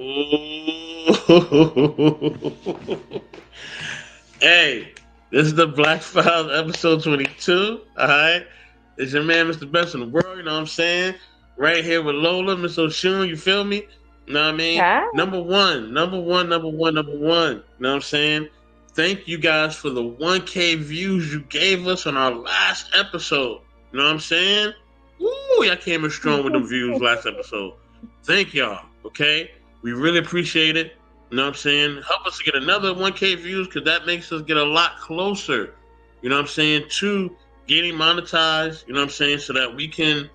Hey, this is the Black Files episode 22. All right. It's your man, Mr. Best in the world. You know what I'm saying? Right here with Lola, Miss Oshun. You feel me? You know what I mean? Hi. Number one, number one, number one, number one. You know what I'm saying? Thank you guys for the 1K views you gave us on our last episode. You know what I'm saying? Woo, y'all came in strong with them views last episode. Thank y'all. Okay? We really appreciate it. You know what I'm saying? Help us to get another 1K views because that makes us get a lot closer, you know what I'm saying, to getting monetized, you know what I'm saying, so that we can,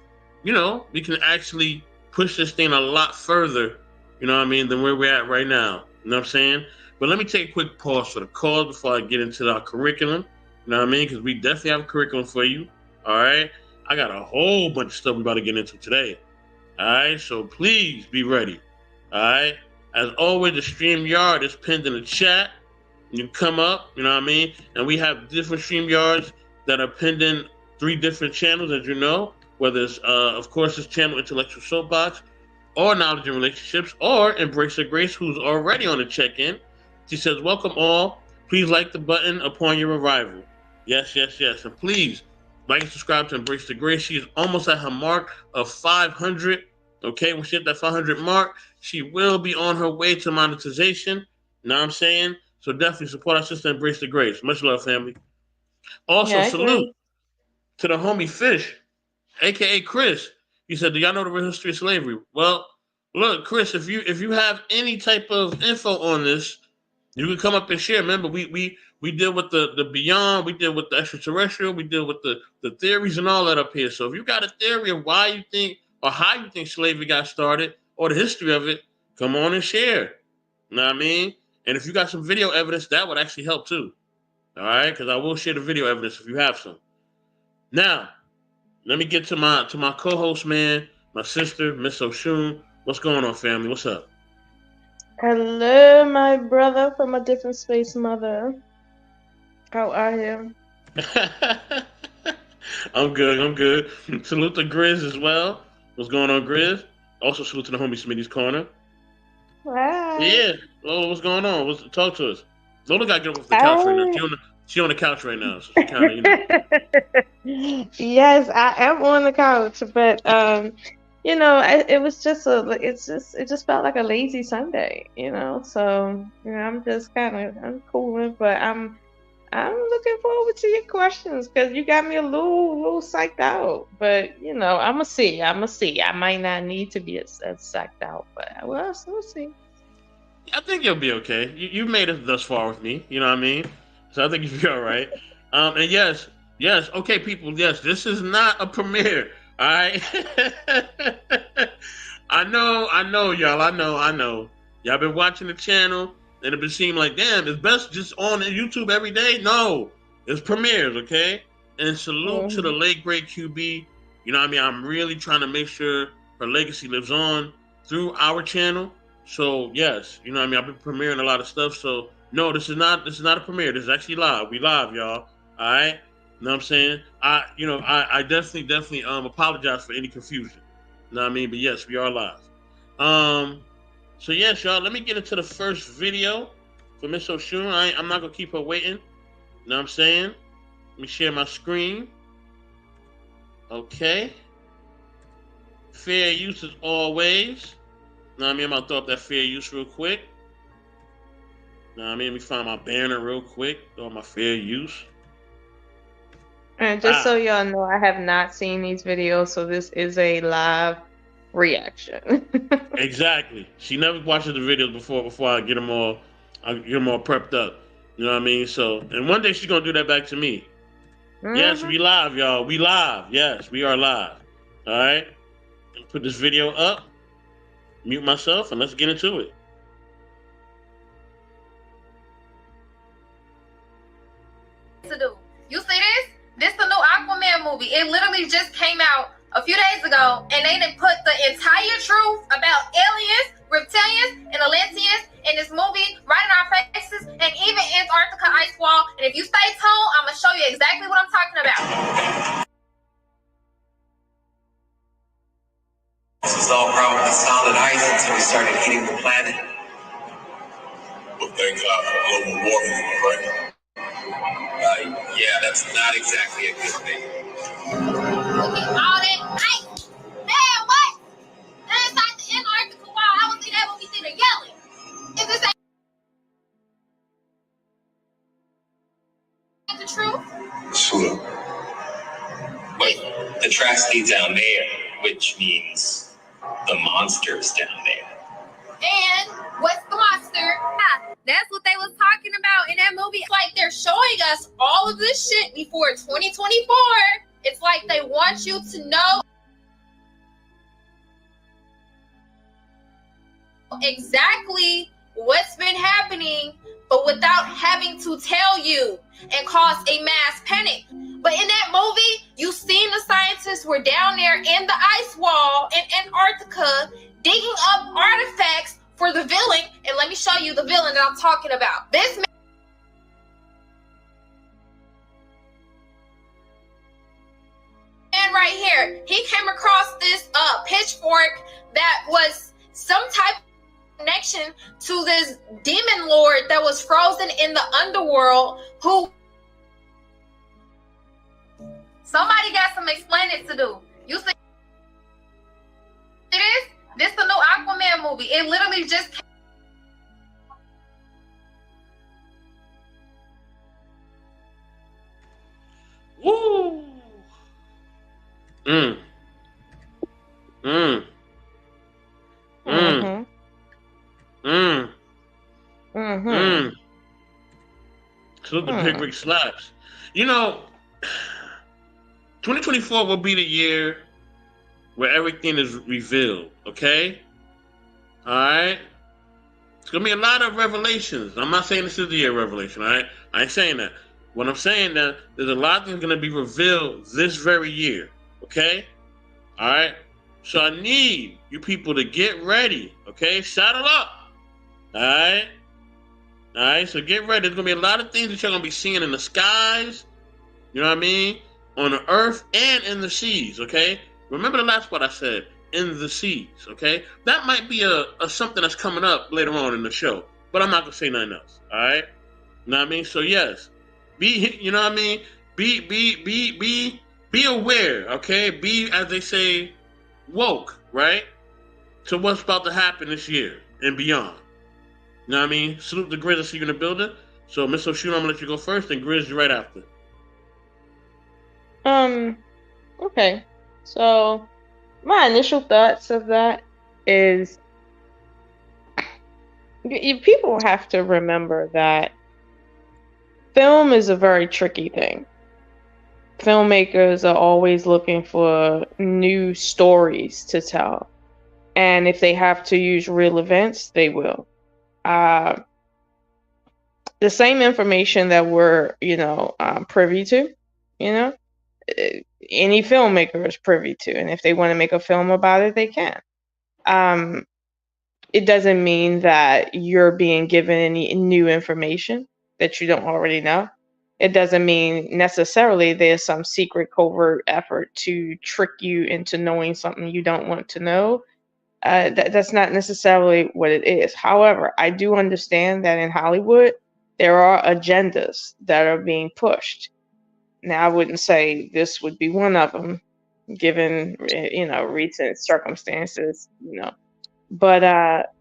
we can actually push this thing a lot further, you know what I mean, than where we're at right now. You know what I'm saying? But let me take a quick pause for the cause before I get into our curriculum. You know what I mean? Because we definitely have a curriculum for you. All right? I got a whole bunch of stuff we're about to get into today. All right? So please be ready. All right? As always, the StreamYard is pinned in the chat. You can come up, you know what I mean? And we have different StreamYards that are pinned in 3 different channels, as you know, whether it's, of course, this channel, Intellectual Soapbox, or Knowledge and Relationships, or Embrace of Grace, who's already on the check-in. She says, welcome all. Please like the button upon your arrival. Yes, yes, yes. And please like and subscribe to Embrace the Grace. She is almost at her mark of 500. Okay, when she hit that 500 mark, she will be on her way to monetization. You know what I'm saying? So definitely support our sister, Embrace the Grace. Much love, family. Also, Yeah, I salute agree. to the homie Fish, aka Chris. He said, "Do y'all know the real history of slavery?" Well, look, Chris, if you have any type of info on this, you can come up and share. Remember, we deal with the beyond, we deal with the extraterrestrial, we deal with the theories and all that up here. So if you got a theory of why you think or how you think slavery got started or the history of it, come on and share. You know what I mean? And if you got some video evidence, that would actually help too. All right, because I will share the video evidence if you have some. Now, let me get to my co-host, man, my sister, Miss Oshun. What's going on, family? What's up? Hello, my brother from a different space, mother. How are you? I'm good. I'm good. Salute to Grizz as well. What's going on, Grizz? Also salute to the homie Smitty's Corner. Hi. Yeah, Lola, what's going on? Talk to us. Lola got to get up off the couch right now. I... She on the couch right now, so she kind of. Yes, I am on the couch, but it was just it just felt like a lazy Sunday, So, I'm just I'm cooling, but I'm looking forward to your questions because you got me a little psyched out. But I'ma see. I'ma see. I might not need to be as psyched out, but we'll see. I think you'll be okay. You made it thus far with me. You know what I mean? So I think you'll be all right. And yes, yes, okay, people. Yes, this is not a premiere. All right. I know, y'all. I know. Y'all been watching the channel and it been seeming like, damn, it's best just on YouTube every day. No, it's premieres, okay? And salute to the Mhm. late great QB. You know what I mean? I'm really trying to make sure her legacy lives on through our channel. So yes, you know what I mean. I've been premiering a lot of stuff. So no, this is not a premiere. This is actually live. We live, y'all. All right. You know what I'm saying? I definitely apologize for any confusion. You know what I mean? But yes, we are live. Um, so yes, y'all. Let me get into the first video for Miss Oshun. I'm not gonna keep her waiting. You know what I'm saying? Let me share my screen. Okay. Fair use as always. Know what I mean? I'm gonna throw up that fair use real quick. Know what I mean? Let me find my banner real quick. Throw up my fair use. And just so Ah, y'all know, I have not seen these videos, so this is a live reaction. exactly. She never watches the videos before I get them all prepped up. You know what I mean? So, and one day she's gonna do that back to me. Yes, hmm we live, y'all. We live. Yes, we are live. All right. Put this video up. Mute myself, and let's get into it. To do. You see this? This the new Aquaman movie. It literally just came out a few days ago, and they didn't put the entire truth about aliens, reptilians, and Atlanteans in this movie right in our faces, and even Antarctica ice wall. And if you stay tuned, I'm gonna show you exactly what I'm talking about. This was all probably solid ice until we started started hitting the planet. Well, thank God for global warming, right? Yeah, that's not exactly a good thing. Look at all that ice. Man, what? They're inside the Antarctica wall. I was see that when we see the yelling. Is this the truth? Sure. Wait, the tragedy down there, which means the monster's down there. And what's the monster? That's what they was talking about in that movie. It's like they're showing us all of this shit before 2024. It's like they want you to know exactly what's been happening, but without having to tell you and cause a mass panic. But in that movie, you seen the scientists were down there in the ice wall in Antarctica digging up artifacts for the villain. And let me show you the villain that I'm talking about. This man right here, he came across this pitchfork that was some type of connection to this demon lord that was frozen in the underworld, who somebody got some explaining to do. You see this the new Aquaman movie. It literally just came. Woo! Mm. Mm. Mm. Mm. Mm. Salute the Big Rig Slaps. You know, 2024 will be the year where everything is revealed, okay? All right? It's going to be a lot of revelations. I'm not saying this is the year of revelation, all right? I ain't saying that. What I'm saying that there's a lot that's going to be revealed this very year, okay? All right? So I need you people to get ready, okay? Saddle up, all right? All right, so get ready. There's going to be a lot of things that you're going to be seeing in the skies, you know what I mean? On the earth and in the seas, okay? Remember the last part I said, in the seas, okay? That might be a something that's coming up later on in the show, but I'm not going to say nothing else, all right? You know what I mean? So yes, you know what I mean? Be aware, okay? Be, as they say, woke, right? To what's about to happen this year and beyond. You know what I mean? Salute the Grizz, I see you in the building. So, Miss O'Shun, I'm going to let you go first, and Grizz, you right after. Okay. So, my initial thoughts of that is people have to remember that film is a very tricky thing. Filmmakers are always looking for new stories to tell. And if they have to use real events, they will. The same information that we're, privy to, any filmmaker is privy to. And if they want to make a film about it, they can. It doesn't mean that you're being given any new information that you don't already know. It doesn't mean necessarily there's some secret covert effort to trick you into knowing something you don't want to know. That's not necessarily what it is. However, I do understand that in Hollywood, there are agendas that are being pushed. Now, I wouldn't say this would be one of them, given, recent circumstances, But,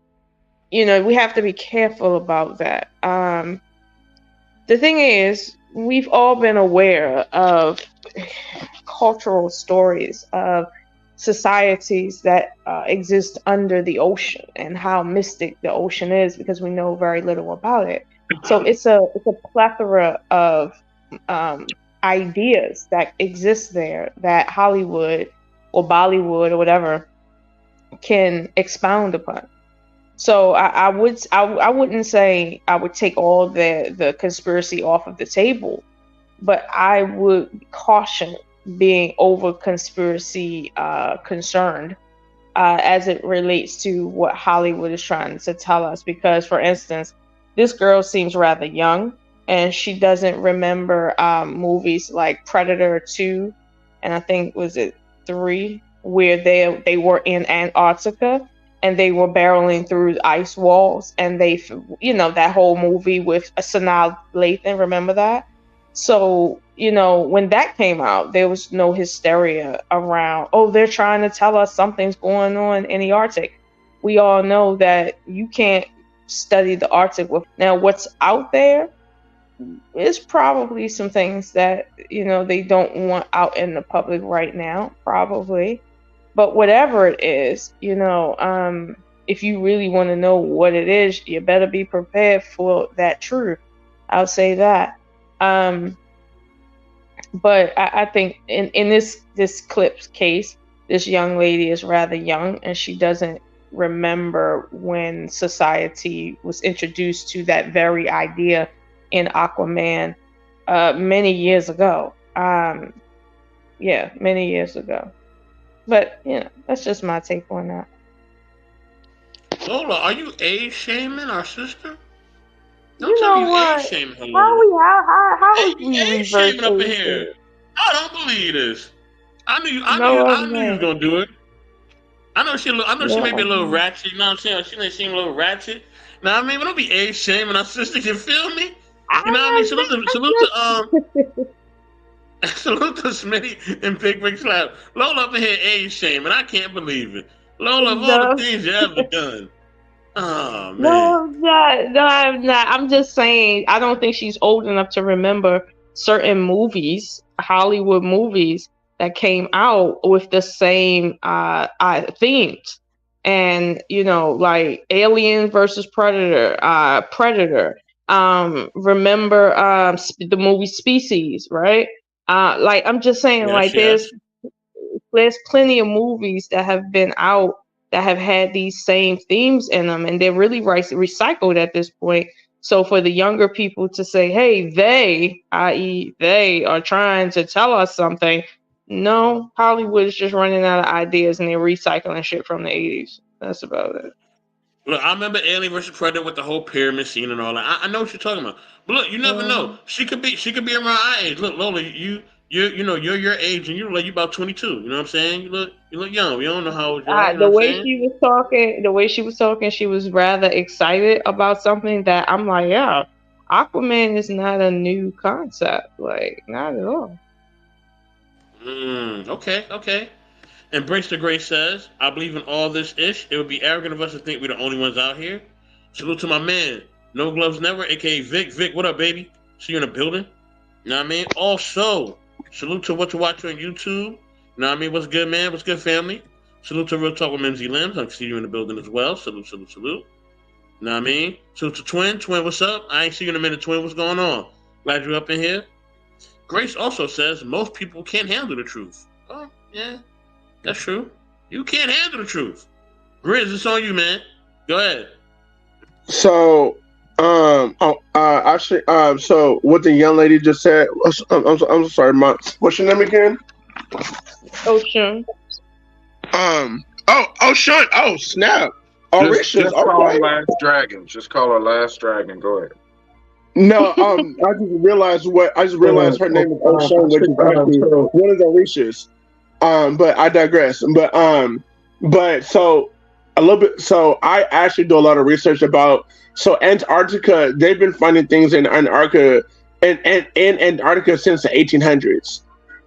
we have to be careful about that. The thing is, we've all been aware of cultural stories of societies that exist under the ocean and how mystic the ocean is, because we know very little about it. So it's a plethora of ideas that exist there that Hollywood or Bollywood or whatever can expound upon. So I wouldn't say I would take all the conspiracy off of the table, but I would caution being over conspiracy concerned as it relates to what Hollywood is trying to tell us. Because, for instance, this girl seems rather young, and she doesn't remember movies like Predator 2, and I think was it 3, where they were in Antarctica. and they were barreling through ice walls, and that whole movie with Sanaa Lathan, remember that? So, when that came out, there was no hysteria around, oh, they're trying to tell us something's going on in the Arctic. We all know that you can't study the Arctic now what's out there is probably some things that, they don't want out in the public right now, probably. But whatever it is, if you really want to know what it is, you better be prepared for that truth. I'll say that. But I think in this clip's case, this young lady is rather young, and she doesn't remember when society was introduced to that very idea in Aquaman many years ago. Many years ago. But, that's just my take on that. Lola, are you age shaming our sister? Don't tell me you age shaming her. How is we age shaming up in here? I don't believe this. I knew you was gonna do it. I know she may be a little ratchet. You know what I'm saying? She may seem a little ratchet. Now, but don't be age shaming our sister. You feel me? You know what I mean? Salute to Smitty and Big Slap. Lola up in here age shaming. I can't believe it. Lola, of all the things you ever done. Oh, man. No, I'm not. I'm just saying, I don't think she's old enough to remember certain movies, Hollywood movies, that came out with the same themes. And, like Alien versus Predator. Remember the movie Species, right? I'm just saying, there's plenty of movies that have been out that have had these same themes in them, and they're really recycled at this point. So for the younger people to say, hey, i.e. they are trying to tell us something, no, Hollywood is just running out of ideas and they're recycling shit from the 80s. That's about it. Look, I remember Alien vs. Predator with the whole pyramid scene and all that. I know what you're talking about. But look, you never know. She could be around our age. Look, Lola, you're your age, and you about 22. You know what I'm saying? You look young. We don't know how old you are. The way she was talking, she was rather excited about something that I'm like, yeah, Aquaman is not a new concept. Not at all. Okay. Embrace the Grace says, I believe in all this ish. It would be arrogant of us to think we're the only ones out here. Salute to my man, No Gloves Never, aka Vic. Vic, what up, baby? See you in the building. You know what I mean? Also, salute to what you watch on YouTube. You know what I mean? What's good, man? What's good, family? Salute to Real Talk with Mimsy Limbs. I can see you in the building as well. Salute. You know what I mean? Salute to Twin. Twin, what's up? I ain't see you in a minute, Twin. What's going on? Glad you're up in here. Grace also says most people can't handle the truth. Oh, yeah. That's true. You can't handle the truth. Grizz, it's on you, man. Go ahead. So, so what the young lady just said. I'm sorry, what's your name again? Ocean. Ocean. Oh, snap. Just call her Last Dragon. Just call her Last Dragon. Go ahead. No, I just realized her name is Ocean, which is actually one of the Orishas. But I digress. But so a little bit. So I actually do a lot of research about Antarctica. They've been finding things in Antarctica Antarctica since the 1800s.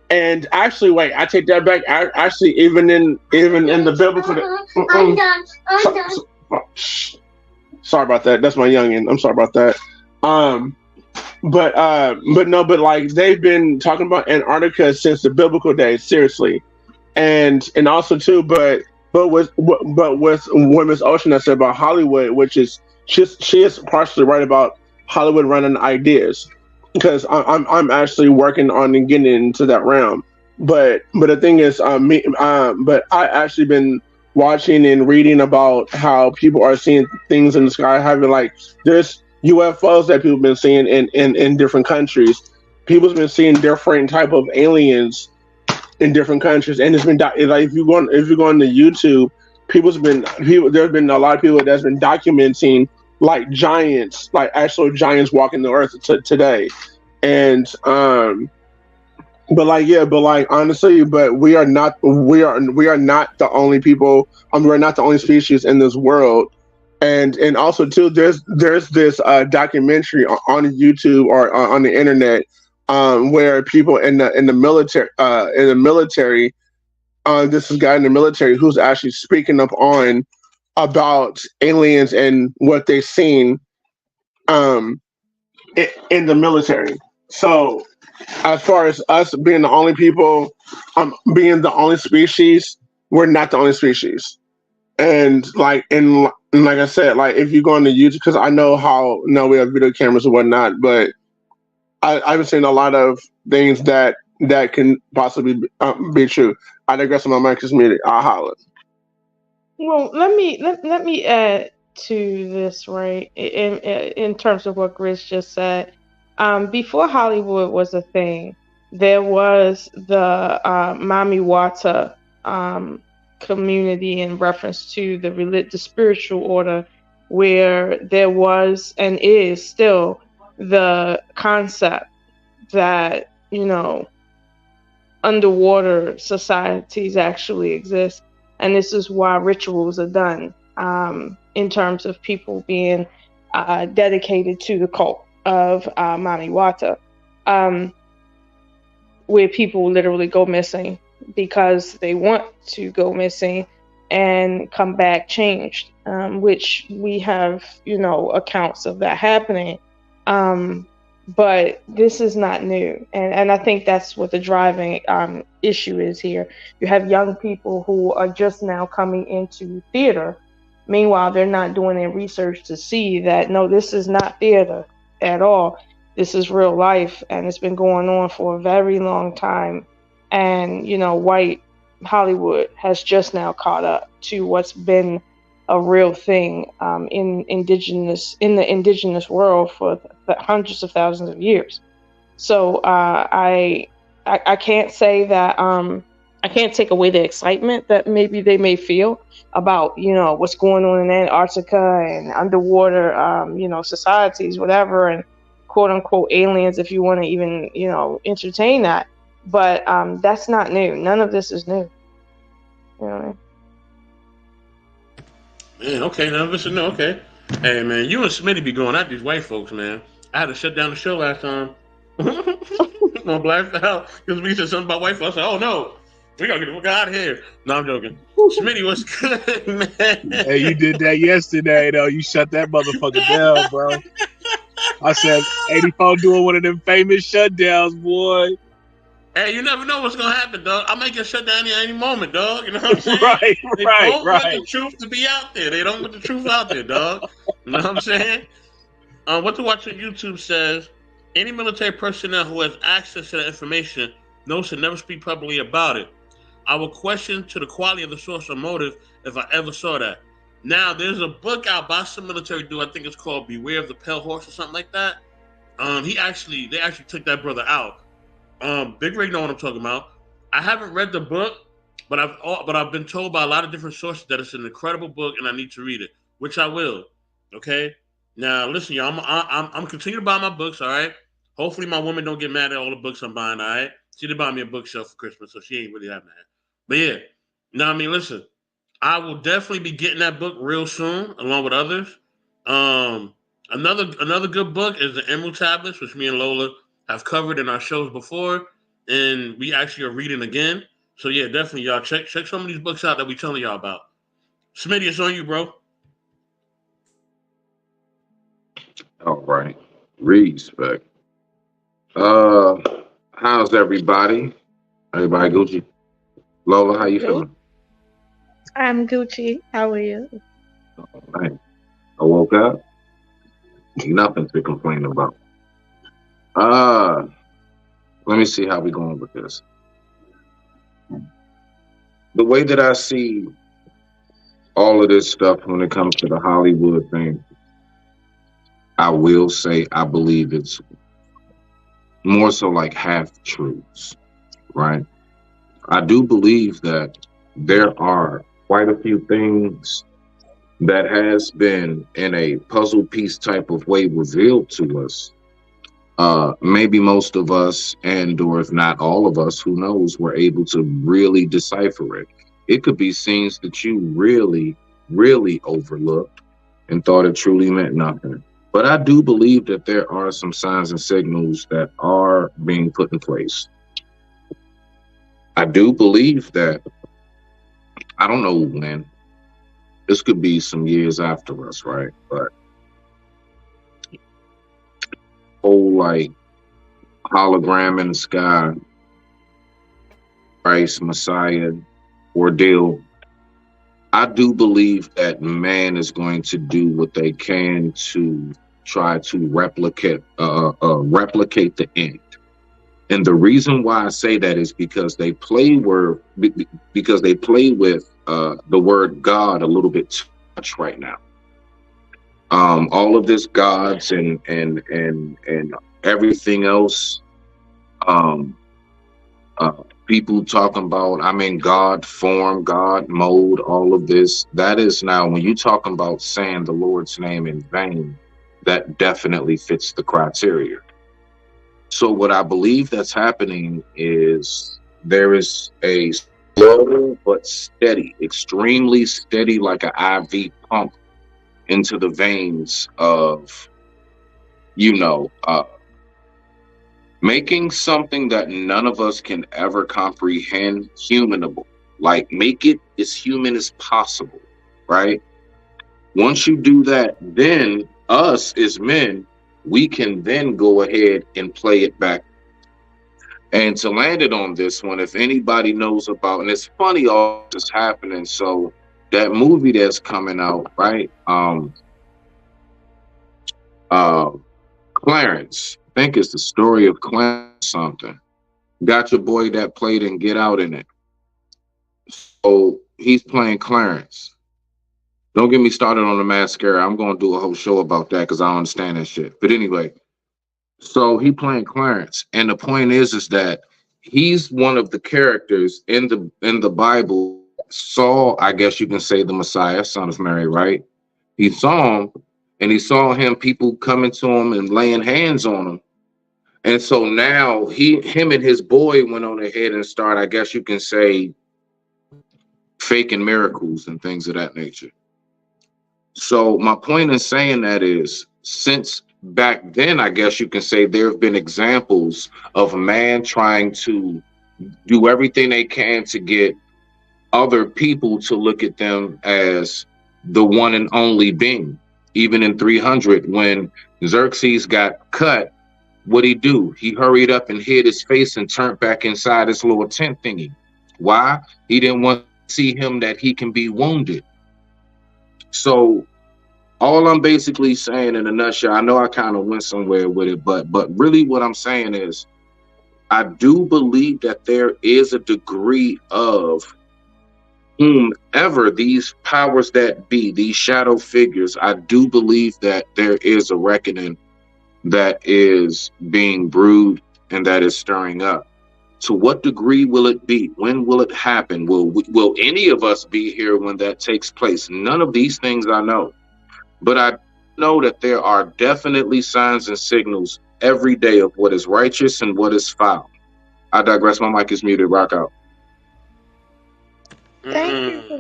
And actually, wait, I take that back. Actually, even in the biblical. I'm done. Sorry about that. That's my youngin. I'm sorry about that. But like they've been talking about Antarctica since the biblical days, seriously, and also too, but with Women's Ocean that said about Hollywood, which is she is partially right about Hollywood running ideas, because I'm actually working on getting into that realm, but the thing is, but I actually been watching and reading about how people are seeing things in the sky, having like there's UFOs that people have been seeing in different countries. People's been seeing different type of aliens in different countries, and it's been like if you go on to YouTube, there's been a lot of people that's been documenting like giants, like actual giants walking the earth today, and But honestly, but we are not the only people. We're not the only species in this world. And also too, there's this documentary on YouTube or on the internet, where people in the military, this is a guy in the military who's actually speaking up on about aliens and what they've seen, um, in the military. So, as far as us being the only people, being the only species, we're not the only species. And like I said, like if you go on the YouTube, because I know how no we have video cameras and whatnot, but I've seen a lot of things that can possibly be true. I digress on my mic is muted. I'll holler. Well, let me add to this, right? In terms of what Grizz just said, before Hollywood was a thing, there was the Mami Wata community in reference to the spiritual order, where there was and is still the concept that underwater societies actually exist. And this is why rituals are done, in terms of people being dedicated to the cult of Mami Wata, where people literally go missing because they want to go missing and come back changed, which we have, accounts of that happening. But this is not new. And I think that's what the driving issue is here. You have young people who are just now coming into theater. Meanwhile, they're not doing their research to see that, no, this is not theater at all. This is real life, and it's been going on for a very long time. And, white Hollywood has just now caught up to what's been a real thing in the indigenous world for hundreds of thousands of years. So I can't say that I can't take away the excitement that maybe they may feel about what's going on in Antarctica and underwater societies, whatever, and quote unquote aliens, if you want to even entertain that. But that's not new. None of this is new. Man, okay, now listen, no, okay. Hey, man, you and Smitty be going at these white folks, man. I had to shut down the show last time. On Black Style, because we said something about white folks. I said, oh, no, we got to get the fuck out of here. No, I'm joking. Smitty, what's good, man? Hey, you did that yesterday, though. You shut that motherfucker down, bro. I said, 84 doing one of them famous shutdowns, boy. Hey, you never know what's gonna happen, dog. I might get shut down at any moment, dog. You know what I'm saying? They don't want the truth to be out there. They don't want the truth out there, dog. You know what I'm saying? What to watch on YouTube says, any military personnel who has access to that information knows to never speak publicly about it. I will question to the quality of the source or motive if I ever saw that. Now, there's a book out by some military dude. I think it's called Beware of the Pale Horse or something like that. They actually took that brother out. Big Rig know what I'm talking about. I haven't read the book, but I've been told by a lot of different sources that it's an incredible book and I need to read it, which I will. Okay. Now listen, y'all. I'm continuing to buy my books. All right. Hopefully my woman don't get mad at all the books I'm buying. All right. She did buy me a bookshelf for Christmas, so she ain't really that mad. But yeah. Now I mean, listen. I will definitely be getting that book real soon, along with others. Another good book is the Emerald Tablets, which me and Lola have covered in our shows before, and we actually are reading again. So yeah, definitely y'all check some of these books out that we telling y'all about. Smitty, it's on you, bro. All right. Respect. How's everybody? Everybody Gucci? Lola, how you feeling? I'm Gucci. How are you? All right. I woke up. Nothing to complain about. Let me see how we going with this. The way that I see all of this stuff when it comes to the Hollywood thing, I will say I believe it's more so like half truths, right? I do believe that there are quite a few things that has been in a puzzle piece type of way revealed to us maybe most of us, and or if not all of us, who knows, were able to really decipher it. It could be scenes that you really, really overlooked and thought it truly meant nothing. But I do believe that there are some signs and signals that are being put in place. I do believe that, I don't know when, this could be some years after us, right? But whole like hologram in the sky, Christ, Messiah, ordeal. I do believe that man is going to do what they can to try to replicate the end. And the reason why I say that is because they play with the word God a little bit too much right now. All of this gods and everything else. People talking about I'm in God form, God mode, all of this. That is now, when you're talking about saying the Lord's name in vain, that definitely fits the criteria. So what I believe that's happening is there is a slow but steady, extremely steady, like an IV pump into the veins of, making something that none of us can ever comprehend humanable. Like, make it as human as possible, right? Once you do that, then us as men, we can then go ahead and play it back. And to land it on this one, if anybody knows about, and it's funny all this happening, so that movie that's coming out, right? Clarence, I think it's the story of Clarence something. Got your boy that played in Get Out in it. So he's playing Clarence. Don't get me started on the mascara. I'm going to do a whole show about that because I don't understand that shit. But anyway, so he playing Clarence. And the point is that he's one of the characters in the Bible. Saw, I guess you can say, the Messiah, son of Mary, right? He saw him, and he saw him, people coming to him and laying hands on him. And so now him and his boy went on ahead and started, I guess you can say, faking miracles and things of that nature. So my point in saying that is, since back then, I guess you can say, there have been examples of man trying to do everything they can to get other people to look at them as the one and only being. Even in 300, when Xerxes got cut, what'd he do? He hurried up and hid his face and turned back inside his little tent thingy. Why? He didn't want to see him that he can be wounded. So all I'm basically saying in a nutshell, I know I kind of went somewhere with it, but really what I'm saying is, I do believe that there is a degree of whomever these powers that be, these shadow figures, I do believe that there is a reckoning that is being brewed and that is stirring up. To what degree will it be? When will it happen? Will any of us be here when that takes place? None of these things I know. But I know that there are definitely signs and signals every day of what is righteous and what is foul. I digress. My mic is muted. Rock out. Thank you for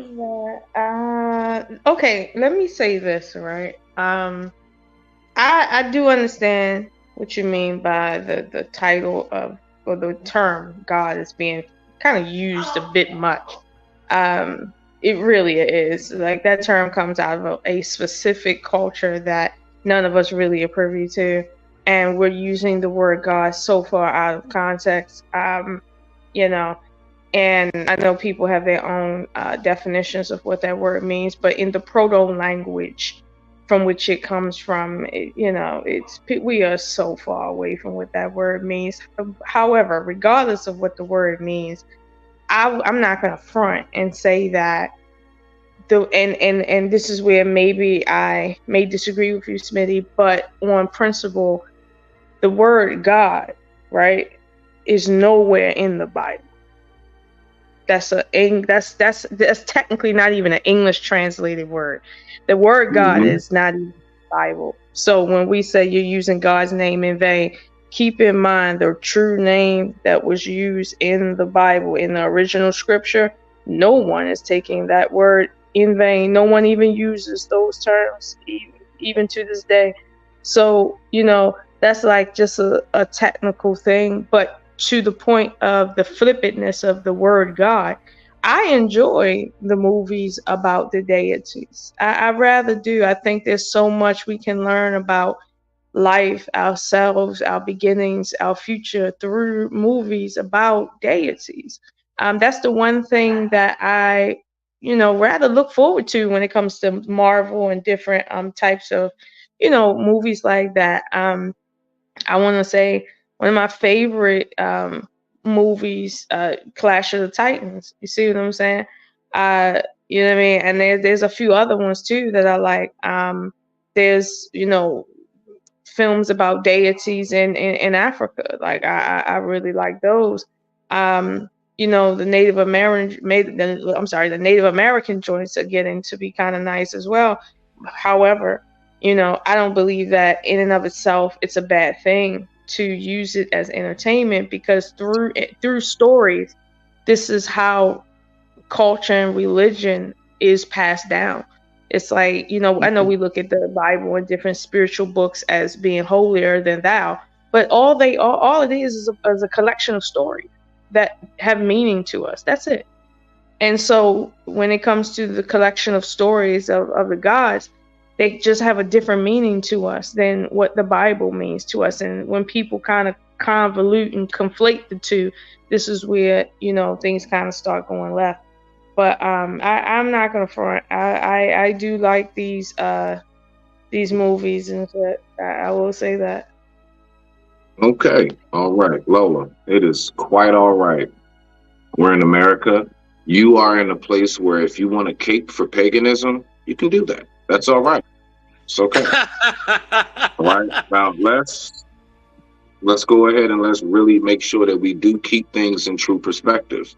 that. Okay, let me say this, right? I do understand what you mean by the title of, or the term God is being kind of used a bit much. It really is. Like, that term comes out of a specific culture that none of us really are privy to, and we're using the word God so far out of context. And I know people have their own definitions of what that word means, but in the proto-language from which it comes from, we are so far away from what that word means. However, regardless of what the word means, I'm not going to front and say that and this is where maybe I may disagree with you, Smitty, but on principle, the word God, right, is nowhere in the Bible. That's technically not even an English translated word. The word God is not even the Bible. So when we say you're using God's name in vain, keep in mind the true name that was used in the Bible, in the original scripture. No one is taking that word in vain. No one even uses those terms, even to this day. So, that's like just a technical thing. But to the point of the flippantness of the word God, I enjoy the movies about the deities. I rather do. I think there's so much we can learn about life, ourselves, our beginnings, our future through movies about deities. That's the one thing that I, rather look forward to when it comes to Marvel and different types of, movies like that. I want to say one of my favorite movies, Clash of the Titans. You see what I'm saying? You know what I mean? And there's a few other ones too that I like. There's, films about deities in Africa. Like I really like those. The Native American the Native American joints are getting to be kind of nice as well. However, I don't believe that in and of itself it's a bad thing to use it as entertainment, because through stories, this is how culture and religion is passed down. It's like, I know we look at the Bible and different spiritual books as being holier than thou, but all it is a collection of stories that have meaning to us. That's it. And so when it comes to the collection of stories of the gods, they just have a different meaning to us than what the Bible means to us. And when people kind of convolute and conflate the two, this is where, things kind of start going left. But I'm not gonna front. I do like these movies, and I will say that. Okay, all right, Lola. It is quite all right. We're in America. You are in a place where if you want to cape for paganism, you can do that. That's all right. It's okay. All right. Now let's go ahead and let's really make sure that we do keep things in true perspective.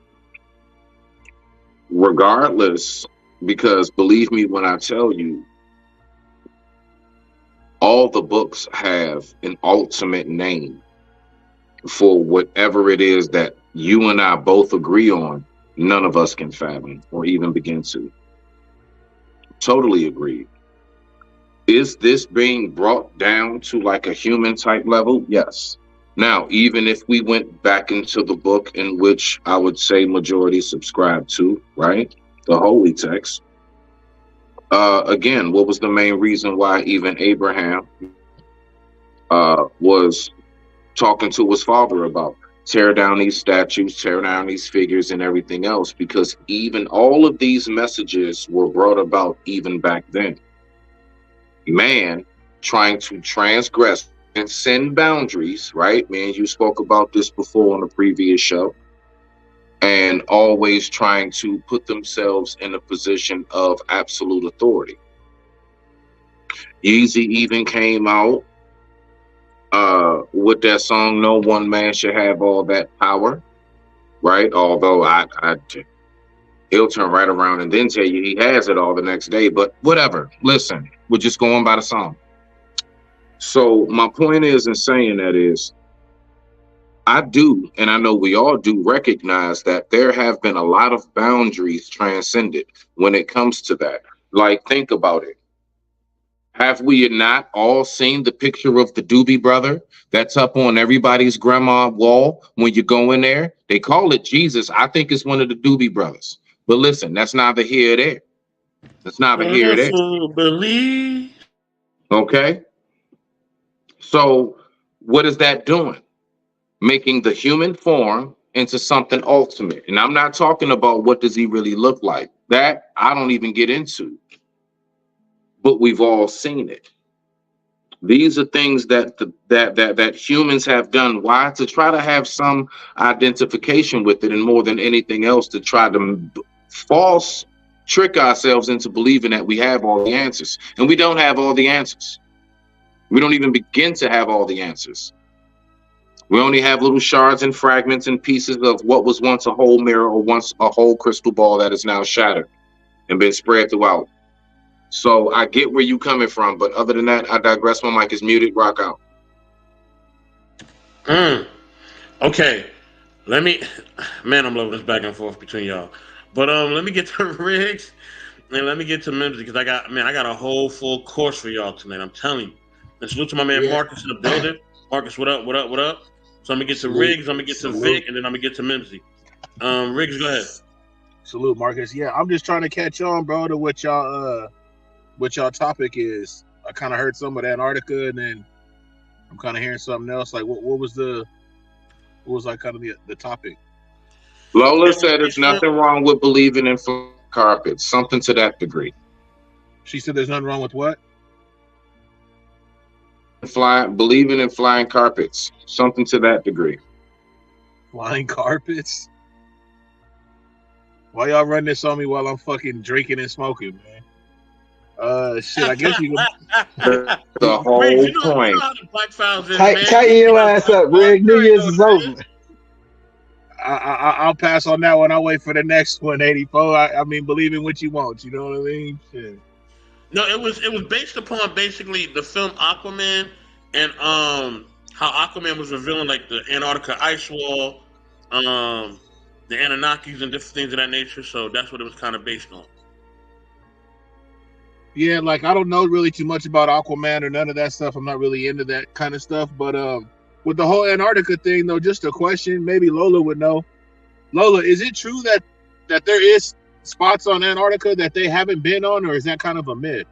Regardless, because believe me when I tell you, all the books have an ultimate name for whatever it is that you and I both agree on. None of us can fathom or even begin to. Totally agreed. Is this being brought down to like a human type level? Yes. Now, even if we went back into the book in which I would say majority subscribe to, right? The holy text. Again, what was the main reason why even Abraham was talking to his father about tear down these statues, tear down these figures and everything else? Because even all of these messages were brought about even back then. Man trying to transgress and send boundaries, right? Man, you spoke about this before on the previous show. And always trying to put themselves in a position of absolute authority. Yeezy even came out with that song, No One Man Should Have All That Power, right? Although he'll turn right around and then tell you he has it all the next day, but whatever. Listen, we're just going by the song. So my point is in saying that is, I do, and I know we all do recognize that there have been a lot of boundaries transcended when it comes to that. Like, think about it. Have we not all seen the picture of the Doobie Brother that's up on everybody's grandma wall when you go in there? They call it Jesus. I think it's one of the Doobie Brothers. But listen, that's neither here or there. That's neither here or there. Believe. Okay? So what is that doing? Making the human form into something ultimate. And I'm not talking about what does he really look like. That I don't even get into. But we've all seen it. These are things that humans have done. Why? To try to have some identification with it, and more than anything else, to try to false trick ourselves into believing that we have all the answers. And we don't have all the answers. We don't even begin to have all the answers. We only have little shards and fragments and pieces of what was once a whole mirror or once a whole crystal ball that is now shattered and been spread throughout. So I get where you're coming from, but other than that, I digress. My mic is muted. Rock out. Okay, let me. Man, I'm loving this back and forth between y'all. But let me get to Riggs and let me get to Mimsy because I got a whole full course for y'all tonight. I'm telling you. And salute to my man Marcus in the building. Marcus, what up? What up? What up? So I'm gonna get to Riggs, I'm gonna get to Vic, and then I'm gonna get to Mimsy. Riggs, go ahead. Salute, Marcus. Yeah, I'm just trying to catch on, bro, to what y'all topic is. I kind of heard some of Antarctica, and then I'm kind of hearing something else. Like, what was like kind of the topic? Lola said there's nothing wrong with believing in flying carpets, something to that degree. She said there's nothing wrong with what? Believing in flying carpets, something to that degree. Flying carpets? Why y'all run this on me while I'm fucking drinking and smoking, man? Shit, I guess you can... the whole Riggs, point. Tighten your ass up, Rig. New Year's is over. I'll pass on that one. I'll wait for the next one, 84. I mean, believe in what you want. You know what I mean? Shit. No, it was based upon basically the film Aquaman and how Aquaman was revealing like the Antarctica ice wall, the Anunnakis and different things of that nature. So that's what it was kind of based on. Yeah, like I don't know really too much about Aquaman or none of that stuff. I'm not really into that kind of stuff. But with the whole Antarctica thing, though, just a question. Maybe Lola would know. Lola, is it true that there is spots on Antarctica that they haven't been on, or is that kind of a myth?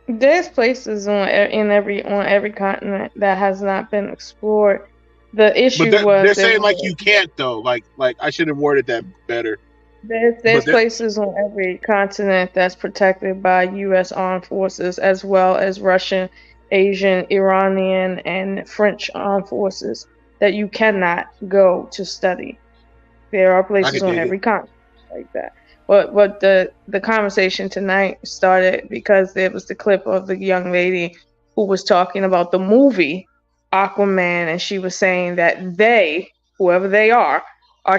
There's places on every continent that has not been explored. The issue they're saying like you can't though. Like I should have worded that better. There's places on every continent that's protected by U.S. armed forces, as well as Russian, Asian, Iranian, and French armed forces that you cannot go to study. There are places on every continent like that. But the conversation tonight started because there was the clip of the young lady who was talking about the movie Aquaman, and she was saying that they, whoever they are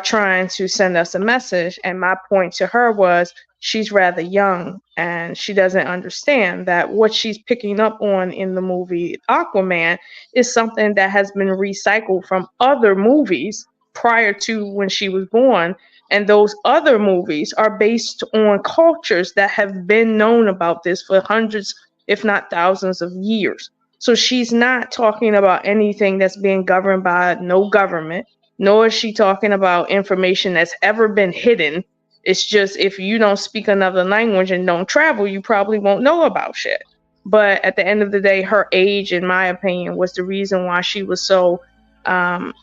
trying to send us a message. And my point to her was she's rather young and she doesn't understand that what she's picking up on in the movie Aquaman is something that has been recycled from other movies prior to when she was born. And those other movies are based on cultures that have been known about this for hundreds, if not thousands of years. So she's not talking about anything that's being governed by no government, nor is she talking about information that's ever been hidden. It's just if you don't speak another language and don't travel, you probably won't know about shit. But at the end of the day, her age, in my opinion, was the reason why she was so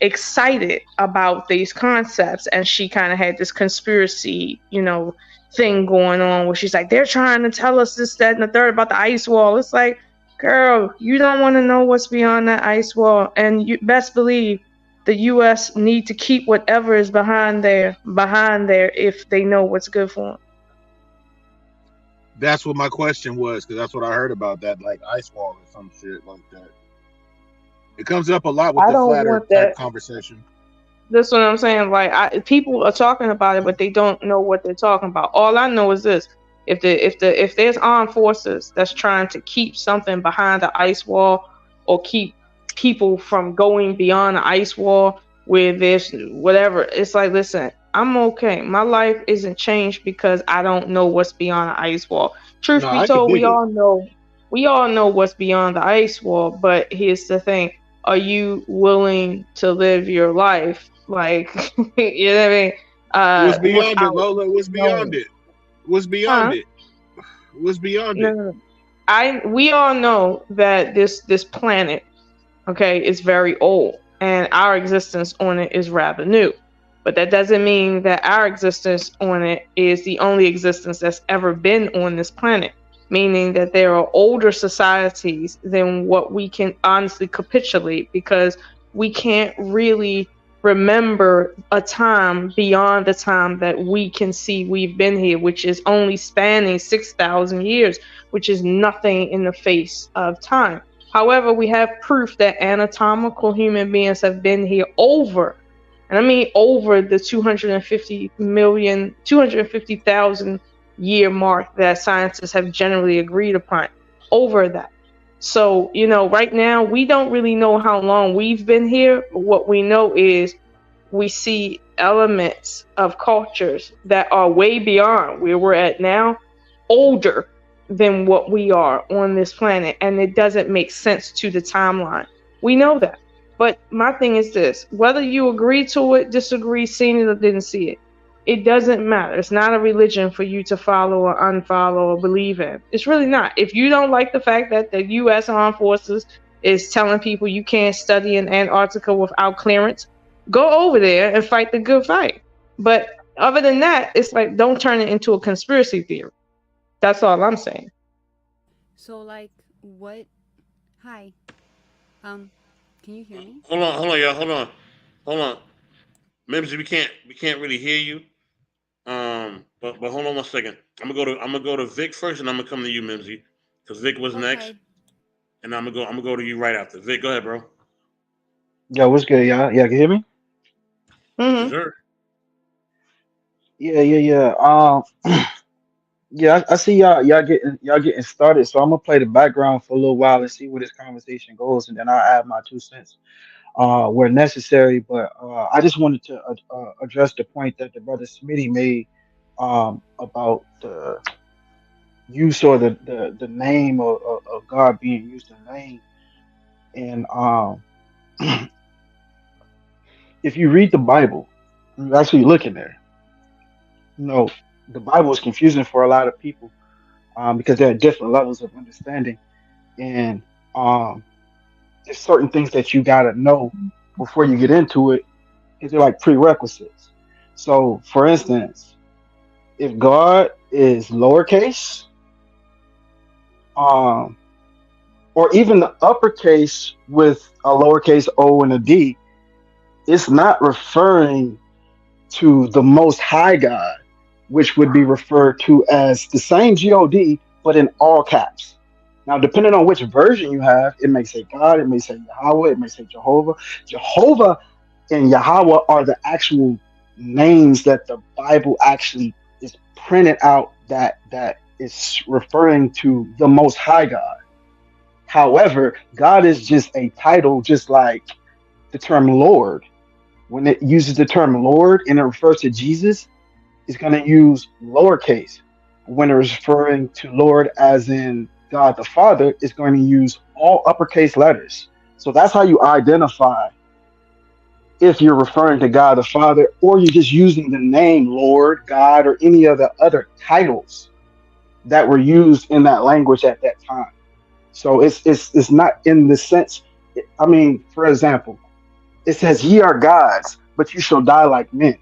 excited about these concepts. And she kind of had this conspiracy, thing going on where she's like, they're trying to tell us this, that, and the third about the ice wall. It's like, girl, you don't want to know what's beyond that ice wall. And you best believe the U.S. need to keep whatever is behind there if they know what's good for them. That's what my question was, because that's what I heard about that, like ice wall or some shit like that. It comes up a lot with the flat earth type conversation. That's what I'm saying. Like, people are talking about it, but they don't know what they're talking about. All I know is this: if there's armed forces that's trying to keep something behind the ice wall or keep people from going beyond the ice wall where there's whatever, it's like, listen, I'm okay. My life isn't changed because I don't know what's beyond the ice wall. Truth be told, we all know what's beyond the ice wall. But here's the thing: are you willing to live your life? Like, you know what I mean? What's beyond it, Lola? What's beyond it? What's beyond it? What's beyond it? We all know that this planet, okay, is very old, and our existence on it is rather new. But that doesn't mean that our existence on it is the only existence that's ever been on this planet. Meaning that there are older societies than what we can honestly capitulate, because we can't really remember a time beyond the time that we can see we've been here, which is only spanning 6,000 years, which is nothing in the face of time. However, we have proof that anatomical human beings have been here over the 250,000 year mark that scientists have generally agreed upon. Over that. So, right now we don't really know how long we've been here, but what we know is we see elements of cultures that are way beyond where we're at now, older than what we are on this planet, and it doesn't make sense to the timeline. We know that. But my thing is this: whether you agree to it, disagree, seen it, or didn't see it, it doesn't matter. It's not a religion for you to follow or unfollow or believe in. It's really not. If you don't like the fact that the U.S. Armed Forces is telling people you can't study in Antarctica without clearance, go over there and fight the good fight. But other than that, it's like, don't turn it into a conspiracy theory. That's all I'm saying. So, like, what? Hi. Can you hear me? Hold on, y'all. Hold on. Mimsy, we can't really hear you. But hold on 1 second. I'm gonna go to Vic first, and I'm gonna come to you, Mimsy, because Vic was next, and I'm gonna go to you right after. Vic, go ahead, bro. Yo, what's good, y'all? Y'all can hear me? Yes, sir. Yeah. Yeah, I see y'all getting started. So I'm gonna play the background for a little while and see where this conversation goes, and then I'll add my 2 cents where necessary. But I just wanted to address the point that the brother Smitty made about the use or the name of God being used in vain. And if you read the Bible, you actually look in there. The Bible is confusing for a lot of people because there are different levels of understanding, and there's certain things that you gotta know before you get into it. Because they're like prerequisites. So, for instance, if God is lowercase, or even the uppercase with a lowercase o and a d, it's not referring to the Most High God, which would be referred to as the same God, but in all caps. Now, depending on which version you have, it may say God, it may say Yahweh, it may say Jehovah. Jehovah and Yahweh are the actual names that the Bible actually is printed out that is referring to the Most High God. However, God is just a title, just like the term Lord. When it uses the term Lord and it refers to Jesus, it's going to use lowercase. When it's referring to Lord as in God the Father, it's going to use all uppercase letters. So that's how you identify if you're referring to God the Father, or you're just using the name Lord, God, or any of the other titles that were used in that language at that time. So it's not in the sense. I mean, for example, it says, "Ye are gods, but you shall die like men."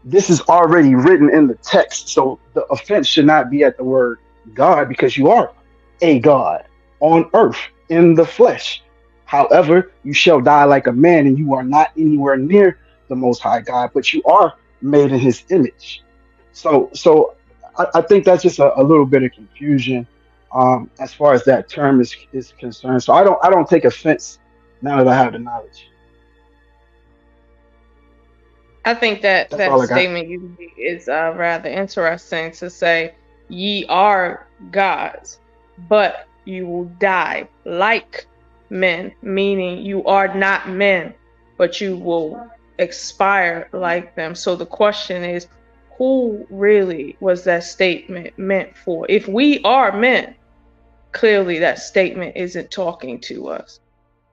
This is already written in the text, so the offense should not be at the word God, because you are a God on earth in the flesh. However, you shall die like a man, and you are not anywhere near the Most High God, but you are made in His image. So I think that's just a little bit of confusion as far as that term is concerned. So I don't take offense now that I have the knowledge. I think that statement you made is rather interesting, to say, ye are gods, but you will die like men, meaning you are not men, but you will expire like them. So the question is, who really was that statement meant for? If we are men, clearly that statement isn't talking to us.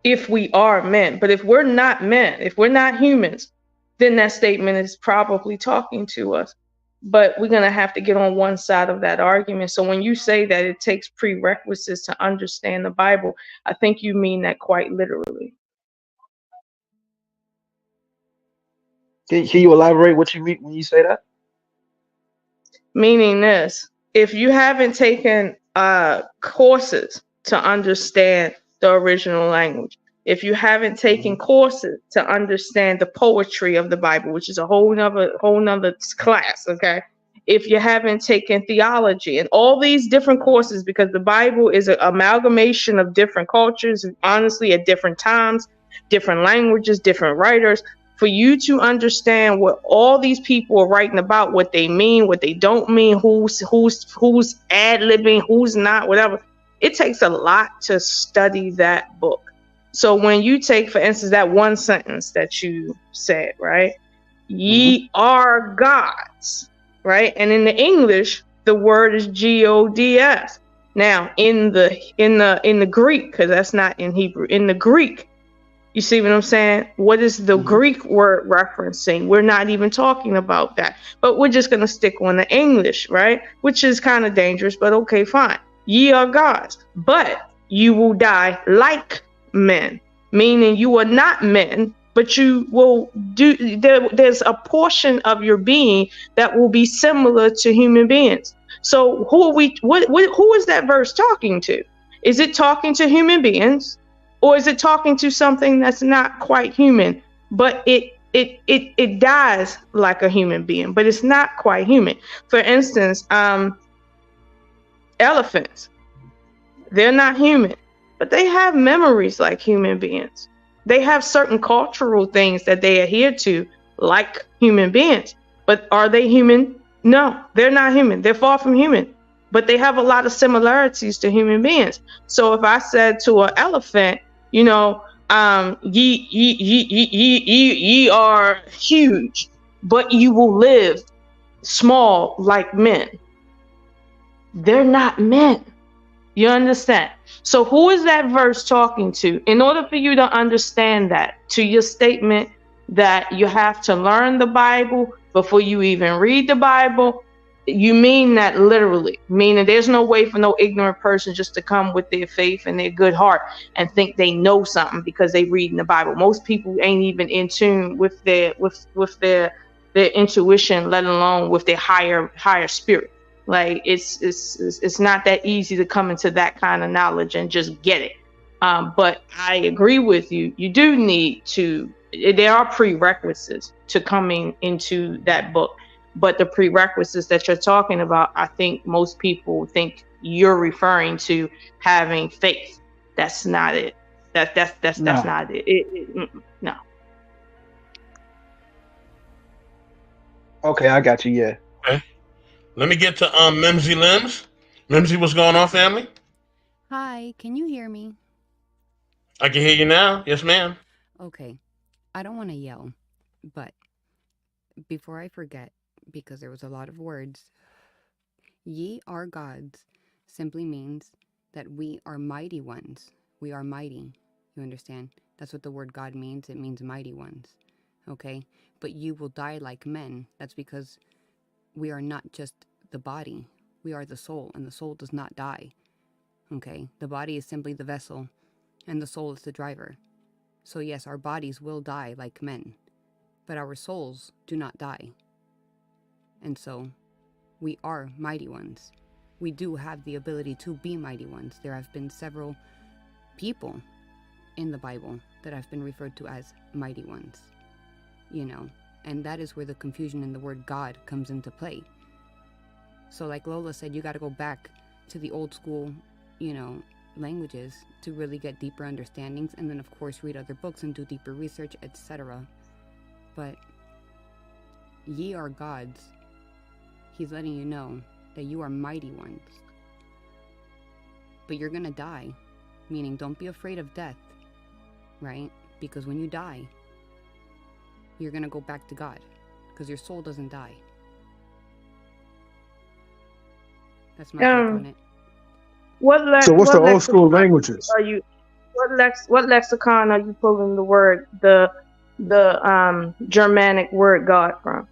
If we are men, but if we're not men, if we're not humans, then that statement is probably talking to us. But we're going to have to get on one side of that argument. So when you say that it takes prerequisites to understand the Bible, I think you mean that quite literally. Can you elaborate what you mean when you say that? Meaning this: if you haven't taken courses to understand the original language, if you haven't taken courses to understand the poetry of the Bible, which is a whole nother class, okay? If you haven't taken theology and all these different courses, because the Bible is an amalgamation of different cultures, and honestly, at different times, different languages, different writers, for you to understand what all these people are writing about, what they mean, what they don't mean, who's ad-libbing, who's not, whatever, it takes a lot to study that book. So when you take, for instance, that one sentence that you said, right? Ye are gods, right? And in the English, the word is gods. Now, in the Greek, because that's not in Hebrew, in the Greek, you see what I'm saying? What is the Greek word referencing? We're not even talking about that, but we're just going to stick on the English, right? Which is kind of dangerous, but okay, fine. Ye are gods, but you will die like men, meaning you are not men, but you will there's a portion of your being that will be similar to human beings. So who is that verse talking to? Is it talking to human beings, or is it talking to something that's not quite human, but it dies like a human being, but it's not quite human? For instance, elephants, they're not human, but they have memories like human beings. They have certain cultural things that they adhere to like human beings. But are they human? No, they're not human. They're far from human. But they have a lot of similarities to human beings. So if I said to an elephant, you know, ye are huge, but you will live small like men. They're not men. You understand? So who is that verse talking to? In order for you to understand that, to your statement that you have to learn the Bible before you even read the Bible, you mean that literally, meaning there's no way for no ignorant person just to come with their faith and their good heart and think they know something because they read in the Bible. Most people ain't even in tune with their intuition, let alone with their higher spirit. Like it's not that easy to come into that kind of knowledge and just get it. But I agree with you. You do need to. There are prerequisites to coming into that book. But the prerequisites that you're talking about, I think most people think you're referring to having faith. That's not it. That's not it. No. Okay, I got you. Yeah. Okay. Let me get to Mimsy Limbs. Mimsy, what's going on, family? Hi, can you hear me? I can hear you now. Yes, ma'am. Okay. I don't want to yell, but before I forget, because there was a lot of words, ye are gods simply means that we are mighty ones. We are mighty. You understand? That's what the word God means. It means mighty ones. Okay? But you will die like men. That's because we are not just the body. We are the soul, and the soul does not die. Okay? The body is simply the vessel, and the soul is the driver. So yes, our bodies will die like men, but our souls do not die. And so, we are mighty ones. We do have the ability to be mighty ones. There have been several people in the Bible that have been referred to as mighty ones. You know, and that is where the confusion in the word God comes into play. So like Lola said, you got to go back to the old school, you know, languages to really get deeper understandings, and then of course read other books and do deeper research, etc. But ye are gods. He's letting you know that you are mighty ones. But you're gonna die. Meaning, don't be afraid of death. Right? Because when you die, you're gonna go back to God. Because your soul doesn't die. That's my take on it. So what's the old school languages? What lexicon are you pulling the Germanic word God from?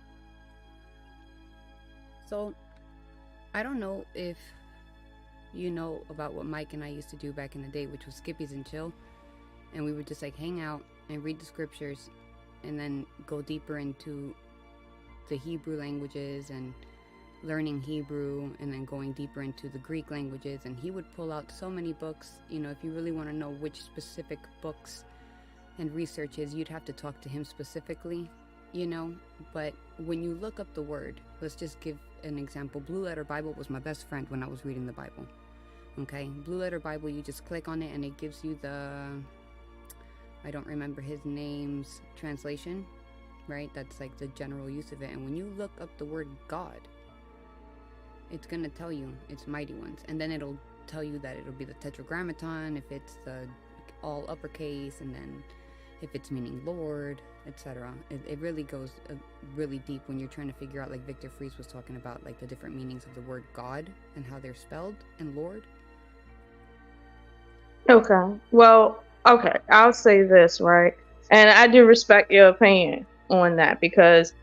So, I don't know if you know about what Mike and I used to do back in the day, which was Skippies and Chill. And we would just like hang out and read the scriptures and then go deeper into the Hebrew languages and learning Hebrew and then going deeper into the Greek languages. And he would pull out so many books. You know, if you really want to know which specific books and researches, you'd have to talk to him specifically, you know. But when you look up the word, let's just give an example. Blue Letter Bible was my best friend when I was reading the Bible. Okay, Blue Letter Bible, you just click on it and it gives you the, I don't remember his name's translation, right? That's like the general use of it. And when you look up the word God, it's going to tell you it's mighty ones. And then it'll tell you that it'll be the tetragrammaton if it's the all uppercase, and then if it's meaning Lord, etc. It really goes really deep when you're trying to figure out, like Victor Fries was talking about, like the different meanings of the word God and how they're spelled, and Lord. Okay. Well, okay. I'll say this, right? And I do respect your opinion on that because,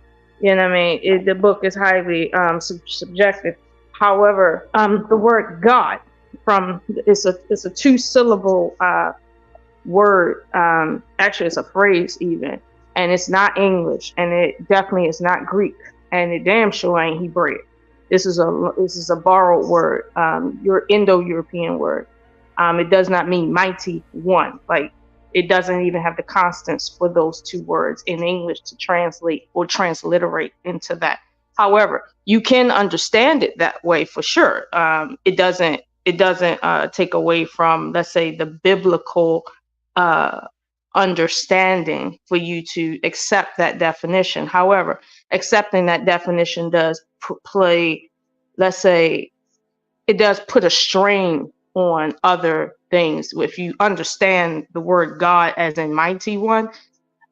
you know what I mean, the book is highly subjective. However, the word God it's a 2-syllable word. Actually, it's a phrase even, and it's not English, and it definitely is not Greek, and it damn sure ain't Hebraic. This is a borrowed word, your Indo-European word. It does not mean mighty one. Like, it doesn't even have the constants for those two words in English to translate or transliterate into that. However, you can understand it that way for sure. It doesn't take away from, let's say, the biblical understanding for you to accept that definition. However, accepting that definition does play, let's say, it does put a strain on other things. If you understand the word God as in mighty one,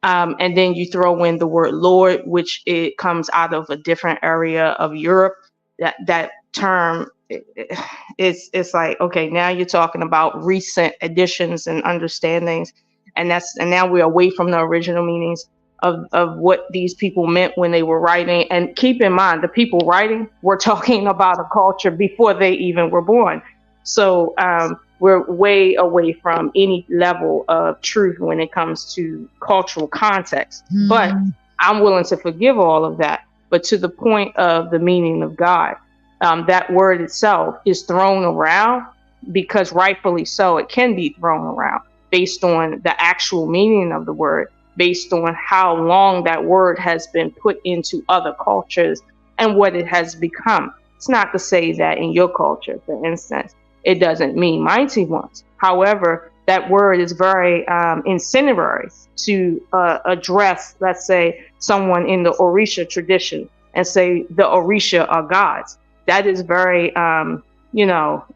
and then you throw in the word Lord, which it comes out of a different area of Europe, that term, it's like, okay, now you're talking about recent additions and understandings, and now we're away from the original meanings of what these people meant when they were writing. And keep in mind, the people writing were talking about a culture before they even were born. So we're way away from any level of truth when it comes to cultural context. But I'm willing to forgive all of that. But to the point of the meaning of God, that word itself is thrown around because rightfully so, it can be thrown around based on the actual meaning of the word, based on how long that word has been put into other cultures and what it has become. It's not to say that in your culture, for instance, it doesn't mean mighty ones. However, that word is very incendiary to address, let's say, someone in the Orisha tradition and say the Orisha are gods. That is very,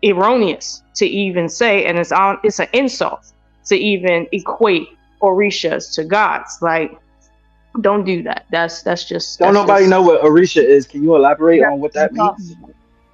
erroneous to even say, and it's an insult to even equate Orishas to gods. Like, don't do that. That's just. Don't nobody know what Orisha is. Can you elaborate on what that means?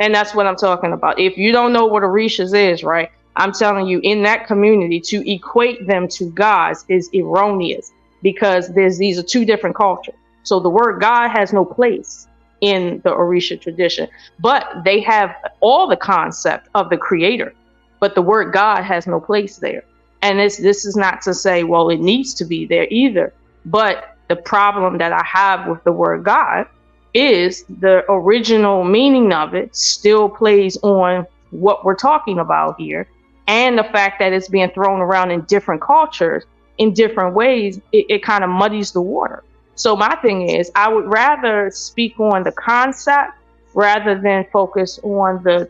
And that's what I'm talking about. If you don't know what Orishas is, right, I'm telling you, in that community, to equate them to gods is erroneous because these are two different cultures. So the word God has no place in the Orisha tradition, but they have all the concept of the creator, but the word God has no place there. And this is not to say, well, it needs to be there either. But the problem that I have with the word God is the original meaning of it still plays on what we're talking about here. And the fact that it's being thrown around in different cultures in different ways, it kind of muddies the water. So my thing is, I would rather speak on the concept rather than focus on the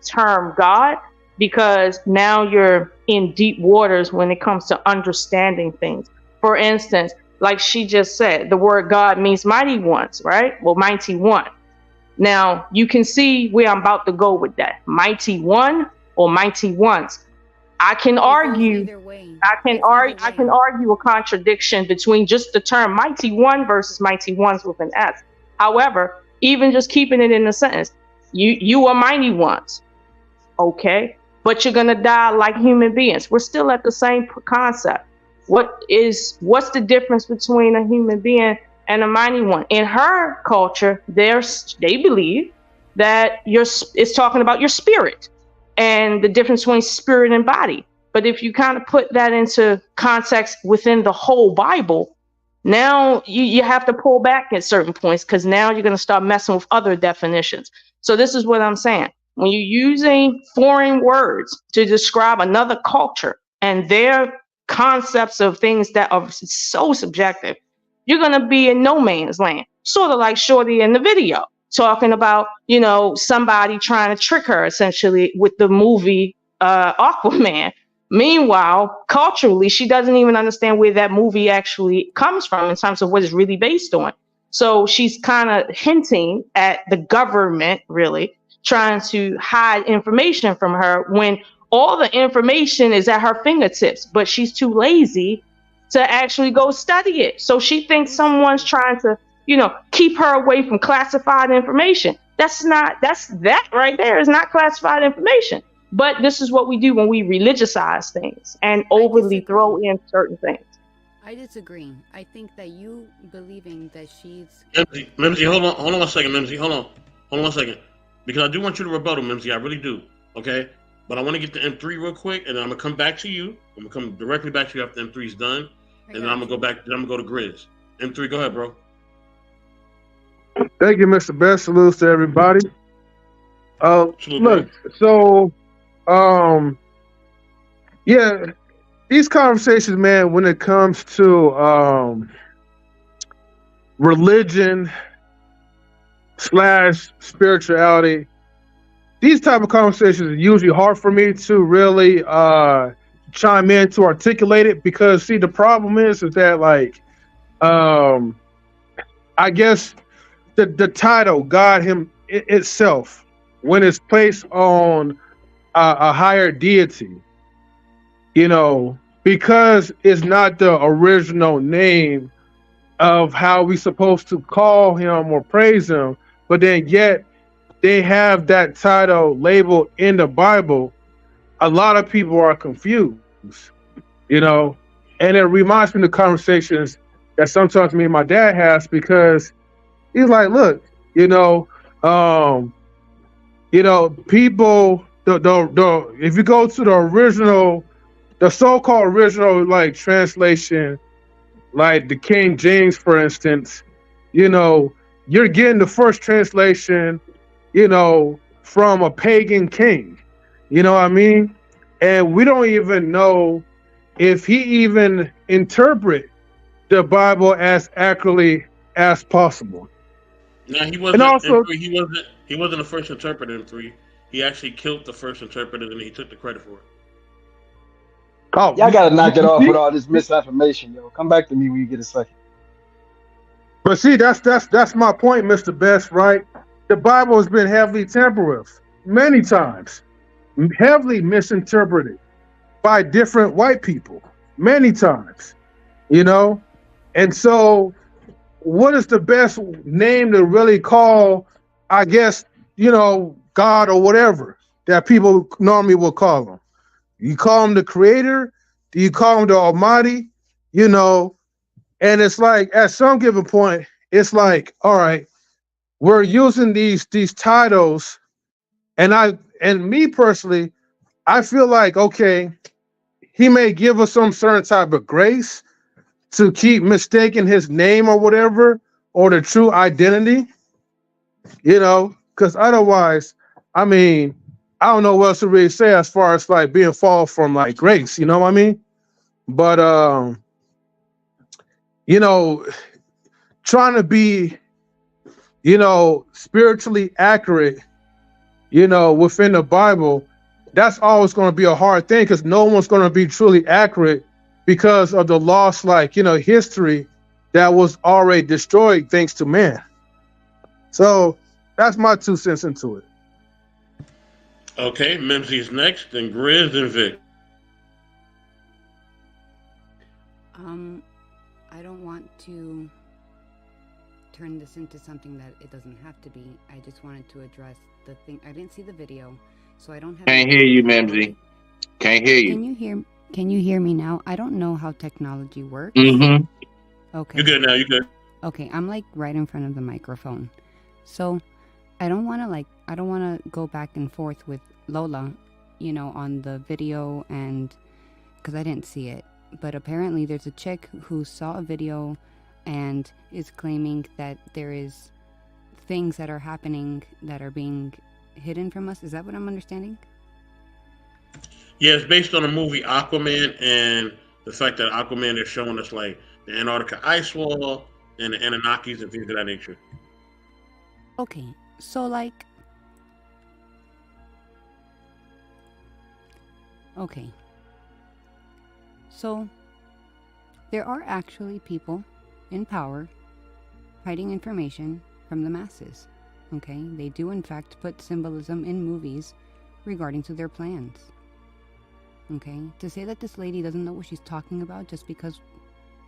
term God, because now you're in deep waters when it comes to understanding things. For instance, like she just said, the word God means mighty ones, right? Well, mighty one. Now you can see where I'm about to go with that. Mighty one or mighty ones. I can argue a contradiction between just the term mighty one versus mighty ones with an S. However, even just keeping it in the sentence, you are mighty ones. Okay. But you're going to die like human beings. We're still at the same concept. What's the difference between a human being and a mighty one? In her culture, they believe that it's talking about your spirit and the difference between spirit and body. But if you kind of put that into context within the whole Bible, now you have to pull back at certain points, because now you're going to start messing with other definitions. So this is what I'm saying. When you're using foreign words to describe another culture and their concepts of things that are so subjective, you're going to be in no man's land. Sort of like Shorty in the video, talking about, somebody trying to trick her essentially with the movie Aquaman. Meanwhile, culturally, she doesn't even understand where that movie actually comes from in terms of what it's really based on. So she's kind of hinting at the government, really, trying to hide information from her when all the information is at her fingertips, but she's too lazy to actually go study it. So she thinks someone's trying to, keep her away from classified information. That's that right there is not classified information. But this is what we do when we religiousize things and overly throw in certain things. I disagree. I think that you believing that she's Mimsy, hold on 1 second, Mimsy, hold on 1 second, because I do want you to rebuttal, Mimsy. I really do. Okay, but I want to get to M3 real quick, and then I'm gonna come back to you. I'm gonna come directly back to you after M3's done, and then I'm gonna go back. Then I'm gonna go to Grizz. M3, go ahead, bro. Thank you, Mr. Best. Salutes to everybody. Look, so, yeah, these conversations, man, when it comes to religion / spirituality, these type of conversations are usually hard for me to really chime in to articulate it, because see, the problem is that, like, I guess the title God itself, when it's placed on a higher deity, because it's not the original name of how we supposed to call him or praise him, but then yet they have that title labeled in the Bible, a lot of people are confused, and it reminds me of the conversations that sometimes me and my dad has, because he's like, look, people, if you go to the original, the so-called original, like, translation, like the King James, for instance, you're getting the first translation, from a pagan king, you know what I mean? And we don't even know if he even interpret the Bible as accurately as possible. No, he wasn't. And also, he wasn't the first interpreter in 3. He actually killed the first interpreter, and he took the credit for it. Oh, y'all gotta knock it off with all this misinformation, yo. Come back to me when you get a second. But see, that's my point, Mr. Best, right? The Bible has been heavily tampered with many times, heavily misinterpreted by different white people many times, and so what is the best name to really call, I guess, God or whatever that people normally will call him? You call him the creator? Do you call him the Almighty? And it's like, at some given point, it's like, all right, we're using these titles, and me personally, I feel like, okay, he may give us some certain type of grace to keep mistaking his name or whatever, or the true identity, because otherwise, I mean, I don't know what else to really say as far as like being fall from like grace, you know what I mean? But trying to be, spiritually accurate, within the Bible, that's always going to be a hard thing, because no one's going to be truly accurate because of the lost, like, history that was already destroyed thanks to man. So that's my 2 cents into it. Okay, Mimsy's next, then Grizz, then Vic. I don't want to turn this into something that it doesn't have to be. I just wanted to address the thing. I didn't see the video, so I don't have. Can't hear you, Mimsy. Can't hear you. Can you hear me now? I don't know how technology works. Mm-hmm. Okay. You good now? You good? Okay, I'm like right in front of the microphone, so I don't want to go back and forth with Lola, on the video, and because I didn't see it. But apparently there's a chick who saw a video and is claiming that there is things that are happening that are being hidden from us. Is that what I'm understanding? Yeah, it's based on the movie Aquaman, and the fact that Aquaman is showing us like the Antarctica ice wall and the Anunnakis and things of that nature. Okay, so like, okay, so there are actually people in power hiding information from the masses. Okay? They do, in fact, put symbolism in movies regarding to their plans. Okay? To say that this lady doesn't know what she's talking about just because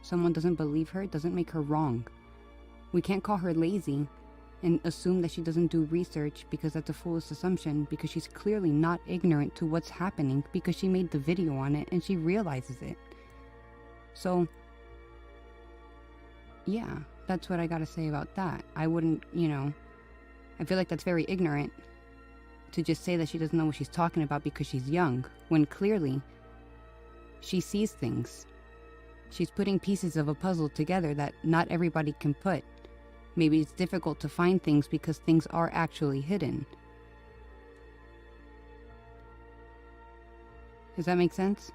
someone doesn't believe her doesn't make her wrong. We can't call her lazy and assume that she doesn't do research, because that's a foolish assumption, because she's clearly not ignorant to what's happening, because she made the video on it and she realizes it. So, yeah, that's what I gotta say about that. I wouldn't, I feel like that's very ignorant to just say that she doesn't know what she's talking about because she's young, when clearly she sees things. She's putting pieces of a puzzle together that not everybody can put. Maybe it's difficult to find things because things are actually hidden. Does that make sense?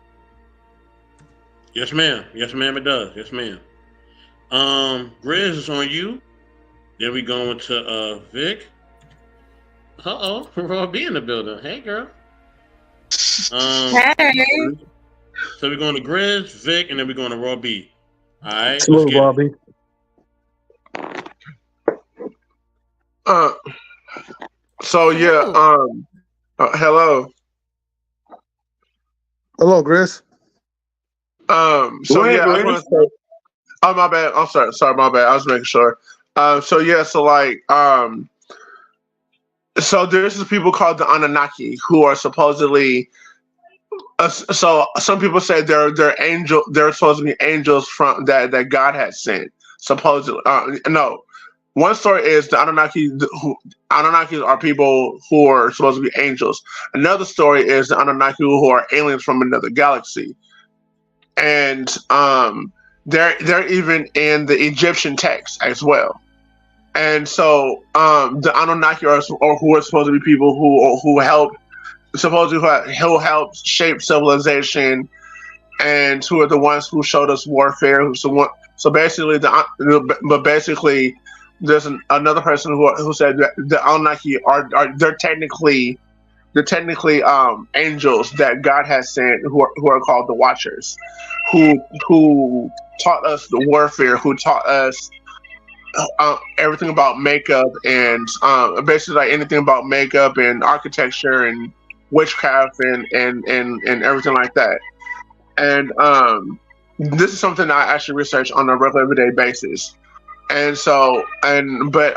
Yes, ma'am. Yes, ma'am, it does. Yes, ma'am. Grizz is on you. Then we going to Vic. Uh-oh, Raw B in the building. Hey, girl. Hey. So we're going to Grizz, Vic, and then we're going to Raw B. All right. Hello, Bobby. So yeah, hello. Hello, Chris. So yeah, I want to say, oh my bad. I'm sorry, my bad. I was making sure. So yeah, so there's this people called the Anunnaki who are supposedly. So some people say they're angel. They're supposed to be angels from that God had sent. Supposedly, no. One story is the Anunnaki. Anunnaki are people who are supposed to be angels. Another story is the Anunnaki who are aliens from another galaxy, and they're even in the Egyptian text as well. And so the Anunnaki are who are supposed to be people who help, supposedly who help shape civilization, and who are the ones who showed us warfare. So basically, there's another person who said that the Anunnaki they're technically angels that God has sent, who are called the Watchers, who taught us the warfare, who taught us everything about makeup, and basically like anything about makeup and architecture and witchcraft and everything like that. And this is something I actually research on a regular everyday basis. And so, but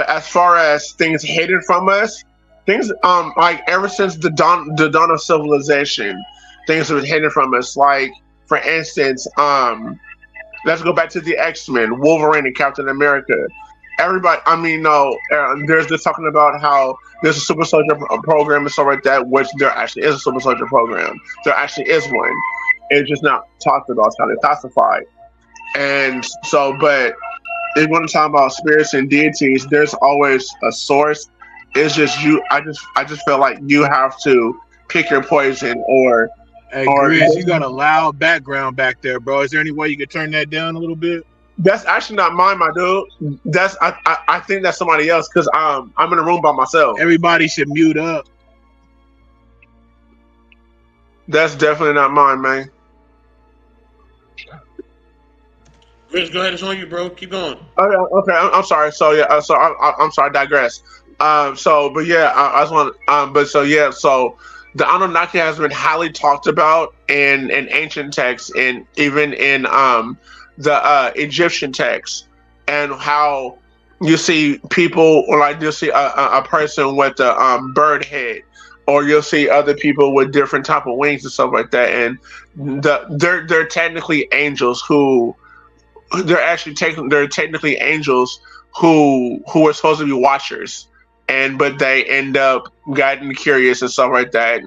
as far as things hidden from us, things like ever since the dawn of civilization, things have been hidden from us. Like, for instance, let's go back to the X-Men, Wolverine and Captain America. Everybody, there's this talking about how there's a super soldier program and stuff like that, which there actually is a super soldier program. There actually is one. It's just not talked about. It's kind of classified. And so, but if you want to talk about spirits and deities, there's always a source. It's just you. I just feel like you have to pick your poison, or. Hey, Grizz, you got a loud background back there, bro. Is there any way you could turn that down a little bit? That's actually not mine, my dude. I think that's somebody else, because I'm in a room by myself. Everybody should mute up. That's definitely not mine, man. Grizz, go ahead. It's on you, bro. Keep going. Okay. I'm sorry. So yeah. I'm sorry. I digress. So the Anunnaki has been highly talked about in ancient texts, and even in the Egyptian texts, and how you see people, or like you'll see a person with a bird head, or you'll see other people with different type of wings and stuff like that, and they're technically angels who. They're technically angels who are supposed to be watchers, but they end up getting curious and stuff like that.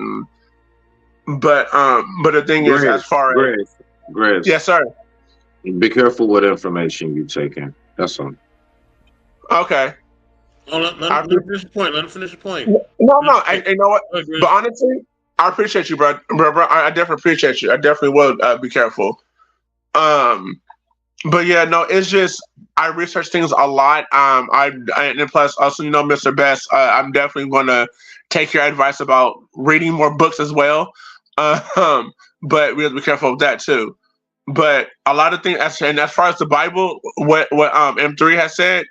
But the thing is, as far as Grizz, yes, sir. Be careful what information you take in. That's all. Okay. Let him finish the point. Let him finish the point. No. You know what? But honestly, I appreciate you, bro. I definitely appreciate you. I definitely will be careful. But yeah, no, it's just I research things a lot. And plus also, Mr. Best, I'm definitely going to take your advice about reading more books as well. But we have to be careful of that too. But a lot of things, and as far as the Bible, what M3 has said,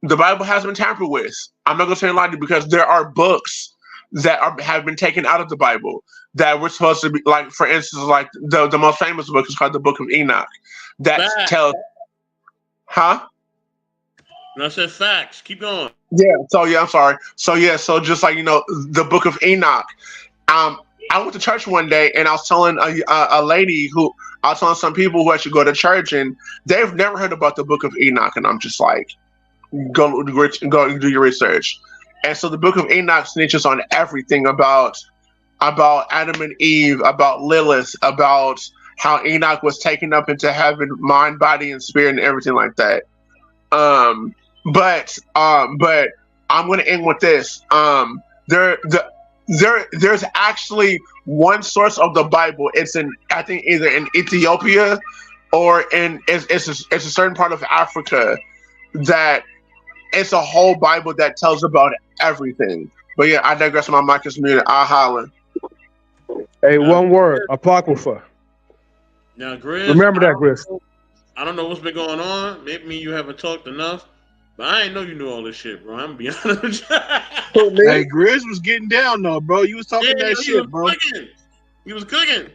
the Bible has been tampered with. I'm not going to say a lie to you because there are books that have been taken out of the Bible that we're supposed to be, like, for instance, like the most famous book is called the Book of Enoch. That Facts. tells, huh? No, I said facts. Keep going. Yeah. So yeah, I'm sorry. So yeah, so just like the Book of Enoch. I went to church one day and I was telling a lady who I was telling some people who actually go to church and they've never heard about the Book of Enoch, and I'm just like, go do your research. And so the Book of Enoch snitches on everything about Adam and Eve, about Lilith, about how Enoch was taken up into heaven, mind, body, and spirit, and everything like that. But I'm going to end with this. There's actually one source of the Bible. It's I think either in Ethiopia or it's a certain part of Africa that it's a whole Bible that tells about everything. But yeah, I digress. My mic is muted. I'll holler. Hey, one word, apocrypha. Now, Grizz, Remember that, Grizz. I don't know what's been going on. Maybe me and you haven't talked enough, but I ain't know you knew all this shit, bro. I'm gonna be honest with you. Hey, Grizz was getting down though, bro. You was talking that shit, bro. He was cooking.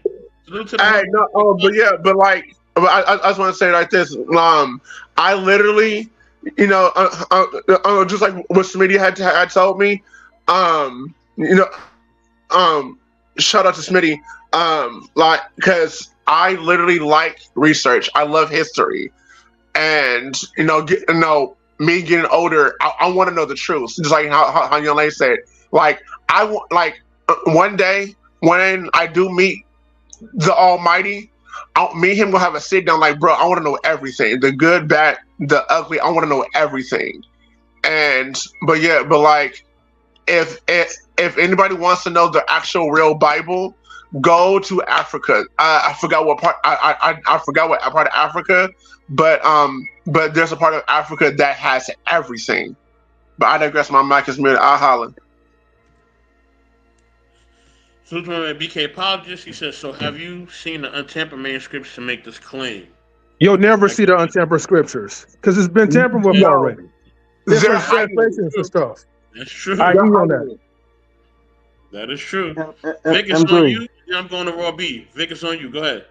Hey, no, but yeah, but like, I just want to say it like this. I literally, just like what Smitty had told me, shout out to Smitty, like, because I literally like research. I love history, and me getting older, I want to know the truth. Just like how young lady said, like I want, like one day when I do meet the Almighty, me and him gonna have a sit down. Like, bro, I want to know everything, the good, bad, the ugly. I want to know everything. But like, if anybody wants to know the actual real Bible, go to Africa. I forgot what part. I forgot what part of Africa, but there's a part of Africa that has everything. But I digress. My mic is muted. I'll holler. Superman BK apologist. He says, "So have you seen the untampered manuscripts to make this claim?" You'll never see the untampered scriptures because it's been tampered with already. Different translations and stuff. That's true. I agree on that. That is true. Vic, it's on you. Yeah, I'm going to Raw B. Vic, it's on you. Go ahead.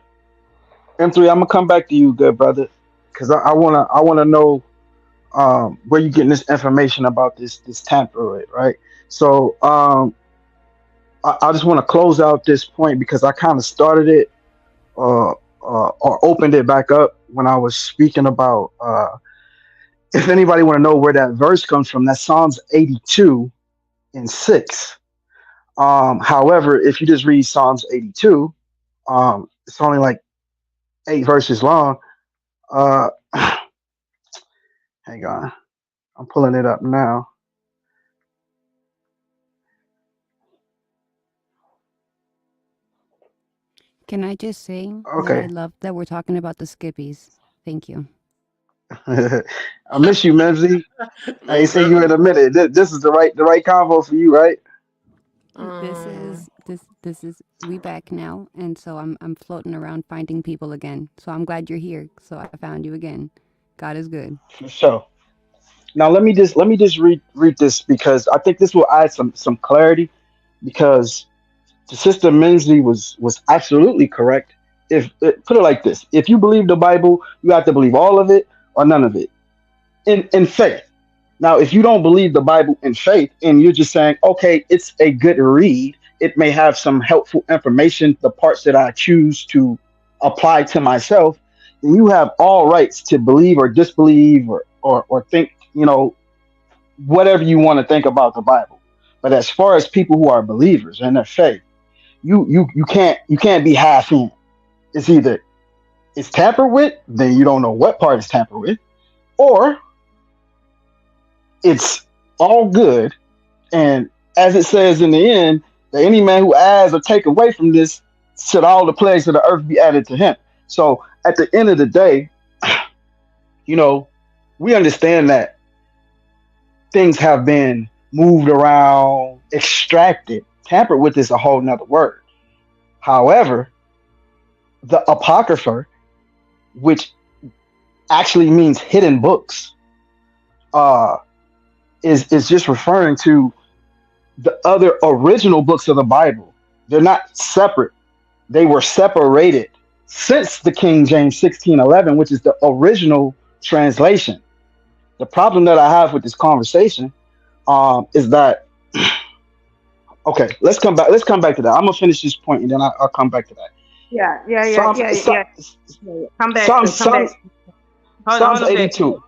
M3, I'm gonna come back to you, good brother, because I wanna know where you getting this information about this tamper, right? So I just want to close out this point because I kind of started it or opened it back up when I was speaking about if anybody want to know where that verse comes from, that's Psalms 82:6. However, if you just read Psalms 82, it's only like 8 verses long. Hang on, I'm pulling it up now. Can I just say Okay. that I love that we're talking about the Skippies? Thank you. I miss you, Memsy. I ain't seen you in a minute. This is the right convo for you, right? This is we back now, and so I'm floating around finding people again. So I'm glad you're here. So I found you again. God is good. For sure. Now let me just read this because I think this will add some clarity, because the sister Mensley was absolutely correct. Put it like this: if you believe the Bible, you have to believe all of it or none of it in faith. Now, if you don't believe the Bible in faith and you're just saying, okay, it's a good read, it may have some helpful information, the parts that I choose to apply to myself, then you have all rights to believe or disbelieve or think, whatever you want to think about the Bible. But as far as people who are believers in their faith, you can't be half in. It's either it's tampered with, then you don't know what part is tampered with, or it's all good. And as it says in the end, that any man who adds or take away from this, should all the plagues of the earth be added to him. So at the end of the day, we understand that things have been moved around, extracted. Tampered with is a whole nother word. However, the Apocrypha, which actually means hidden books, uh, is just referring to the other original books of the Bible. They're not separate. They were separated since the King James 1611, which is the original translation. The problem that I have with this conversation is that okay, let's come back. Let's come back to that. I'm gonna finish this point and then I'll come back to that. Yeah. Come back. Psalms Hold on, Vic. 82.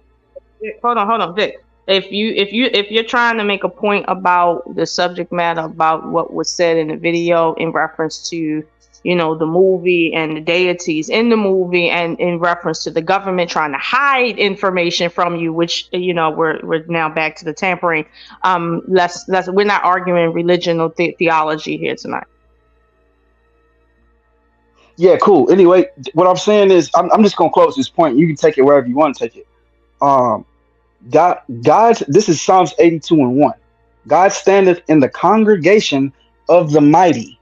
Hold on, Vic. If you're trying to make a point about the subject matter about what was said in the video in reference to, you know, the movie and the deities in the movie, and in reference to the government trying to hide information from you, which, you know, we're now back to the tampering. We're not arguing religion or theology here tonight. Yeah, cool. Anyway, what I'm saying is, I'm just gonna close this point. You can take it wherever you want to take it. God, this is Psalms 82:1. God standeth in the congregation of the mighty.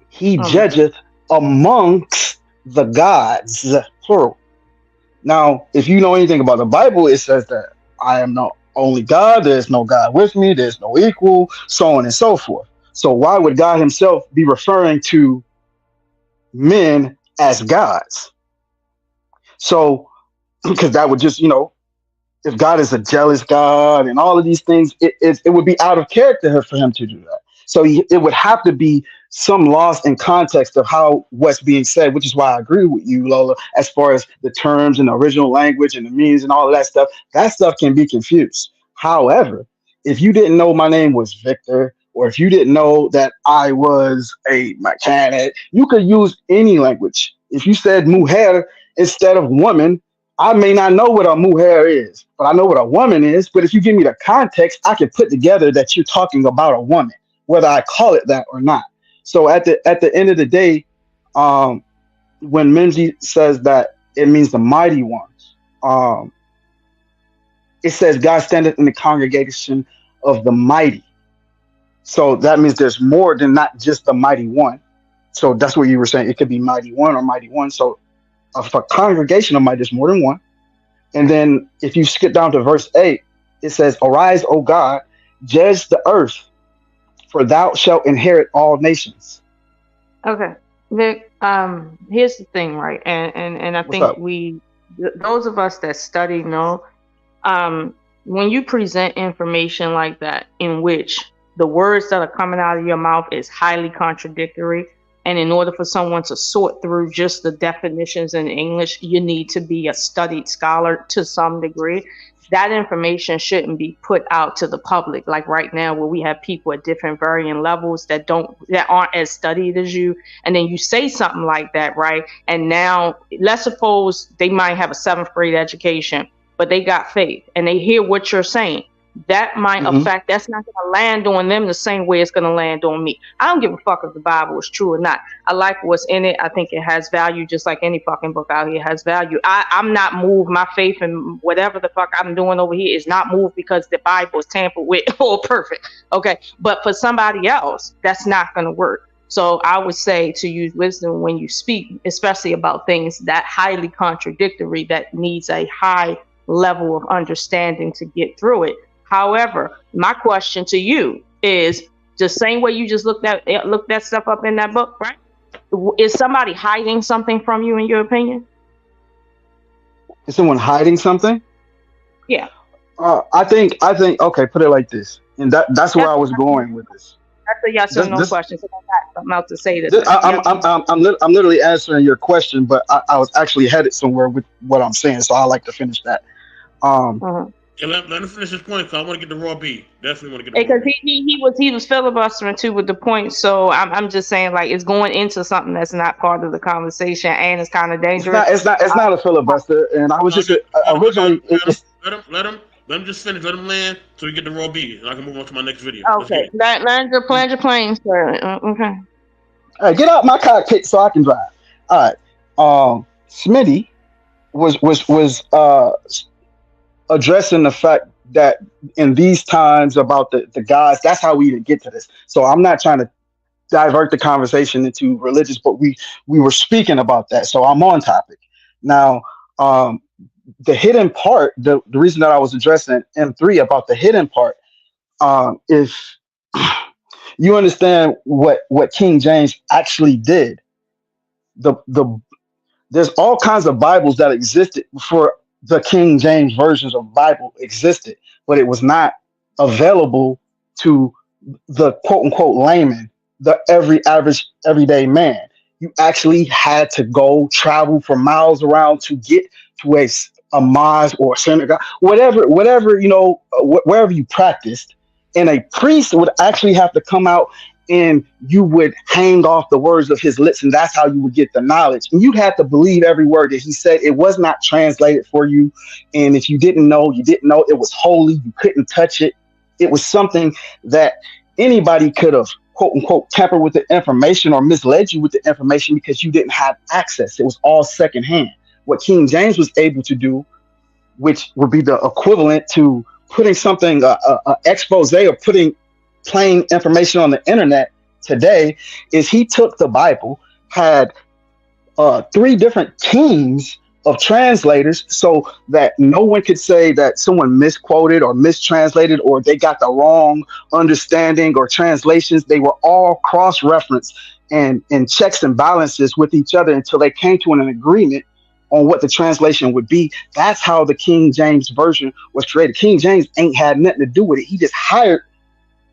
He judgeth amongst the gods, plural. Now, if you know anything about the Bible, it says that I am the only God. There's no God with me. There's no equal, so on and so forth. So why would God himself be referring to men as gods? So, because that would just, you know, if God is a jealous God and all of these things, it would be out of character for him to do that. So it would have to be some loss in context of how what's being said, which is why I agree with you, Lola, as far as the terms and the original language and the meanings and all of that stuff can be confused. However, if you didn't know my name was Victor, or if you didn't know that I was a mechanic, you could use any language. If you said mujer instead of woman, I may not know what a mujer is, but I know what a woman is. But if you give me the context, I can put together that you're talking about a woman, whether I call it that or not. So at the end of the day, when Minji says that it means the mighty ones, it says God standeth in the congregation of the mighty. So that means there's more than not just the mighty one. So that's what you were saying. It could be mighty one or mighty one. So if a congregation of mighty, there's more than one. And then if you skip down to verse 8, it says, arise, O God, judge the earth, for thou shalt inherit all nations. Okay, Vic, here's the thing, right? And I think those of us that study know, when you present information like that, in which the words that are coming out of your mouth is highly contradictory, and in order for someone to sort through just the definitions in English, you need to be a studied scholar to some degree. That information shouldn't be put out to the public, like right now, where we have people at different varying levels that aren't as studied as you, and then you say something like that, right? And now, let's suppose they might have a 7th grade education, but they got faith, and they hear what you're saying. That might affect, that's not going to land on them the same way it's going to land on me. I don't give a fuck if the Bible is true or not. I like what's in it. I think it has value, just like any fucking book out here has value. I'm not moved. My faith and whatever the fuck I'm doing over here is not moved because the Bible is tampered with or perfect. Okay. But for somebody else, that's not going to work. So I would say to use wisdom when you speak, especially about things that highly contradictory, that needs a high level of understanding to get through it. However, my question to you is the same way you just looked that stuff up in that book, right? Is somebody hiding something from you, in your opinion? Is someone hiding something? Yeah. I think. Okay, put it like this, and that's where I was going with this. That's a yes or no question. So I got something else to say to this. I'm literally answering your question, but I was actually headed somewhere with what I'm saying, so I like to finish that. Yeah, let him finish his point, because I want to get the raw beat. Definitely want to get the because he was filibustering too with the point. So I'm just saying, like, it's going into something that's not part of the conversation, and it's kind of dangerous. It's not a filibuster, and I was just originally. Let him just finish. Let him land so we get the raw beat, and I can move on to my next video. Okay, land your plane, sir. Okay. All right, get out my cockpit so I can drive. All right. Smitty was addressing the fact that in these times about the gods, that's how we even get to this. So I'm not trying to divert the conversation into religious, but we were speaking about that. So I'm on topic. Now, the hidden part, the reason that I was addressing M3 about the hidden part, if you understand what King James actually did, the there's all kinds of Bibles that existed before the King James versions of Bible existed, but it was not available to the quote unquote layman, the average everyday man. You actually had to go travel for miles around to get to a mosque or a synagogue, whatever wherever you practiced, and a priest would actually have to come out and you would hang off the words of his lips, and that's how you would get the knowledge. And you'd have to believe every word that he said. It was not translated for you, and if you didn't know, you didn't know. It was holy. You couldn't touch it. It was something that anybody could have, quote unquote, tampered with the information or misled you with the information because you didn't have access. It was all secondhand. What King James was able to do, which would be the equivalent to putting something, a expose or putting plain information on the internet today, is he took the Bible, had 3 different teams of translators so that no one could say that someone misquoted or mistranslated or they got the wrong understanding or translations. They were all cross-referenced and checks and balances with each other until they came to an agreement on what the translation would be. That's how the King James version was created. King James ain't had nothing to do with it. He just hired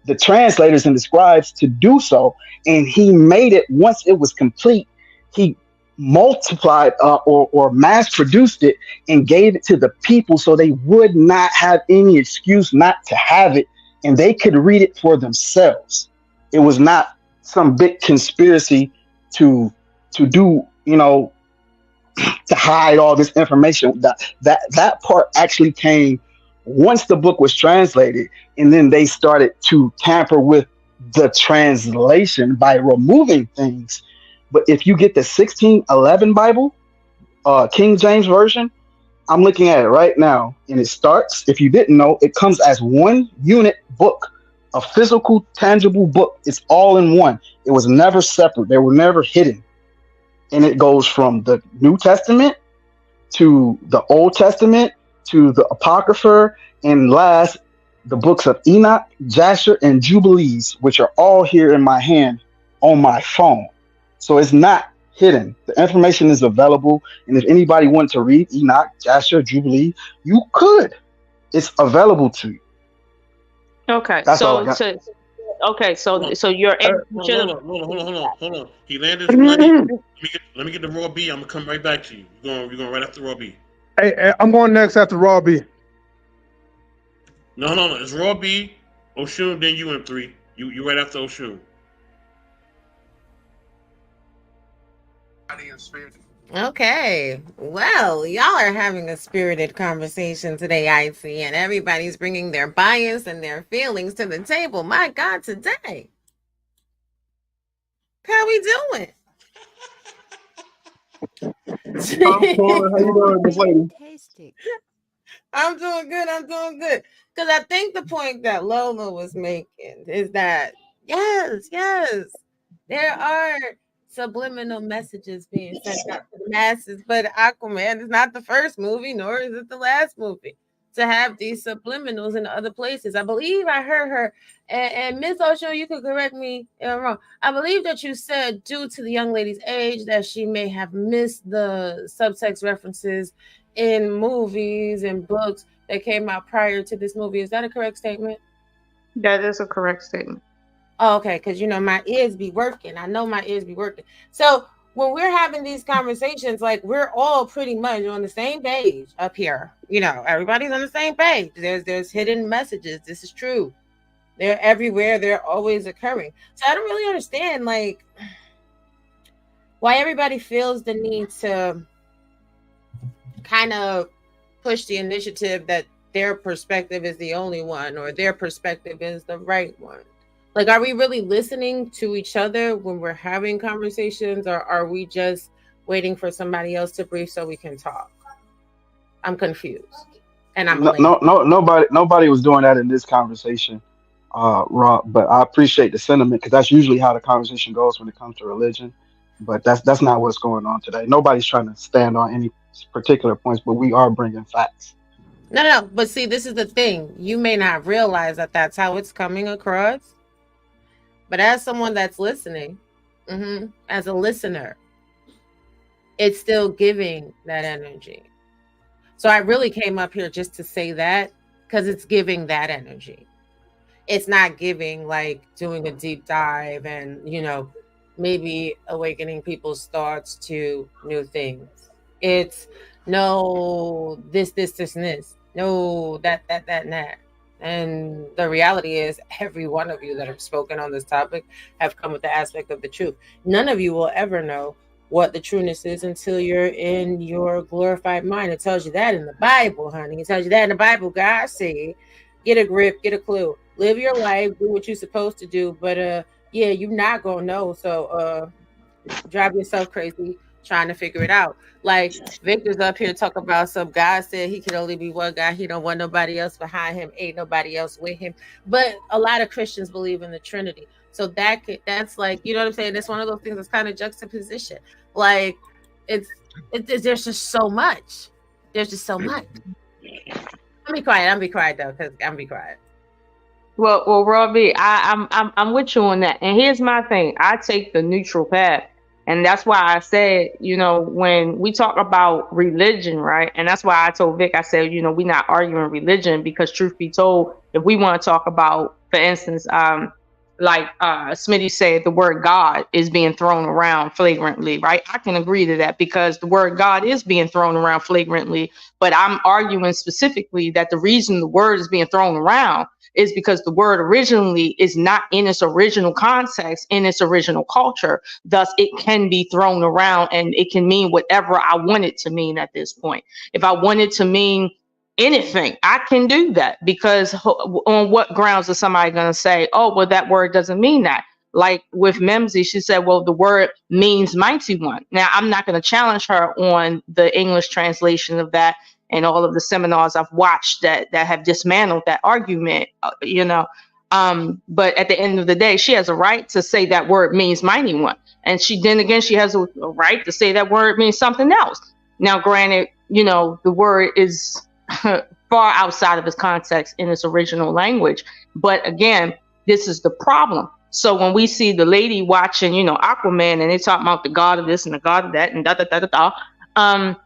the translators and the scribes to do so, and he made it. Once it was complete, he multiplied or mass produced it and gave it to the people so they would not have any excuse not to have it, and they could read it for themselves. It was not some big conspiracy to do, to hide all this information. That part actually came once the book was translated, and then they started to tamper with the translation by removing things. But if you get the 1611 Bible, King James version, I'm looking at it right now, and it starts, if you didn't know, it comes as one unit book, a physical, tangible book. It's all in one. It was never separate. They were never hidden. And it goes from the New Testament to the Old Testament to the Apocrypha, and last, the books of Enoch, Jasher, and Jubilees, which are all here in my hand on my phone. So it's not hidden. The information is available, and if anybody wanted to read Enoch, Jasher, Jubilee, you could. It's available to you. Okay, That's all I so got. so you're Hold on. He landed his plane. Let me get the raw B. I'm gonna come right back to you. You're going right after raw B. Hey, I'm going next after Raw B. No. It's raw B, Oshun, then you M3. You right after Oshun. Okay. Well, y'all are having a spirited conversation today, I see, and everybody's bringing their bias and their feelings to the table. My God, today. How we doing? How you doing, Miss Lady? I'm doing good. Because I think the point that Lola was making is that, yes, there are subliminal messages being sent out to the masses, but Aquaman is not the first movie, nor is it the last movie to have these subliminals in other places. I believe I heard her, and Miss Osho, you could correct me if I'm wrong. I believe that you said due to the young lady's age that she may have missed the subtext references in movies and books that came out prior to this movie. Is that a correct statement? That is a correct statement. Oh, okay, because my ears be working. I know my ears be working. So when we're having these conversations, like, we're all pretty much on the same page up here. Everybody's on the same page. There's hidden messages. This is true. They're everywhere. They're always occurring. So I don't really understand, like, why everybody feels the need to kind of push the initiative that their perspective is the only one, or their perspective is the right one. Like, are we really listening to each other when we're having conversations, or are we just waiting for somebody else to brief so we can talk? I'm confused. And Nobody was doing that in this conversation, Rob. But I appreciate the sentiment, because that's usually how the conversation goes when it comes to religion. But that's not what's going on today. Nobody's trying to stand on any particular points, but we are bringing facts. No. But see, this is the thing. You may not realize that that's how it's coming across. But as someone that's listening, as a listener, it's still giving that energy. So I really came up here just to say that, because it's giving that energy. It's not giving like doing a deep dive and, maybe awakening people's thoughts to new things. It's no this, and this. No, that, and that. And the reality is every one of you that have spoken on this topic have come with the aspect of the truth. None of you will ever know what the trueness is until you're in your glorified mind. It tells you that in the Bible, honey. It tells you that in the Bible. God said, get a grip, get a clue, live your life, do what you're supposed to do. But you're not gonna know. So drive yourself crazy trying to figure it out. Like Victor's up here talking about some God said he could only be one guy. He don't want nobody else behind him. Ain't nobody else with him. But a lot of Christians believe in the Trinity. So that's like, you know what I'm saying? It's one of those things that's kind of juxtaposition. Like it's there's just so much. There's just so much. I'm be quiet though, because I'm be quiet. Well, Robbie, I'm with you on that. And here's my thing: I take the neutral path. And that's why I said, when we talk about religion, right? And that's why I told Vic, I said, we're not arguing religion, because truth be told, if we want to talk about, for instance, like Smitty said, the word God is being thrown around flagrantly, right? I can agree to that, because the word God is being thrown around flagrantly. But I'm arguing specifically that the reason the word is being thrown around is because the word originally is not in its original context, in its original culture. Thus, it can be thrown around and it can mean whatever I want it to mean at this point. If I want it to mean anything, I can do that, because on what grounds is somebody going to say, oh, well, that word doesn't mean that? Like with Memzi, she said, well, the word means mighty one. Now, I'm not going to challenge her on the English translation of that, and all of the seminars I've watched that have dismantled that argument, but at the end of the day, she has a right to say that word means mighty one. And she has a right to say that word means something else. Now, granted, the word is far outside of its context in its original language. But again, this is the problem. So when we see the lady watching, Aquaman, and they talk about the God of this and the God of that and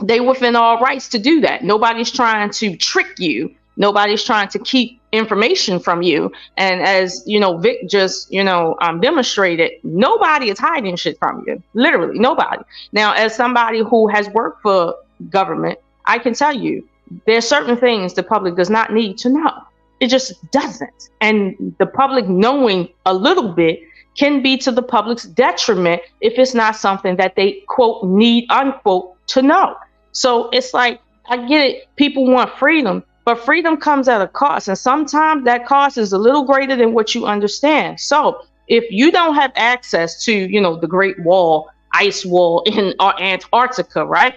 they within all rights to do that. Nobody's trying to trick you. Nobody's trying to keep information from you. And as Vic just demonstrated, nobody is hiding shit from you. Literally nobody. Now, as somebody who has worked for government, I can tell you there's certain things the public does not need to know. It just doesn't. And the public knowing a little bit can be to the public's detriment if it's not something that they, quote, need, unquote, to know. So it's like, I get it. People want freedom, but freedom comes at a cost. And sometimes that cost is a little greater than what you understand. So if you don't have access to, the Great Wall, ice wall in Antarctica, right?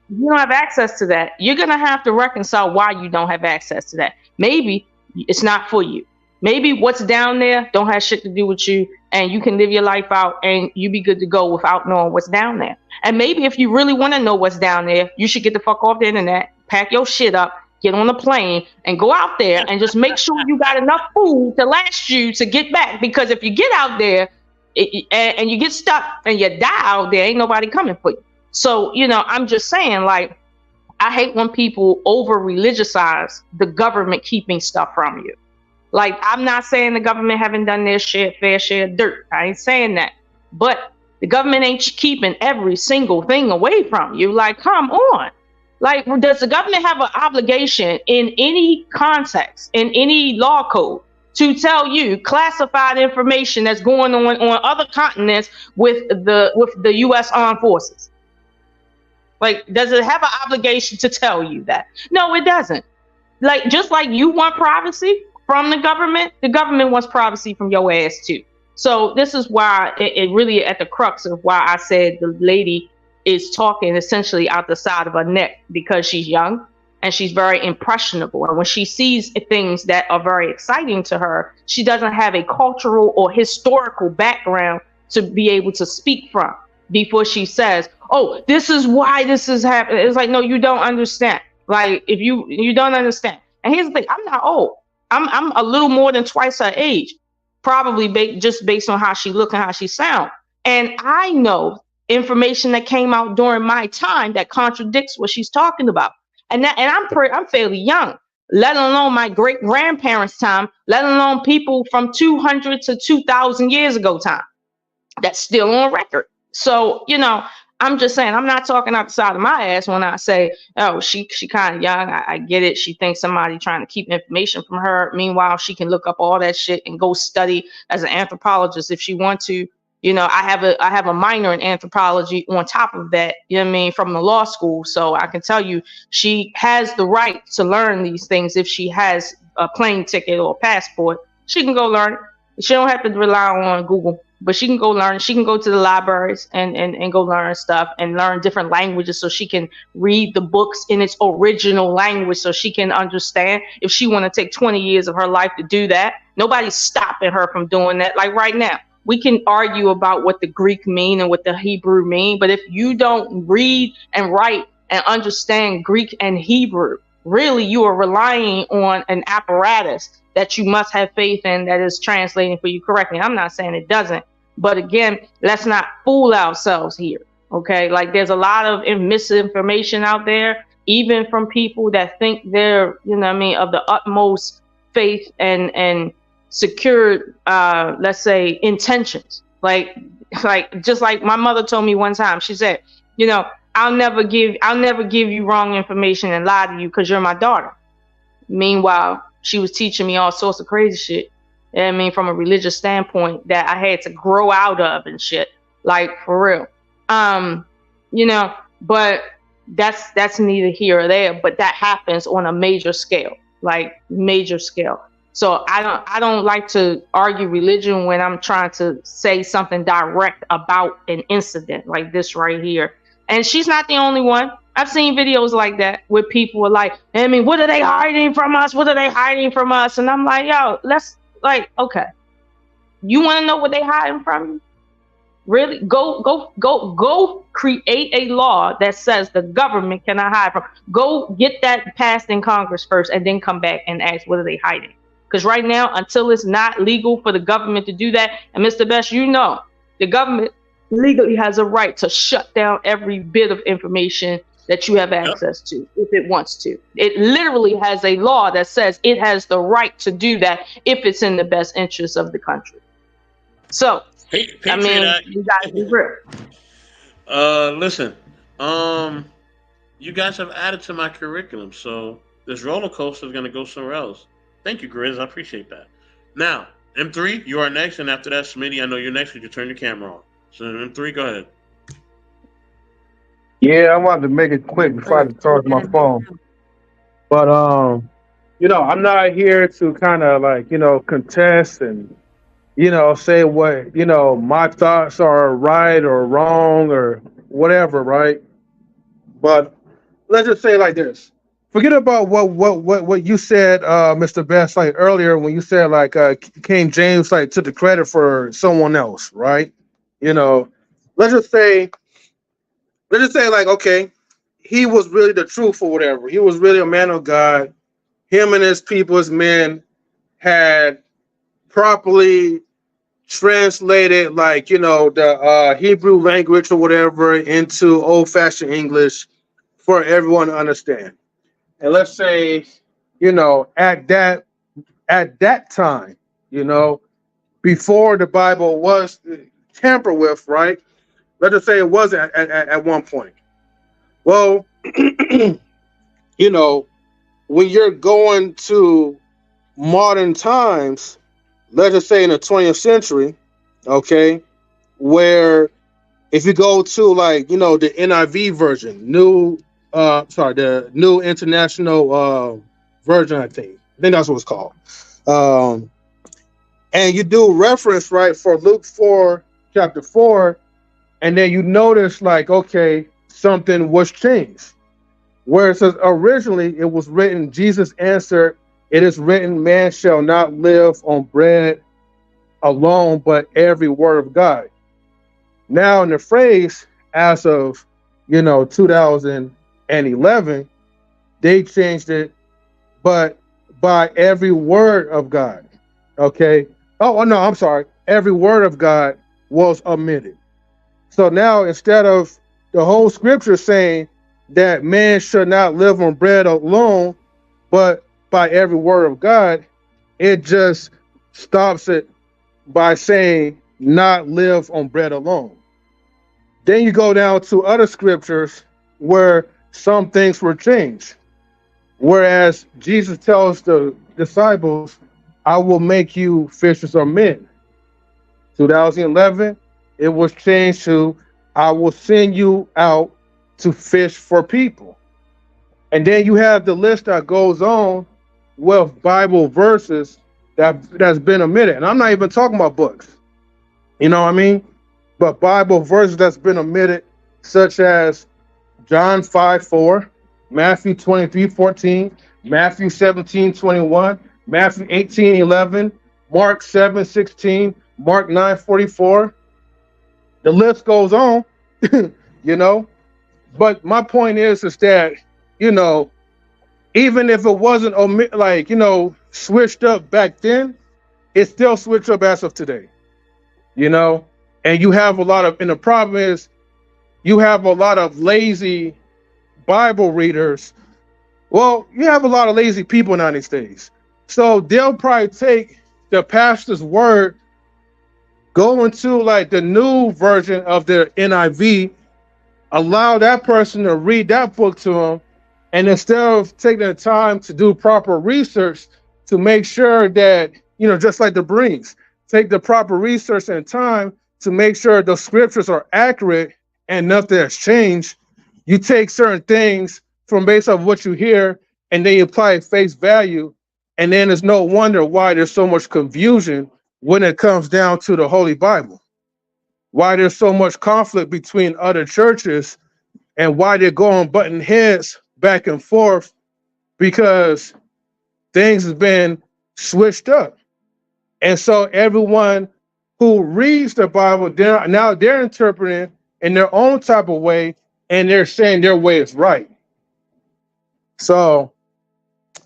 You don't have access to that. You're going to have to reconcile why you don't have access to that. Maybe it's not for you. Maybe what's down there don't have shit to do with you, and you can live your life out and you be good to go without knowing what's down there. And maybe if you really want to know what's down there, you should get the fuck off the internet, pack your shit up, get on a plane, and go out there and just make sure you got enough food to last you to get back. Because if you get out there and you get stuck and you die out there, ain't nobody coming for you. So, I'm just saying, like, I hate when people over religiousize the government keeping stuff from you. Like, I'm not saying the government haven't done their fair share of dirt. I ain't saying that. But the government ain't keeping every single thing away from you. Like, come on. Like, does the government have an obligation in any context, in any law code, to tell you classified information that's going on other continents with the U.S. Armed Forces? Like, does it have an obligation to tell you that? No, it doesn't. Like, just like you want privacy from the government wants privacy from your ass too. So this is why it really at the crux of why I said the lady is talking essentially out the side of her neck, because she's young and she's very impressionable. And when she sees things that are very exciting to her, she doesn't have a cultural or historical background to be able to speak from before she says, oh, this is why this is happening. It's like, no, you don't understand. Like, if you don't understand. And here's the thing, I'm not old. I'm a little more than twice her age, probably just based on how she look and how she sound. And I know information that came out during my time that contradicts what she's talking about. And I'm fairly young, let alone my great grandparents' time, let alone people from 200 to 2,000 years ago time. That's still on record. So, I'm just saying, I'm not talking out the side of my ass when I say, oh, she kind of young. I get it. She thinks somebody trying to keep information from her. Meanwhile, she can look up all that shit and go study as an anthropologist if she wants to. I have a minor in anthropology on top of that, from the law school. So I can tell you she has the right to learn these things. If she has a plane ticket or a passport, she can go learn it. She don't have to rely on Google. But she can go learn. She can go to the libraries and go learn stuff and learn different languages so she can read the books in its original language so she can understand. If she want to take 20 years of her life to do that, nobody's stopping her from doing that. Like right now, we can argue about what the Greek mean and what the Hebrew mean. But if you don't read and write and understand Greek and Hebrew, really you are relying on an apparatus that you must have faith in that is translating for you correctly. I'm not saying it doesn't, but again, let's not fool ourselves here. Okay, like there's a lot of misinformation out there, even from people that think they're, of the utmost faith and secure, let's say, intentions. Like just like my mother told me one time, she said, I'll never give you wrong information and lie to you because you're my daughter. Meanwhile, she was teaching me all sorts of crazy shit. From a religious standpoint that I had to grow out of and shit, like for real. But that's neither here or there. But that happens on a major scale, like major scale. So I don't like to argue religion when I'm trying to say something direct about an incident like this right here. And she's not the only one. I've seen videos like that where people are like, what are they hiding from us? What are they hiding from us? And I'm like, yo, okay. You want to know what they hiding from you? Really? Go create a law that says the government cannot hide from. Go get that passed in Congress first and then come back and ask, what are they hiding? Because right now, until it's not legal for the government to do that, and Mr. Best, the government legally has a right to shut down every bit of information that you have access to if it wants to. It literally has a law that says it has the right to do that if it's in the best interest of the country. So, you guys be real. Listen, you guys have added to my curriculum, so this roller coaster is going to go somewhere else. Thank you, Grizz. I appreciate that. Now, M3, you are next, and after that, Smitty, I know you're next. Could you turn your camera on? So, M3, go ahead. Yeah, I wanted to make it quick before I charge my phone. But I'm not here to kind of contest and say what my thoughts are right or wrong or whatever, right? But let's just say it like this. Forget about what you said, Mr. Best, like earlier when you said King James took the credit for someone else, right? Let's just say okay, he was really the truth or whatever. He was really a man of God. Him and his people, his men, had properly translated the Hebrew language or whatever into old-fashioned English for everyone to understand. And let's say, at that time, before the Bible was tampered with, right? Let's just say it was at one point. Well, when you're going to modern times, let's just say in the 20th century, okay, where if you go to the NIV version, the New International Version, I think that's what it's called. And you do reference, right, for Luke 4, chapter 4, and then you notice okay, something was changed. Where it says originally it was written, Jesus answered, "It is written, man shall not live on bread alone, but every word of God." Now in the phrase, as of 2011, they changed it, but by every word of God. Okay. Oh no, I'm sorry. Every word of God was omitted. So now instead of the whole scripture saying that man should not live on bread alone, but by every word of God, it just stops it by saying not live on bread alone. Then you go down to other scriptures where some things were changed. Whereas Jesus tells the disciples, I will make you fishers of men. 2011, it was changed to, I will send you out to fish for people. And then you have the list that goes on with Bible verses that's been omitted. And I'm not even talking about books. You know what I mean? But Bible verses that's been omitted, such as John 5:4, Matthew 23:14, Matthew 17:21, Matthew 18:11, Mark 7:16, Mark 9:44. The list goes on, But my point is that, even if it wasn't switched up back then, it's still switched up as of today. And you have and the problem is you have a lot of lazy Bible readers. Well, you have a lot of lazy people now these days. So they'll probably take the pastor's word, go into the new version of the NIV, allow that person to read that book to them, and instead of taking the time to do proper research to make sure that, just like the Bereans, take the proper research and time to make sure the scriptures are accurate and nothing has changed. You take certain things from based off what you hear and then you apply it face value. And then there's no wonder why there's so much confusion when it comes down to the Holy Bible. Why there's so much conflict between other churches and why they're going butting heads back and forth, because things have been switched up. And so everyone who reads the Bible, they're interpreting in their own type of way, and they're saying their way is right. So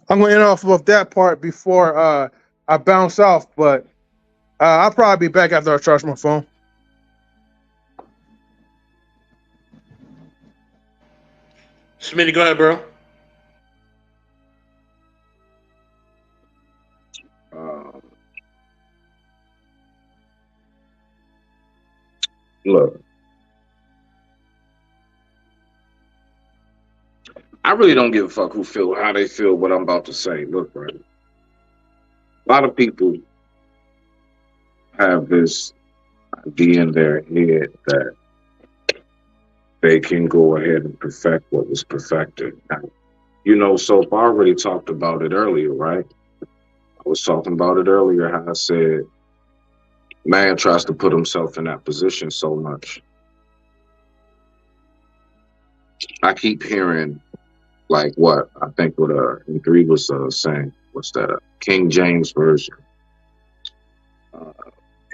I'm going to end off with that part before I bounce off, but I'll probably be back after I charge my phone. Smitty, go ahead, bro. Look, I really don't give a fuck how they feel what I'm about to say. Look, right. A lot of people have this idea in their head that they can go ahead and perfect what was perfected. So I already talked about it earlier, right? I was talking about it earlier, how I said, man tries to put himself in that position so much. I keep hearing, what I think what E3 was saying, what's that? King James Version,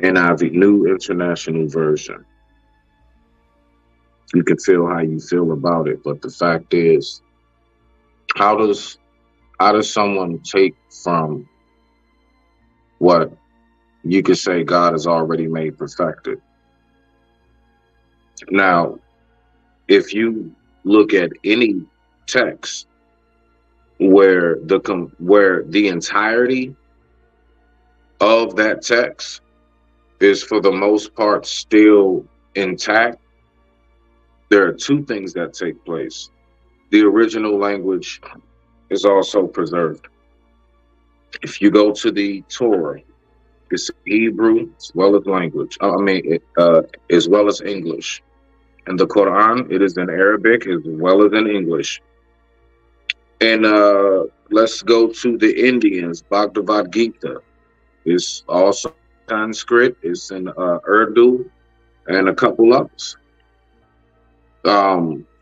NIV, New International Version. You can feel how you feel about it, but the fact is, how does someone take from what you could say God has already made perfected? Now, if you look at any text where the entirety of that text is for the most part still intact, there are two things that take place. The original language is also preserved. If you go to the Torah, it's Hebrew as well as language. As well as English. And the Quran, it is in Arabic as well as in English. And let's go to the Indians, Bhagavad Gita. It's also Sanskrit, it's in Urdu, and a couple others.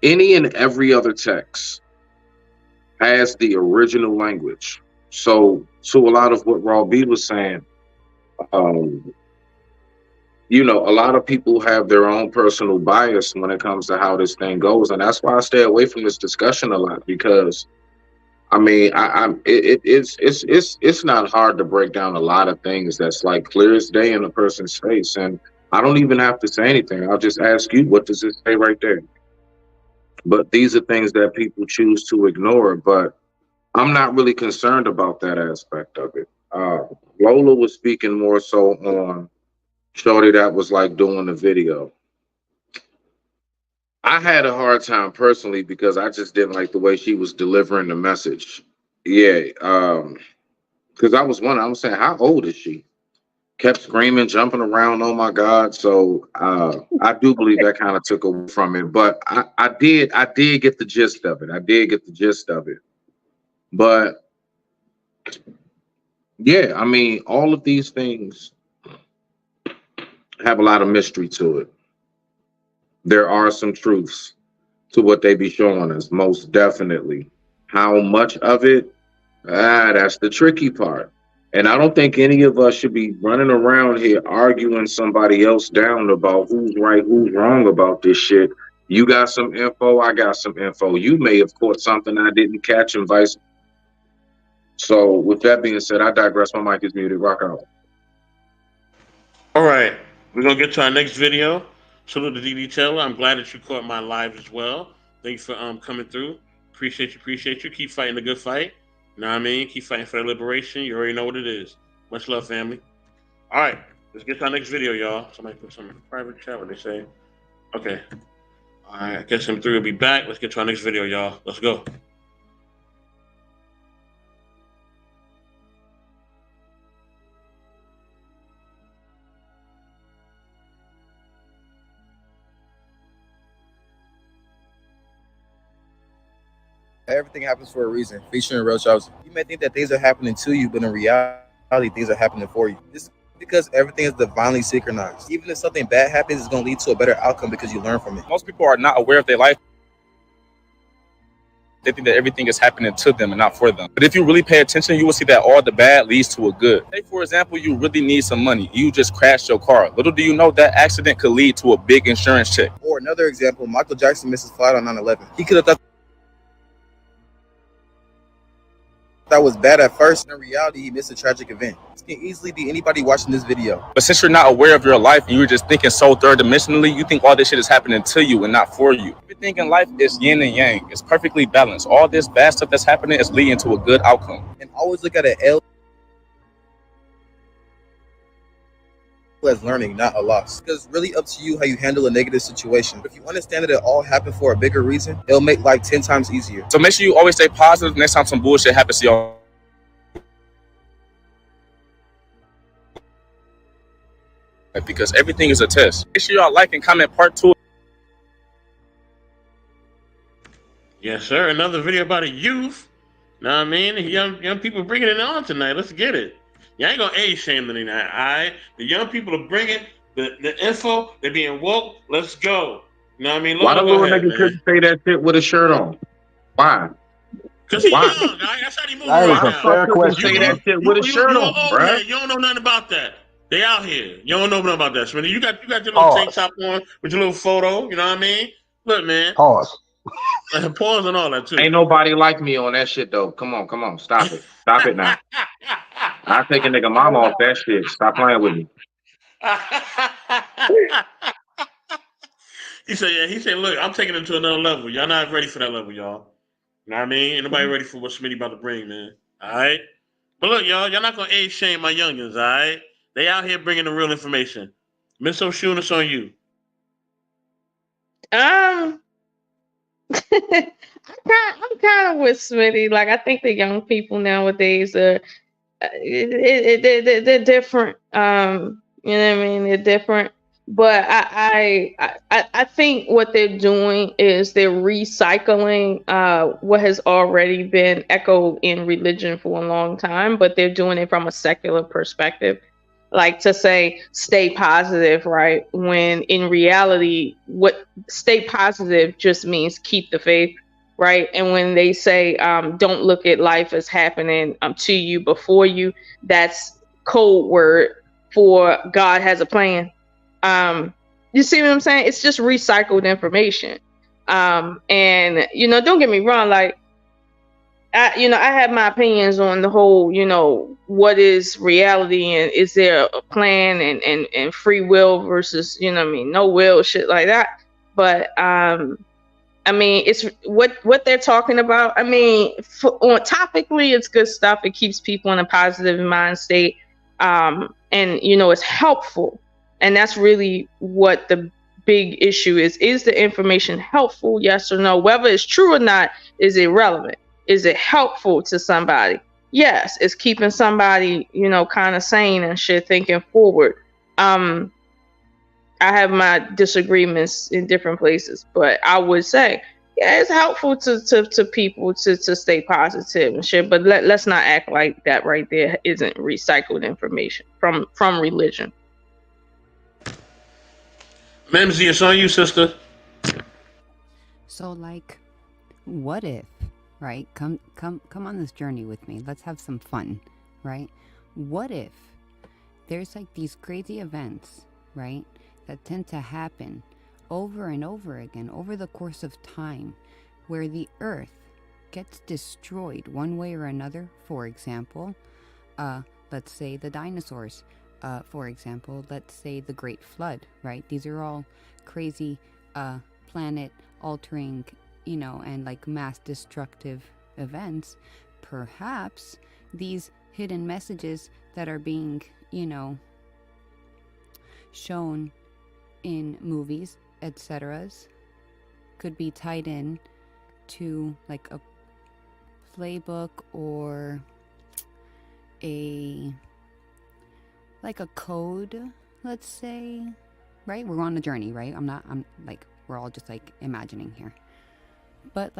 Any and every other text has the original language. So to a lot of what Raw B was saying, you know, a lot of people have their own personal bias when it comes to how this thing goes, and that's why I stay away from this discussion a lot. Because I mean, it's not hard to break down a lot of things that's like clear as day in a person's face, and I don't even have to say anything. I'll just ask you, what does it say right there? But these are things that people choose to ignore. But I'm not really concerned about that aspect of it. Lola was speaking more so on shorty that was like doing the video. I had a hard time personally because I just didn't like the way she was delivering the message. Yeah, because I was saying, how old is she? Kept screaming, jumping around. Oh my God! So I do believe that kind of took away from it. But I did get the gist of it. I did get the gist of it. But yeah, I mean, all of these things have a lot of mystery to it. There are some truths to what they be showing us, most definitely. How much of it? That's the tricky part. And I don't think any of us should be running around here arguing somebody else down about who's right, who's wrong about this shit. You got some info, I got some info. You may have caught something I didn't catch, and vice. So with that being said, I digress. My mic is muted. Rock out. All right, we're gonna get to our next video. Salute to DD Taylor. I'm glad that you caught my live as well. Thanks for coming through. Appreciate you. Keep fighting the good fight. You know what I mean? Keep fighting for the liberation. You already know what it is. Much love, family. All right, let's get to our next video, y'all. Somebody put something in the private chat. What they say? Okay. All right, I guess M3 will be back. Let's get to our next video, y'all. Let's go. Everything happens for a reason. Featuring Real Charles. You may think that things are happening to you, but in reality, things are happening for you. This is because everything is divinely synchronized. Even if something bad happens, it's going to lead to a better outcome because you learn from it. Most people are not aware of their life. They think that everything is happening to them and not for them. But if you really pay attention, you will see that all the bad leads to a good. Say, for example, you really need some money. You just crashed your car. Little do you know that accident could lead to a big insurance check. Or another example, Michael Jackson missed his flight on 9/11. He could have thought that was bad at first. In reality, he missed a tragic event. This can easily be anybody watching this video. But since you're not aware of your life and you're just thinking so third dimensionally, you think all this shit is happening to you and not for you. Everything in life is yin and yang. It's perfectly balanced. All this bad stuff that's happening is leading to a good outcome. And always look at an L as learning, not a loss. Because it's really up to you how you handle a negative situation. If you understand that it all happened for a bigger reason, it'll make life 10 times easier. So make sure you always stay positive next time some bullshit happens to y'all. Because everything is a test. Make sure y'all like and comment part 2. Yes, sir. Another video about a youth. Know what I mean? Young people bringing it on tonight. Let's get it. You ain't gonna age shame tonight, all right? The young people are bringing the info. They're being woke. Let's go. You know what I mean? Why the little nigga couldn't say that shit with a shirt on? Why? Because he's young, right? That's how he moves That right is a now. fair question. Say that shit with a shirt on, bro. You don't know nothing about that. They out here. You don't know nothing about that, Smitty. You got your little tank top on with your little photo. You know what I mean? Look, man. Pause. Pause and all that too. Ain't nobody like me on that shit though. Come on, stop it now. I take a nigga mama off that shit. Stop playing with me. He said, look, I'm taking it to another level. Y'all not ready for that level, y'all. You know what I mean? Ain't nobody ready for what Smitty about to bring, man. All right? But look, y'all not going to age shame my youngins, all right? They out here bringing the real information. Miss Oshun, it's on you. I'm kind of with Smitty. Like, I think the young people nowadays are they're different. You know what I mean? They're different. But I think what they're doing is they're recycling what has already been echoed in religion for a long time, but they're doing it from a secular perspective. Like to say, stay positive, right? When in reality, what stay positive just means keep the faith, right? And when they say, don't look at life as happening to you before you, that's code word for God has a plan. You see what I'm saying? It's just recycled information. And don't get me wrong, like I have my opinions on the whole, what is reality and is there a plan and free will versus, no will, shit like that. But it's what they're talking about. Topically, it's good stuff. It keeps people in a positive mind state. And it's helpful. And that's really what the big issue is. Is the information helpful? Yes or no? Whether it's true or not is irrelevant. Is it helpful to somebody? Yes, it's keeping somebody, kind of sane and shit, thinking forward. I have my disagreements in different places, but I would say, yeah, it's helpful to people to stay positive and shit. But let's not act like that right there isn't recycled information from religion. Memzi, it's on you, sister. So, like, what if, right? Come on this journey with me. Let's have some fun, right? What if there's like these crazy events, right, that tend to happen over and over again over the course of time, where the earth gets destroyed one way or another? For example, let's say the dinosaurs. For example, let's say the Great Flood, right? These are all crazy planet altering, and like mass destructive events. Perhaps these hidden messages that are being, shown in movies, etc., could be tied in to like a playbook or a code, let's say, right? We're on a journey, right? We're all just like imagining here. But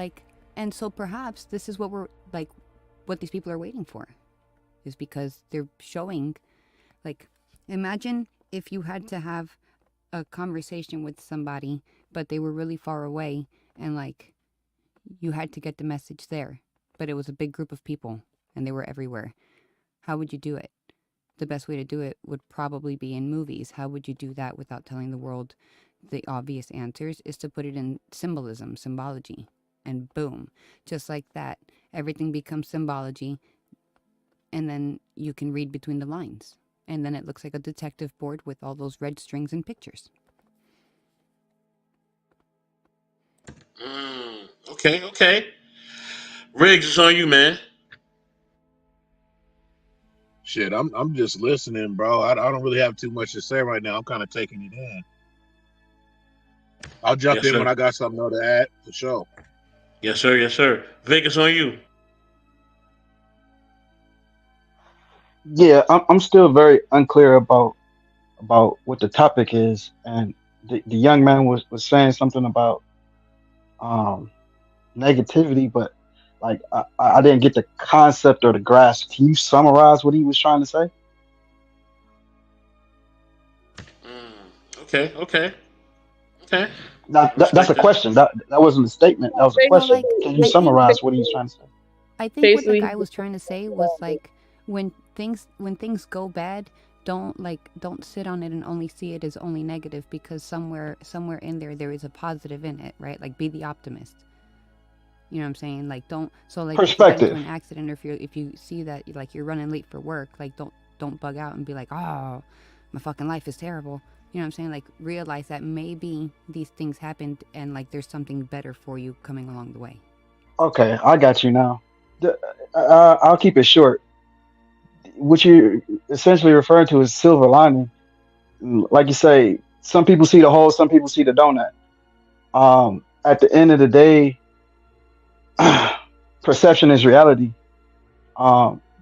and so perhaps this is what what these people are waiting for, is because they're showing, imagine if you had to have a conversation with somebody, but they were really far away and you had to get the message there, but it was a big group of people and they were everywhere. How would you do it? The best way to do it would probably be in movies. How would you do that without telling the world the obvious answers? Is to put it in symbology, and boom, just like that, everything becomes symbology, and then you can read between the lines, and then it looks like a detective board with all those red strings and pictures. Okay. Riggs, it's on you, man. Shit, I'm just listening, bro. I don't really have too much to say right now. I'm kind of taking it in. I'll jump in when I got something more to add, for sure. Yes, sir. Vic, it's on you. Yeah, I'm still very unclear about what the topic is, and the young man was saying something about negativity, but I didn't get the concept or the grasp. Can you summarize what he was trying to say? Okay. That's a question. That wasn't a statement. That was a question. Can you summarize what he was trying to say? I think what the guy was trying to say was when things go bad, don't sit on it and only see it as only negative, because somewhere in there is a positive in it, right? Be the optimist. You know what I'm saying? Don't perspective. If you get into an accident, or if you see that you're running late for work, don't bug out and be like, oh, my fucking life is terrible. You know what I'm saying? Realize that maybe these things happened and there's something better for you coming along the way. Okay, I got you now. I'll keep it short. What you're essentially referring to is silver lining. Like you say, some people see the hole, some people see the donut. At the end of the day, perception is reality.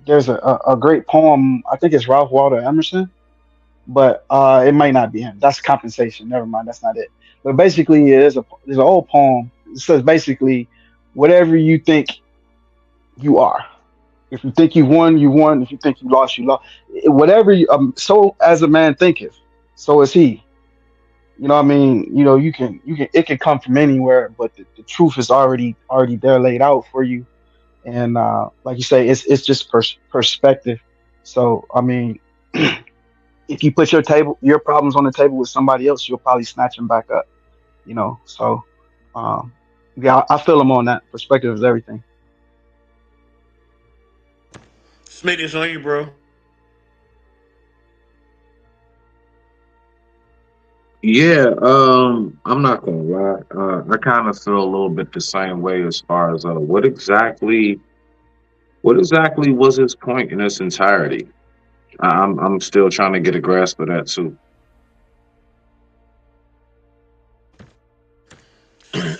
There's a great poem, I think it's Ralph Waldo Emerson, but it might not be him. That's compensation. Never mind, that's not it. But basically, there's an old poem. It says basically, whatever you think you are. If you think you won, you won. If you think you lost, you lost. Whatever so as a man thinketh, so is he. You know what I mean? You can it can come from anywhere, but the truth is already there laid out for you. And like you say, it's just perspective. So I mean, if you put your problems on the table with somebody else, you'll probably snatch them back up. You know, so yeah, I feel him on that. Perspective is everything. Smitty, it's on you, bro. Yeah, I'm not gonna lie. I kind of feel a little bit the same way as far as what exactly was his point in its entirety. I'm still trying to get a grasp of that too.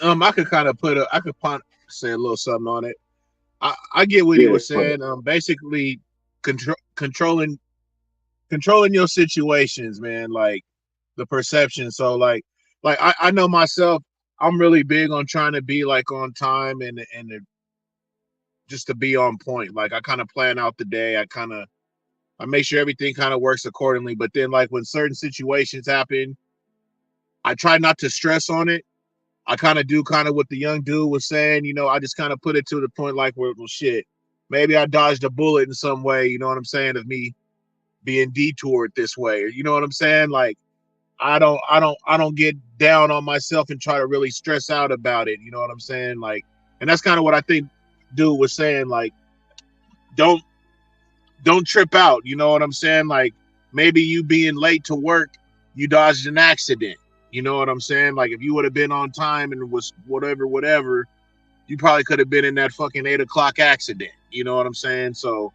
I could kind of say a little something on it. I get what he was saying. Basically, controlling your situations, man. Like the perception. So like I know myself. I'm really big on trying to be like on time and just to be on point. Like I kind of plan out the day. I make sure everything kind of works accordingly. But then like when certain situations happen, I try not to stress on it. I kind of do what the young dude was saying, you know, I just kind of put it to the point like, well, shit, maybe I dodged a bullet in some way, you know what I'm saying, of me being detoured this way. You know what I'm saying? Like, I don't get down on myself and try to really stress out about it. You know what I'm saying? Like, and that's kind of what I think dude was saying. Like, don't trip out. You know what I'm saying? Like, maybe you being late to work, you dodged an accident. You know what I'm saying? Like, if you would have been on time and was whatever, you probably could have been in that fucking 8 o'clock accident. You know what I'm saying? So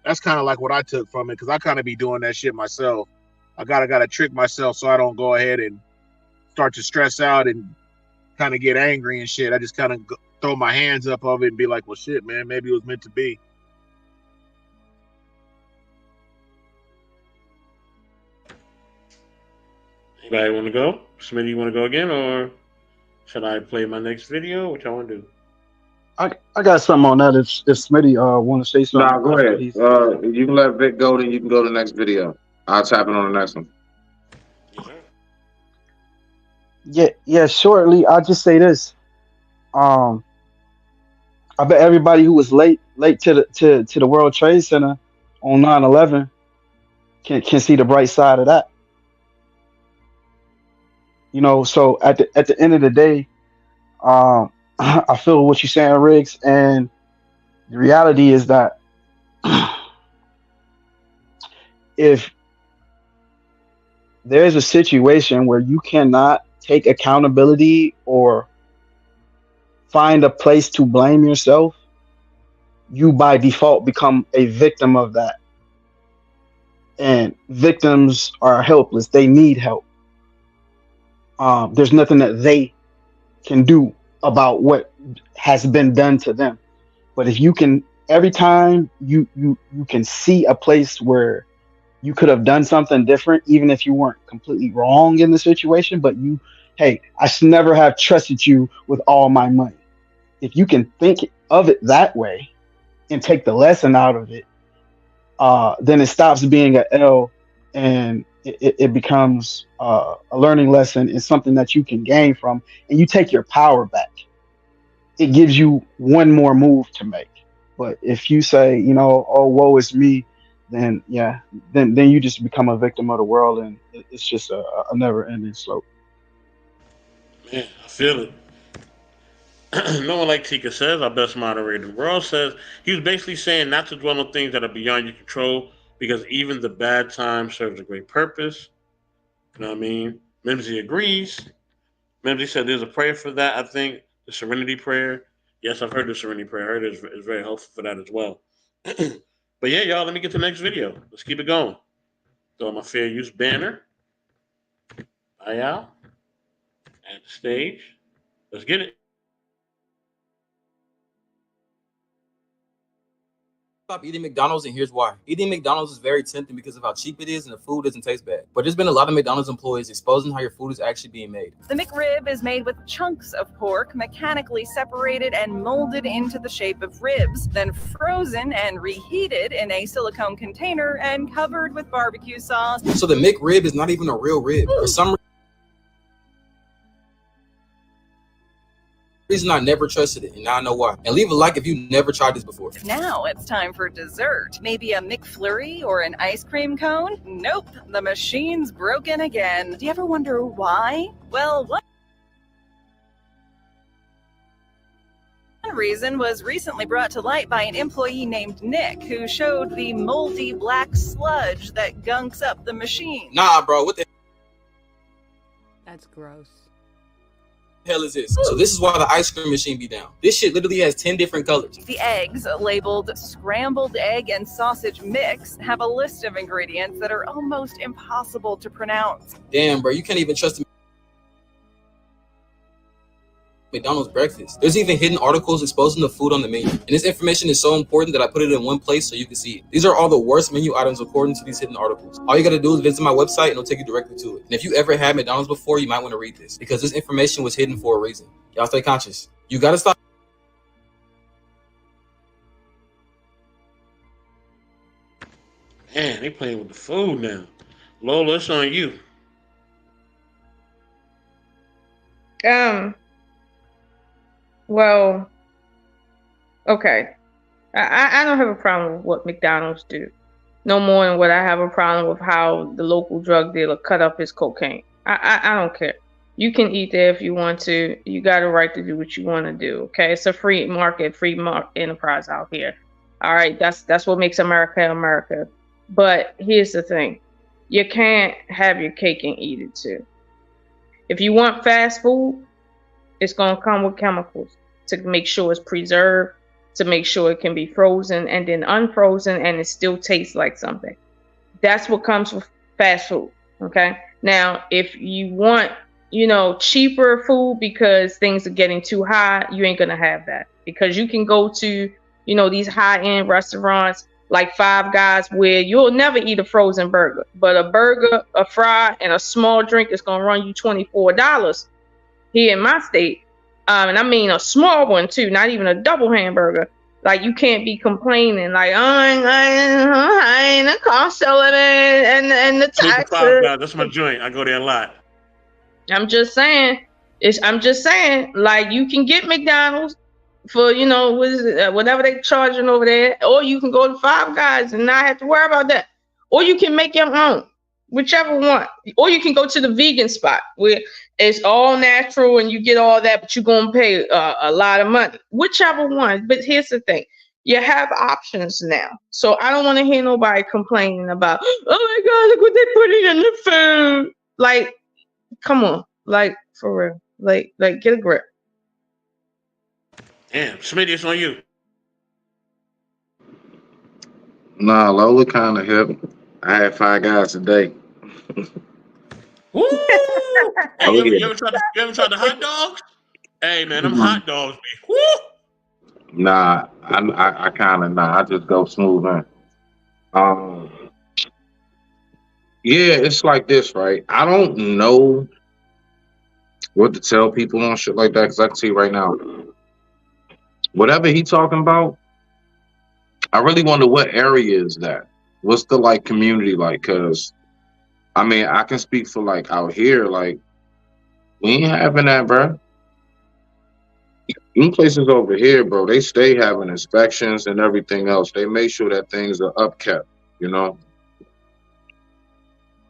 that's kind of like what I took from it, because I kind of be doing that shit myself. I gotta trick myself so I don't go ahead and start to stress out and kind of get angry and shit. I just kind of throw my hands up of it and be like, well, shit, man, maybe it was meant to be. Anybody want to go? Smitty, you want to go again, or should I play my next video? What y'all want to do? I got something on that. If Smitty want to say something, Nah, go ahead. You can let Vic go, then you can go to the next video. I'll tap it on the next one. Yeah. Shortly, I'll just say this. I bet everybody who was late to the World Trade Center on 9/11 can see the bright side of that. You know, so at the end of the day, I feel what you're saying, Riggs, and the reality is that if there's a situation where you cannot take accountability or find a place to blame yourself, you by default become a victim of that. And victims are helpless. They need help. There's nothing that they can do about what has been done to them. But if you can, every time you can see a place where you could have done something different, even if you weren't completely wrong in the situation, but hey, I should never have trusted you with all my money. If you can think of it that way and take the lesson out of it, then it stops being an L and it becomes a learning lesson and something that you can gain from, and you take your power back. It gives you one more move to make. But if you say, you know, oh, woe is me, then you just become a victim of the world, and it's just a never-ending slope. Man, I feel it. No one like Tika says, our best moderator. World says he was basically saying not to dwell on things that are beyond your control, because even the bad time serves a great purpose. You know what I mean? Mimsy agrees. Mimsy said there's a prayer for that, I think, the Serenity Prayer. Yes, I've heard the Serenity Prayer. I heard it's very helpful for that as well. But yeah, y'all, let me get to the next video. Let's keep it going. Throw my fair use banner. Bye, y'all. At the stage. Let's get it. Stop eating McDonald's, and here's why. Eating McDonald's is very tempting because of how cheap it is and the food doesn't taste bad. But there's been a lot of McDonald's employees exposing how your food is actually being made. The McRib is made with chunks of pork mechanically separated and molded into the shape of ribs, then frozen and reheated in a silicone container and covered with barbecue sauce. So the McRib is not even a real rib. For some reason I never trusted it, and now I know why. And leave a like if you never tried this before. Now it's time for dessert. Maybe a McFlurry or an ice cream cone? Nope, the machine's broken again. Do you ever wonder why? Well, one reason was recently brought to light by an employee named Nick, who showed the moldy black sludge that gunks up the machine. Nah, bro, what the That's gross. hell is this? So this is why the ice cream machine be down. This shit literally has 10 different colors. The eggs, labeled scrambled egg and sausage mix, have a list of ingredients that are almost impossible to pronounce. Damn, bro, you can't even trust the McDonald's breakfast. There's even hidden articles exposing the food on the menu. And this information is so important that I put it in one place so you can see it. These are all the worst menu items according to these hidden articles. All you gotta do is visit my website and it'll take you directly to it. And if you ever had McDonald's before, you might want to read this because this information was hidden for a reason. Y'all stay conscious. You gotta stop. Man, they playing with the food now. Lola, it's on you. Well, okay. I don't have a problem with what McDonald's do. No more than what I have a problem with how the local drug dealer cut up his cocaine. I don't care. You can eat there if you want to. You got a right to do what you want to do. Okay, it's a free market enterprise out here. All right, that's what makes America America. But here's the thing: you can't have your cake and eat it too. If you want fast food, it's gonna come with chemicals to make sure it's preserved, to make sure it can be frozen and then unfrozen and it still tastes like something. That's what comes with fast food. Okay. Now, if you want, cheaper food because things are getting too high, you ain't gonna have that because you can go to, these high-end restaurants like Five Guys where you'll never eat a frozen burger, but a burger, a fry, and a small drink is gonna run you $24 here in my state. And I mean a small one too, not even a double hamburger. Like you can't be complaining like, I ain't the cost element and the taxes. $5, that's my joint. I go there a lot. I'm just saying, like you can get McDonald's for whatever they charging over there, or you can go to Five Guys and not have to worry about that, or you can make your own, whichever one, or you can go to the vegan spot where it's all natural and you get all that, but you're gonna pay a lot of money, whichever one. But here's the thing: you have options now, so I don't want to hear nobody complaining about, oh my God, look what they putting in the food. Like, come on, like for real, like get a grip. Damn, Smitty, it's on you. Nah, Lola kind of hip. I had Five Guys today. Woo! Hey, Oh, you yeah. ever tried the hot dogs? Hey man, them hot dogs, be woo! Nah, I kind of I just go smooth in. Yeah, it's like this, right? I don't know what to tell people on shit like that because I can see right now, whatever he talking about, I really wonder what area is that. What's the like community like? Because I mean, I can speak for like out here, like we ain't having that, bro. Them places over here, bro, they stay having inspections and everything else. They make sure that things are upkept,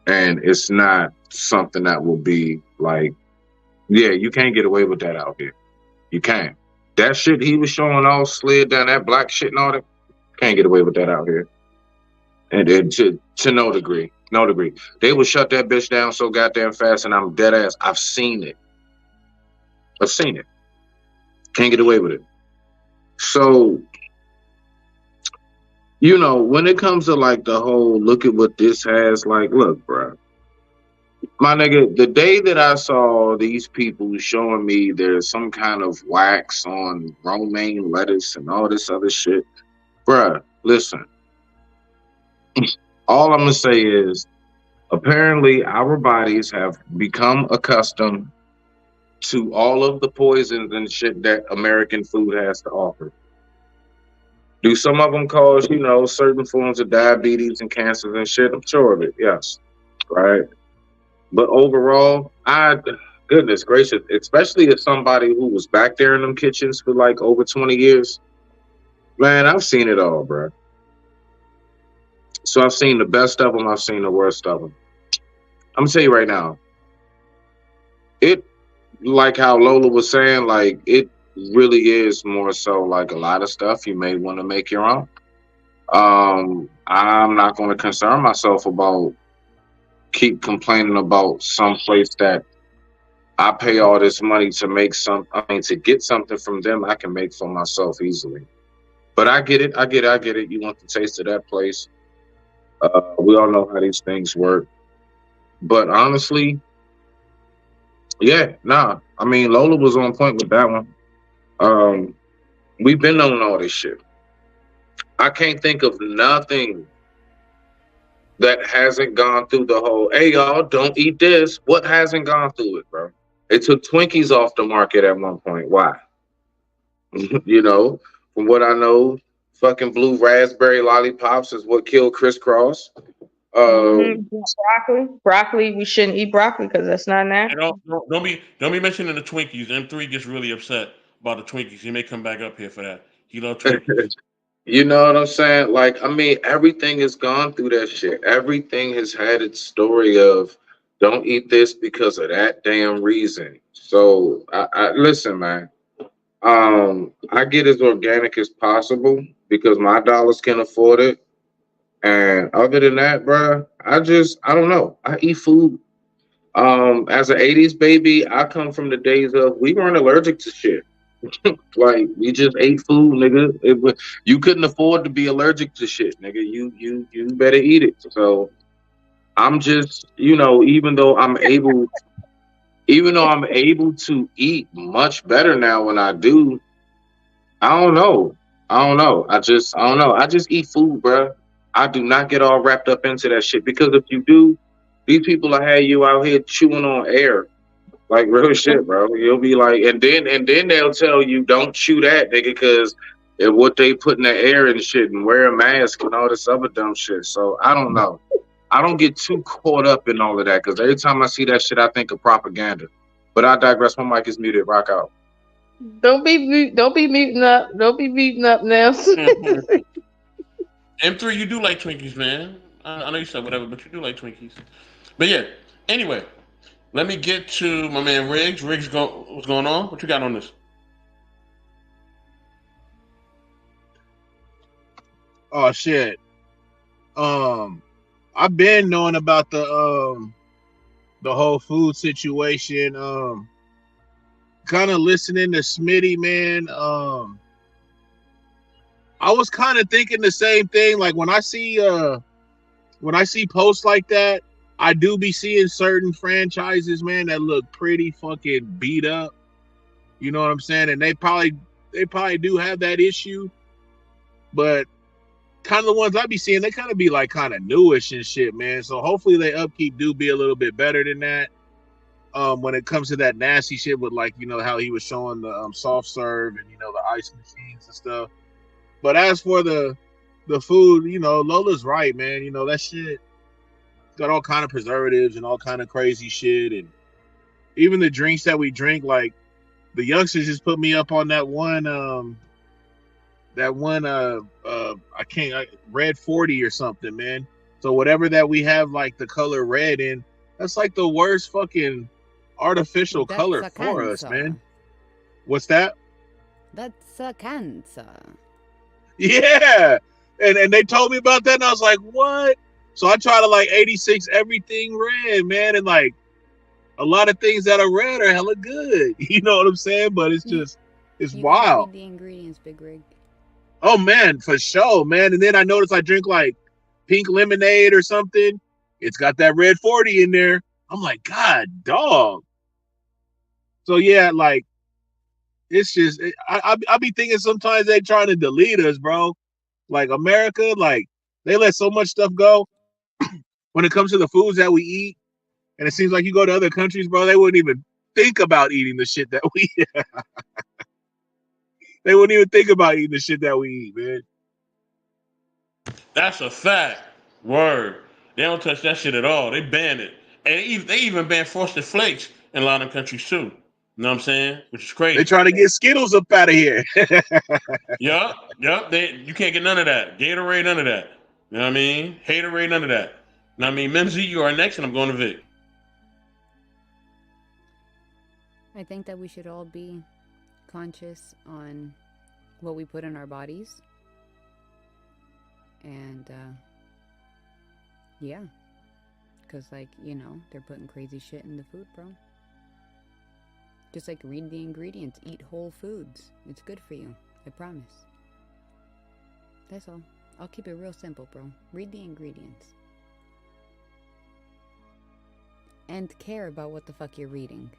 and it's not something that will be like, yeah, you can't get away with that out here. You can't. That shit he was showing all slid down, that black shit and all that, can't get away with that out here. And to no degree. No degree. They would shut that bitch down so goddamn fast, and I'm dead ass. I've seen it. Can't get away with it. So, when it comes to like the whole look at what this has, like, look, bro. My nigga, the day that I saw these people showing me there's some kind of wax on romaine lettuce and all this other shit, bruh, listen. All I'm going to say is, apparently our bodies have become accustomed to all of the poisons and shit that American food has to offer. Do some of them cause, certain forms of diabetes and cancers and shit? I'm sure of it, yes. Right? But overall, Goodness gracious, especially as somebody who was back there in them kitchens for like over 20 years. Man, I've seen it all, bro. So I've seen the best of them. I've seen the worst of them. I'm gonna tell you right now, it, like how Lola was saying, like it really is more so like a lot of stuff you may want to make your own. I'm not going to concern myself about keep complaining about some place that I pay all this money to make to get something from them I can make for myself easily. But I get it. You want the taste of that place. We all know how these things work. But honestly, yeah, nah. I mean, Lola was on point with that one. We've been on all this shit. I can't think of nothing that hasn't gone through the whole, hey, y'all, don't eat this. What hasn't gone through it, bro? It took Twinkies off the market at one point. Why? You know, from what I know, fucking blue raspberry lollipops is what killed Crisscross. Broccoli. We shouldn't eat broccoli because that's not And natural. don't be mentioning the Twinkies. M3 gets really upset about the Twinkies. He may come back up here for that. He loves Twinkies. You know what I'm saying? Like, I mean, everything has gone through that shit. Everything has had its story of don't eat this because of that damn reason. So I listen, man. I get as organic as possible because my dollars can afford it. And other than that, bro, I don't know. I eat food. As an 80s baby, I come from the days of we weren't allergic to shit. Like we just ate food, nigga. You couldn't afford to be allergic to shit, nigga. You better eat it. So I'm just, even though I'm able to eat much better now when I do, I don't know. I don't know. I don't know. I just eat food, bro. I do not get all wrapped up into that shit because if you do, these people will have you out here chewing on air. Like real shit, bro. You'll be like, and then they'll tell you don't chew that, nigga, because of what they put in the air and shit, and wear a mask and all this other dumb shit. So I don't know. I don't get too caught up in all of that because every time I see that shit, I think of propaganda. But I digress. My mic is muted. Rock out. Don't be muting up. Don't be muting up now. M3, you do like Twinkies, man. I know you said whatever, but you do like Twinkies. But yeah, anyway, let me get to my man Riggs. Riggs, what's going on? What you got on this? Oh shit. I've been knowing about the whole food situation. Kind of listening to Smitty, man. I was kind of thinking the same thing. Like when I see posts like that, I do be seeing certain franchises, man, that look pretty fucking beat up. You know what I'm saying? And they probably do have that issue, but kind of the ones I be seeing, they kind of be like kind of newish and shit, man. So hopefully they upkeep do be a little bit better than that. When it comes to that nasty shit with like, how he was showing the soft serve and the ice machines and stuff. But as for the food, Lola's right, man. That shit got all kind of preservatives and all kind of crazy shit, and even the drinks that we drink, like the youngsters just put me up on that one red 40 or something, man. So whatever that we have like the color red in, that's like the worst fucking artificial color for us, man. What's that? That's a cancer. Yeah. And they told me about that and I was like, what? So I try to like 86 everything red, man, and like a lot of things that are red are hella good. You know what I'm saying? But it's just it's wild. The ingredients, Big Rig. Oh man, for sure, man. And then I noticed I drink like pink lemonade or something. It's got that red 40 in there. I'm like, God, dog. So yeah, like it's just I be thinking sometimes they trying to delete us, bro. Like America, like they let so much stuff go when it comes to the foods that we eat. And it seems like you go to other countries, bro, they wouldn't even think about eating the shit that we eat. They wouldn't even think about eating the shit that we eat, man. That's a fact. Word. They don't touch that shit at all. They ban it. And they even ban Frosted Flakes in a lot of countries too. You know what I'm saying? Which is They crazy. trying to get Skittles up out of here. Yup. You can't get none of that. Gatorade, none of that. You know what I mean? Haterade, none of that. You know what I mean? Mimsy, you are next, and I'm going to Vic. I think that we should all be conscious on what we put in our bodies. And, yeah. Because, like, you know, they're putting crazy shit in the food, bro. Just like read the ingredients. Eat whole foods. It's good for you. I promise. That's all. I'll keep it real simple, bro. Read the ingredients. And care about what the fuck you're reading.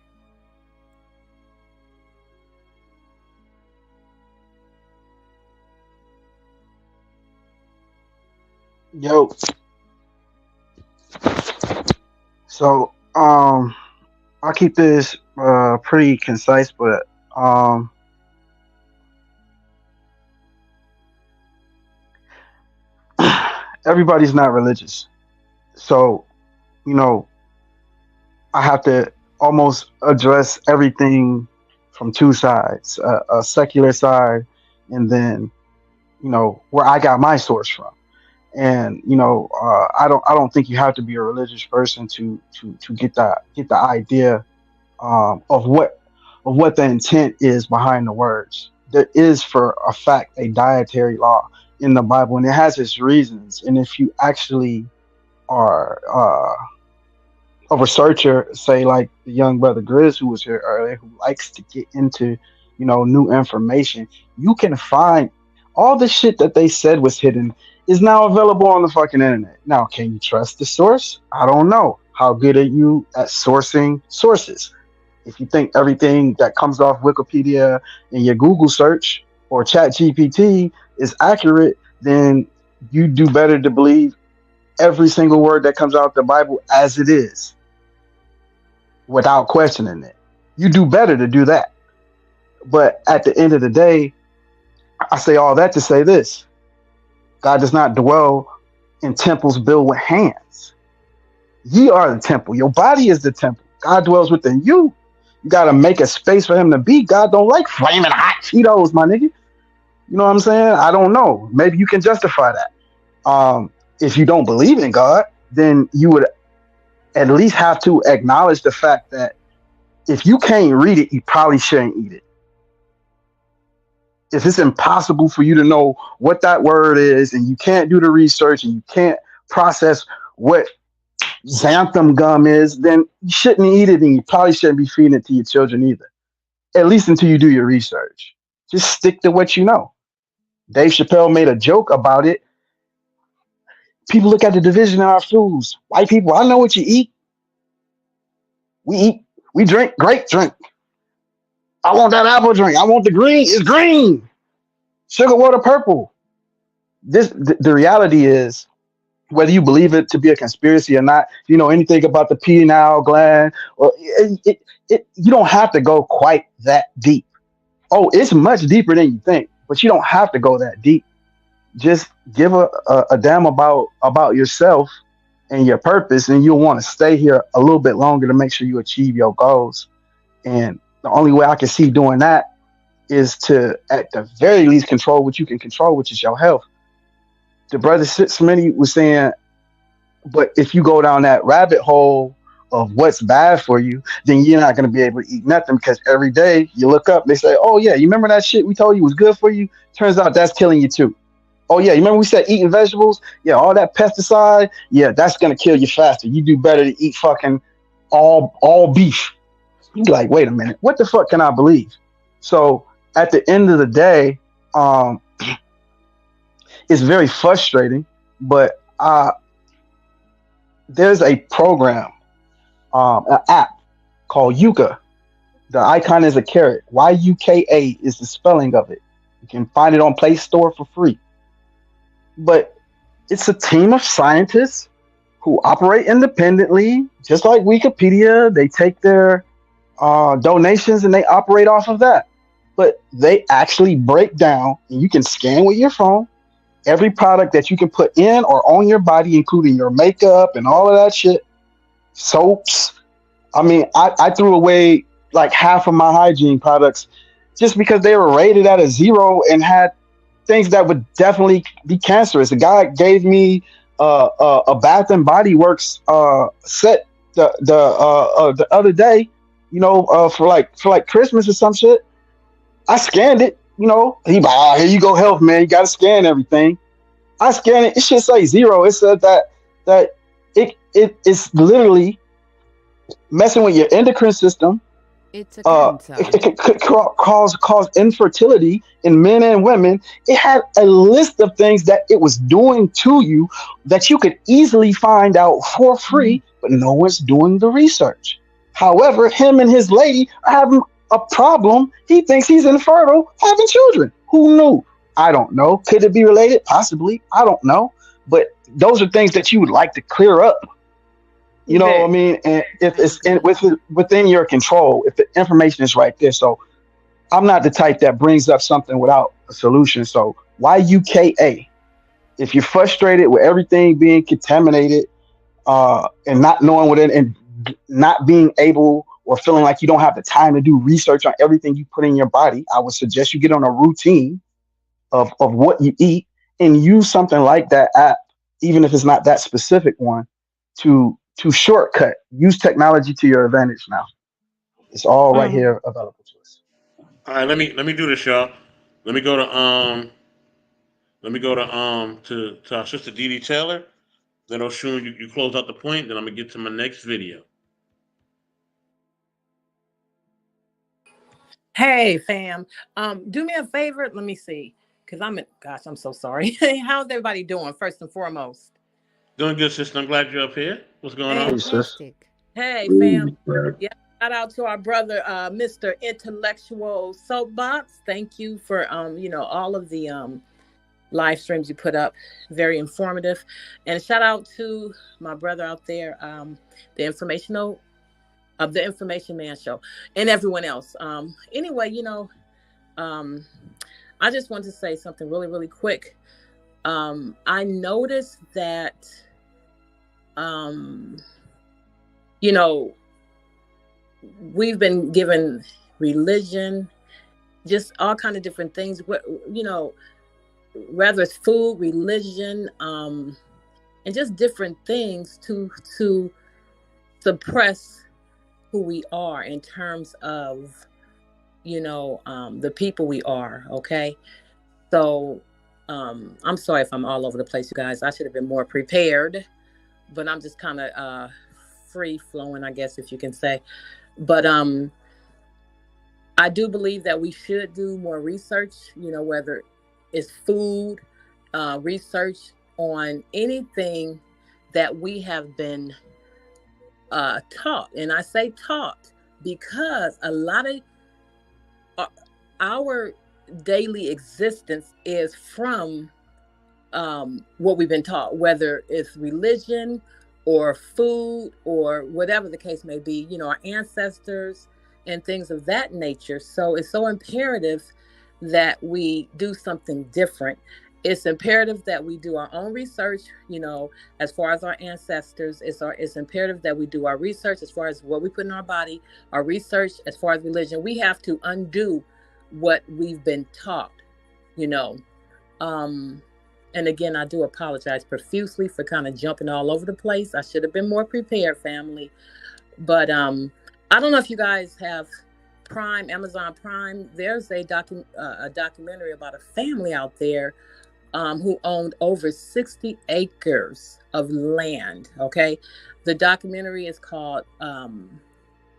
Yo. So, I'll keep this pretty concise, but everybody's not religious. So, you know, I have to almost address everything from two sides, a secular side, and then, you know, where I got my source from. And you know, I don't think you have to be a religious person to get the idea of what the intent is behind the words. There is, for a fact, a dietary law in the Bible, and it has its reasons. And if you actually are a researcher, say like the young brother Grizz who was here earlier, who likes to get into, you know, new information, you can find all the shit that they said was hidden is now available on the fucking internet. Now, can you trust the source? I don't know. How good are you at sourcing sources? If you think everything that comes off Wikipedia and your Google search or ChatGPT is accurate, then you do better to believe every single word that comes out of the Bible as it is, without questioning it. You do better to do that. But at the end of the day, I say all that to say this. God does not dwell in temples built with hands. Ye are the temple. Your body is the temple. God dwells within you. You got to make a space for him to be. God don't like flaming hot Cheetos, my nigga. You know what I'm saying? I don't know. Maybe you can justify that. If you don't believe in God, then you would at least have to acknowledge the fact that if you can't read it, you probably shouldn't eat it. If it's impossible for you to know what that word is, and you can't do the research, and you can't process what xanthan gum is, then you shouldn't eat it, and you probably shouldn't be feeding it to your children either. At least until you do your research. Just stick to what you know. Dave Chappelle made a joke about it. People look at the division in our foods. White people, I know what you eat. We drink grape drink. I want that apple drink. I want the green. It's green. Sugar water purple. The reality is, whether you believe it to be a conspiracy or not, if you know anything about the pineal gland, or you don't have to go quite that deep. Oh, it's much deeper than you think, but you don't have to go that deep. Just give a damn about yourself and your purpose, and you'll want to stay here a little bit longer to make sure you achieve your goals. And the only way I can see doing that is to, at the very least, control what you can control, which is your health. The brother Smitty was saying, but if you go down that rabbit hole of what's bad for you, then you're not going to be able to eat nothing, because every day you look up, they say, oh yeah, you remember that shit we told you was good for you? Turns out that's killing you too. Oh yeah, you remember we said eating vegetables? Yeah, all that pesticide, yeah, that's going to kill you faster. You do better to eat fucking all beef. You're like, wait a minute, what the fuck can I believe? So at the end of the day, it's very frustrating, but there's a program, an app called Yuka. The icon is a carrot. YUKA is the spelling of it. You can find it on Play Store for free. But it's a team of scientists who operate independently, just like Wikipedia. They take their donations and they operate off of that. But they actually break down, and you can scan with your phone, every product that you can put in or on your body, including your makeup and all of that shit, soaps, I mean, I threw away like half of my hygiene products just because they were rated at a 0 and had things that would definitely be cancerous. A guy gave me a Bath and Body Works set the other day, for like Christmas or some shit. I scanned it, He here you go, health man. You got to scan everything. I scanned it. It should say 0. It said that it's literally messing with your endocrine system. It's a It cancer. could cause infertility in men and women. It had a list of things that it was doing to you that you could easily find out for free, but no one's doing the research. However, him and his lady are having a problem. He thinks he's infertile, having children. Who knew? I don't know. Could it be related? Possibly. I don't know. But those are things that you would like to clear up. You know what I mean? And if it's within your control, if the information is right there. So I'm not the type that brings up something without a solution. So YUKA, if you're frustrated with everything being contaminated and not knowing what it and not being able or feeling like you don't have the time to do research on everything you put in your body, I would suggest you get on a routine of what you eat and use something like that app, even if it's not that specific one, to shortcut. Use technology to your advantage now. It's all right here available to us. All right, let me do this, y'all. Let me go to to our sister Dee Dee Taylor. Then Oshun, you close out the point. Then I'm gonna get to my next video. Hey, fam. Do me a favor. Let me see. Because I'm so sorry. How's everybody doing, first and foremost? Doing good, sister. I'm glad you're up here. What's going on? Fantastic. Hey, fam. Yeah, shout out to our brother, Mr. Intellectual Soapbox. Thank you for all of the live streams you put up. Very informative. And shout out to my brother out there, the Information Man Show, and everyone else. Anyway, I just want to say something really, really quick. I noticed that we've been given religion, just all kind of different things, whether it's food, religion, and just different things to suppress who we are in terms of, the people we are. Okay. So, I'm sorry if I'm all over the place, you guys. I should have been more prepared, but I'm just kind of free flowing, I guess, if you can say. But I do believe that we should do more research, whether it's food, research on anything that we have been taught. And I say taught because a lot of our daily existence is from what we've been taught, whether it's religion or food or whatever the case may be, our ancestors and things of that nature. So it's so imperative that we do something different. It's imperative that we do our own research, as far as our ancestors. It's imperative that we do our research as far as what we put in our body, our research as far as religion. We have to undo what we've been taught, and again, I do apologize profusely for kind of jumping all over the place. I should have been more prepared, family. But I don't know if you guys have Prime, Amazon Prime. There's a documentary about a family out there who owned over 60 acres of land. Okay. The documentary is called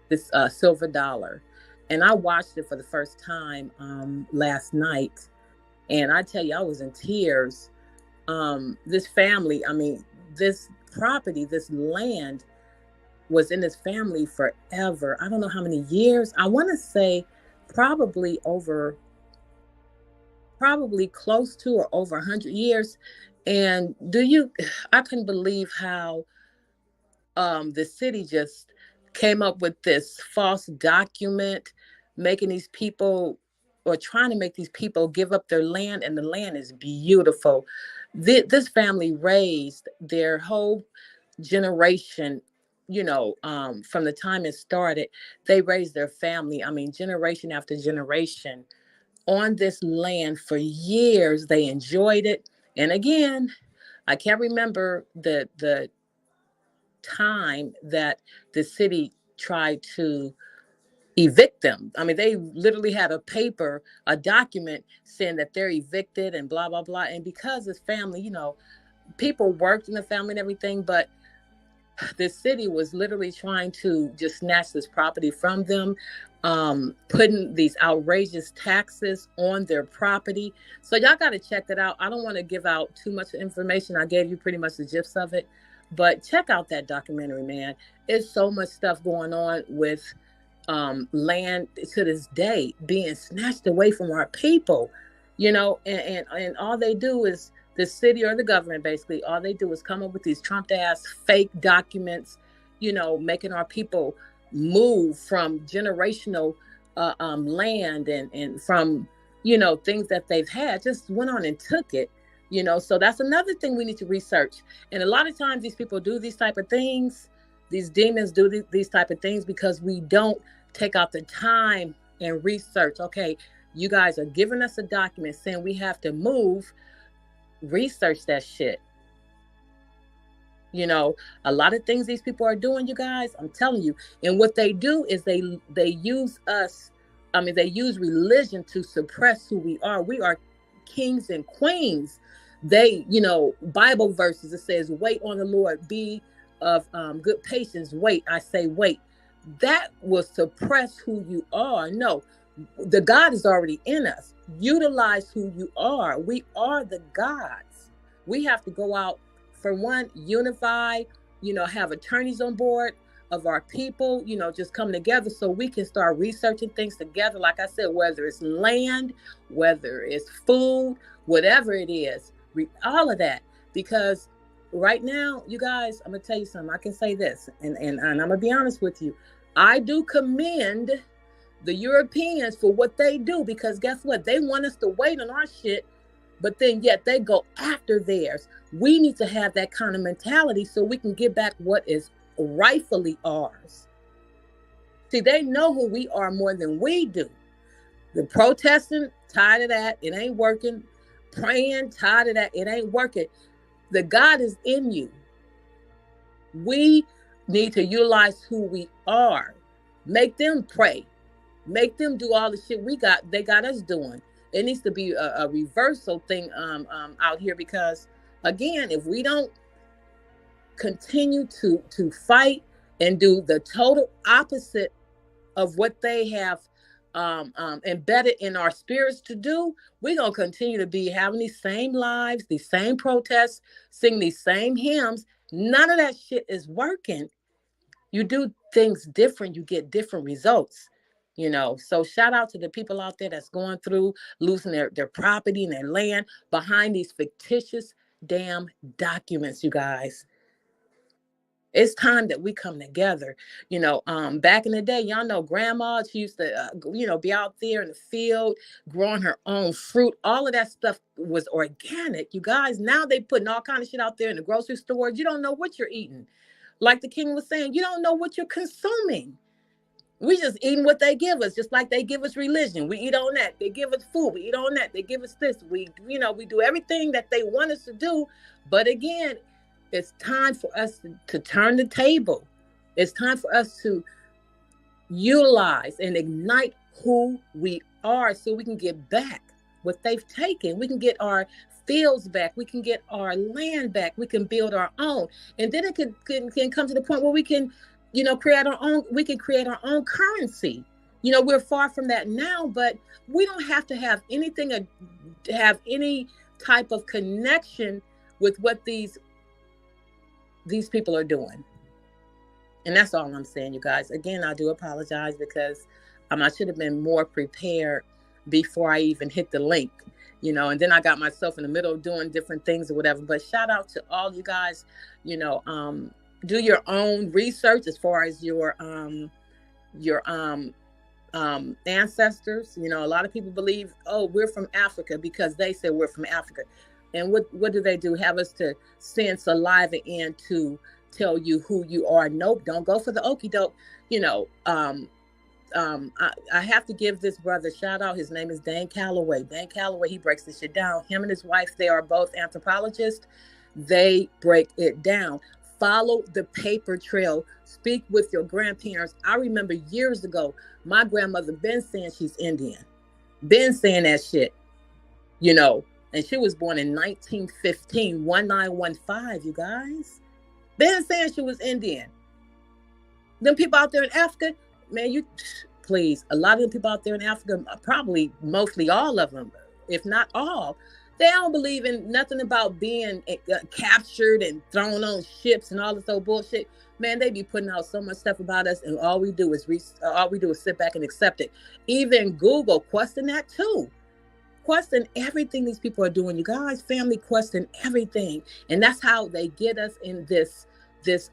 this Silver Dollar. And I watched it for the first time last night. And I tell you, I was in tears. This family, this property, this land was in this family forever. I don't know how many years. I want to say probably close to or over 100 years. And I couldn't believe how the city just came up with this false document, making these people or trying to make these people give up their land, and the land is beautiful. This family raised their whole generation from the time it started, they raised their family. I mean, generation after generation on this land for years. They enjoyed it. And again, I can't remember the time that the city tried to evict them. I mean, they literally had a document saying that they're evicted and blah, blah, blah. And because it's family, people worked in the family and everything, but the city was literally trying to just snatch this property from them, putting these outrageous taxes on their property. So y'all got to check that out. I don't want to give out too much information. I gave you pretty much the gist of it, but check out that documentary, man. It's so much stuff going on with land to this day being snatched away from our people, and all they do is, the city or the government, basically, all they do is come up with these Trump-ass fake documents, making our people move from generational land and from, things that they've had, just went on and took it, So that's another thing we need to research. And a lot of times these people do these type of things, these demons do these type of things because we don't take out the time and research. Okay, you guys are giving us a document saying we have to move. Research that shit. A lot of things these people are doing, you guys, I'm telling you. And what they do is they use us. I mean, they use religion to suppress who we are. We are kings and queens. They, Bible verses, it says, wait on the Lord, be of good patience. Wait, I say wait. That will suppress who you are. No, the God is already in us. Utilize who you are. We are the gods. We have to go out, for one, unify, have attorneys on board of our people, just come together so we can start researching things together. Like I said, whether it's land, whether it's food, whatever it is, all of that. Because right now, you guys, I'm going to tell you something. I can say this, and I'm going to be honest with you. I do commend the Europeans for what they do, because guess what? They want us to wait on our shit, but then yet they go after theirs. We need to have that kind of mentality so we can get back what is rightfully ours. See, they know who we are more than we do. The protesting, tired of that, it ain't working. Praying, tired of that, it ain't working. The God is in you. We need to utilize who we are. Make them pray. Make them do all the shit they got us doing. It needs to be a reversal thing out here, because again, if we don't continue to fight and do the total opposite of what they have embedded in our spirits to do, we're going to continue to be having these same lives, these same protests, sing these same hymns. None of that shit is working. You do things different, you get different results. So shout out to the people out there that's going through losing their property and their land behind these fictitious damn documents, you guys. It's time that we come together. Back in the day, y'all know grandma, she used to, be out there in the field growing her own fruit. All of that stuff was organic, you guys. Now they putting all kind of shit out there in the grocery stores. You don't know what you're eating. Like the king was saying, you don't know what you're consuming. We just eating what they give us, just like they give us religion. We eat on that. They give us food. We eat on that. They give us this. We do everything that they want us to do. But again, it's time for us to turn the table. It's time for us to utilize and ignite who we are so we can get back what they've taken. We can get our fields back. We can get our land back. We can build our own. And then it can come to the point where we can create our own. We can create our own currency. We're far from that now, but we don't have to have anything, have any type of connection with what these people are doing. And that's all I'm saying, you guys. Again, I do apologize because I should have been more prepared before I even hit the link, and then I got myself in the middle of doing different things or whatever. But shout out to all you guys, do your own research as far as your ancestors. A lot of people believe, oh, we're from Africa because they said we're from Africa. And what do? Have us to send saliva into tell you who you are. Nope, don't go for the okie doke. You know, I have to give this brother a shout out. His name is Dan Calloway. Dan Calloway, he breaks this shit down. Him and his wife, they are both anthropologists. They break it down. Follow the paper trail. Speak with your grandparents. I remember years ago, my grandmother been saying she's Indian. Been saying that shit, you know, and she was born in 1915, 1915, you guys. Been saying she was Indian. Them people out there in Africa, man, you please, a lot of the people out there in Africa, probably mostly all of them, if not all, they don't believe in nothing about being captured and thrown on ships and all this old bullshit. Man, they be putting out so much stuff about us, and all we do is sit back and accept it. Even Google question that too. Question everything these people are doing. You guys, family question everything, and that's how they get us in this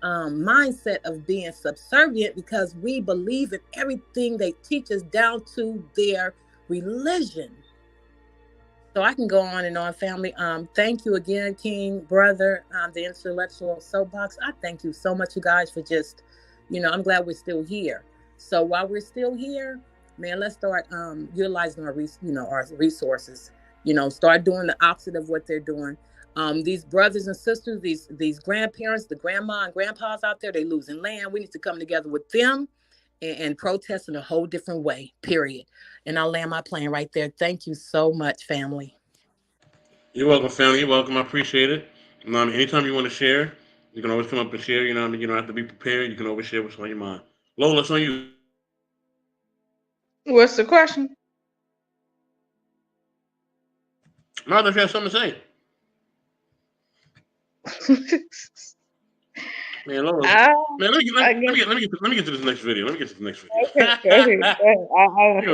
mindset of being subservient, because we believe in everything they teach us down to their religion. So I can go on and on, family. Thank you again, King, brother, the intellectual soapbox. I thank you so much, you guys, for just, you know, I'm glad we're still here. So while we're still here, man, let's start utilizing our resources. You know, start doing the opposite of what they're doing. These brothers and sisters, these grandparents, the grandma and grandpas out there, they losing land. We need to come together with them and protest in a whole different way, period. And I'll land my plane right there. Thank you so much, family. You're welcome, family. You're welcome. I appreciate it. Anytime you want to share, you can always come up and share. You know, you don't have to be prepared. You can always share what's on your mind. Lola, it's on you. What's the question? Martha, if you have something to say. Man, Lola. Man, let me get to this next video. Okay, go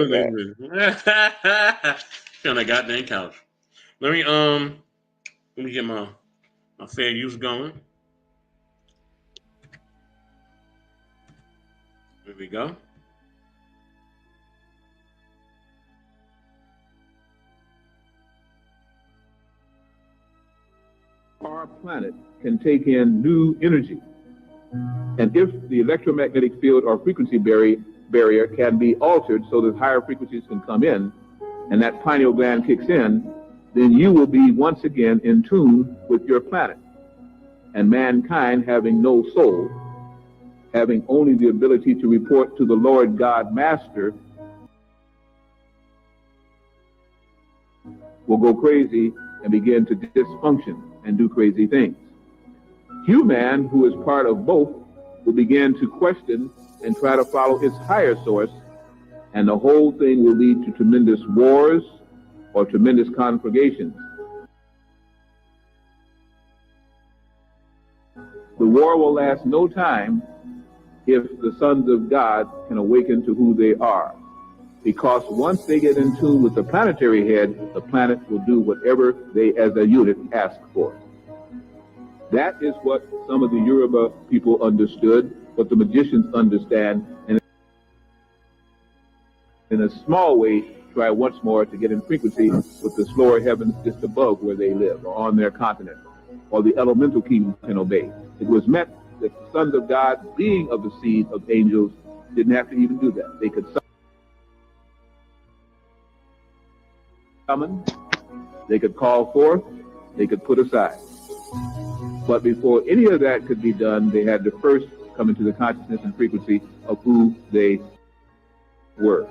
ahead. Sit on that goddamn couch. Let me get my fair use going. There we go. Our planet can take in new energy. And if the electromagnetic field or frequency barrier can be altered so that higher frequencies can come in, and that pineal gland kicks in, then you will be once again in tune with your planet. And mankind, having no soul, having only the ability to report to the Lord God Master, will go crazy and begin to dysfunction and do crazy things. Human, who is part of both, will begin to question and try to follow its higher source, and the whole thing will lead to tremendous wars or tremendous conflagrations. The war will last no time if the sons of God can awaken to who they are, because once they get in tune with the planetary head, the planet will do whatever they as a unit ask for. That is what some of the Yoruba people understood, what the magicians understand, and in a small way, try once more to get in frequency with the slower heavens just above where they live, or on their continent, or the elemental kingdom can obey. It was meant that the sons of God, being of the seed of angels, didn't have to even do that. They could summon, they could call forth, they could put aside. But before any of that could be done, they had to first come into the consciousness and frequency of who they were.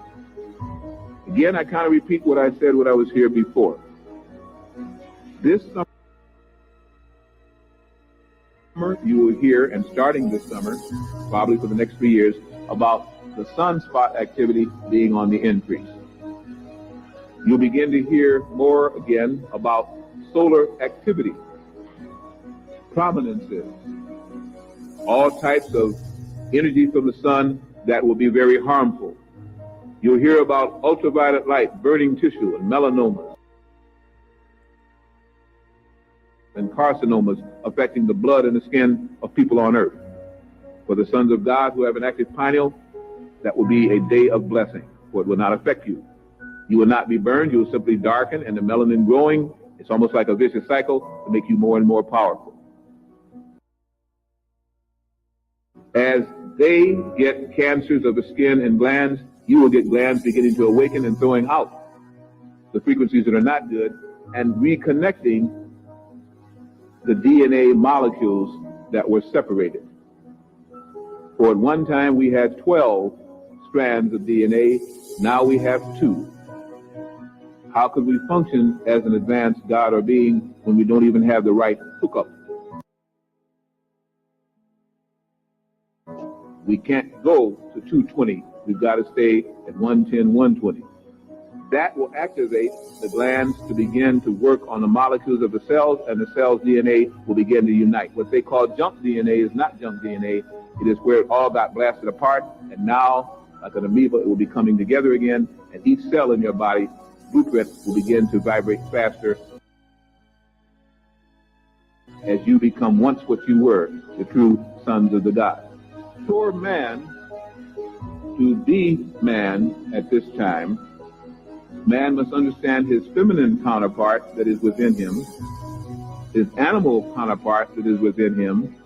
Again, I kind of repeat what I said when I was here before. This summer, you will hear, and starting this summer, probably for the next 3 years, about the sunspot activity being on the increase. You'll begin to hear more again about solar activity, prominences, all types of energy from the sun that will be very harmful. You'll hear about ultraviolet light, burning tissue, and melanomas, and carcinomas affecting the blood and the skin of people on earth. For the sons of God who have an active pineal, that will be a day of blessing, for it will not affect you. You will not be burned, you will simply darken, and the melanin growing, it's almost like a vicious cycle to make you more and more powerful. As they get cancers of the skin and glands, you will get glands beginning to awaken and throwing out the frequencies that are not good and reconnecting the DNA molecules that were separated. For at one time we had 12 strands of DNA, now we have 2. How could we function as an advanced God or being when we don't even have the right hookup? We can't go to 220. We've got to stay at 110, 120. That will activate the glands to begin to work on the molecules of the cells, and the cell's DNA will begin to unite. What they call junk DNA is not junk DNA. It is where it all got blasted apart, and now, like an amoeba, it will be coming together again, and each cell in your body, blueprint, will begin to vibrate faster as you become once what you were, the true sons of the God. For man to be man at this time, man must understand his feminine counterpart that is within him, his animal counterpart that is within him,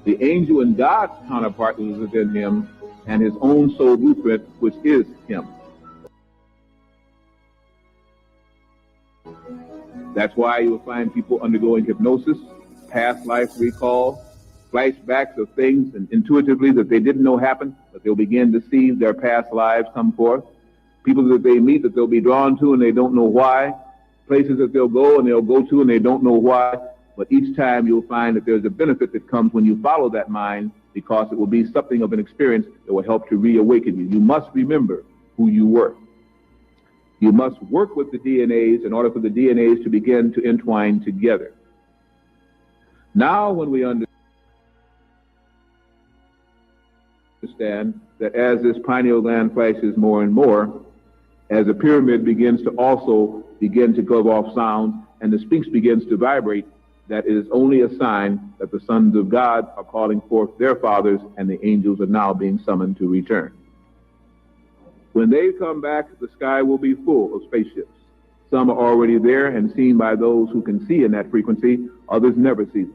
the angel and God counterpart that is within him, and his own soul blueprint, which is him. That's why you will find people undergoing hypnosis, past life recall, flashbacks of things and intuitively that they didn't know happened, but they'll begin to see their past lives come forth. People that they meet that they'll be drawn to and they don't know why. Places that they'll go and they'll go to and they don't know why. But each time you'll find that there's a benefit that comes when you follow that mind, because it will be something of an experience that will help to reawaken you. You must remember who you were. You must work with the DNAs in order for the DNAs to begin to entwine together. Now when we understand that as this pineal gland flashes more and more, as the pyramid begins to also begin to give off sound and the Sphinx begins to vibrate, that is only a sign that the sons of God are calling forth their fathers and the angels are now being summoned to return. When they come back, the sky will be full of spaceships. Some are already there and seen by those who can see in that frequency, others never see them.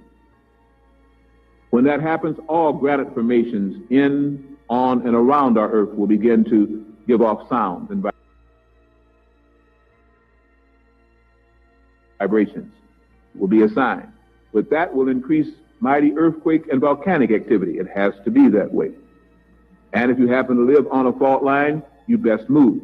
When that happens, all granite formations in, on, and around our earth will begin to give off sound and vibrations. Will be a sign. With that will increase mighty earthquake and volcanic activity. It has to be that way. And if you happen to live on a fault line, you best move.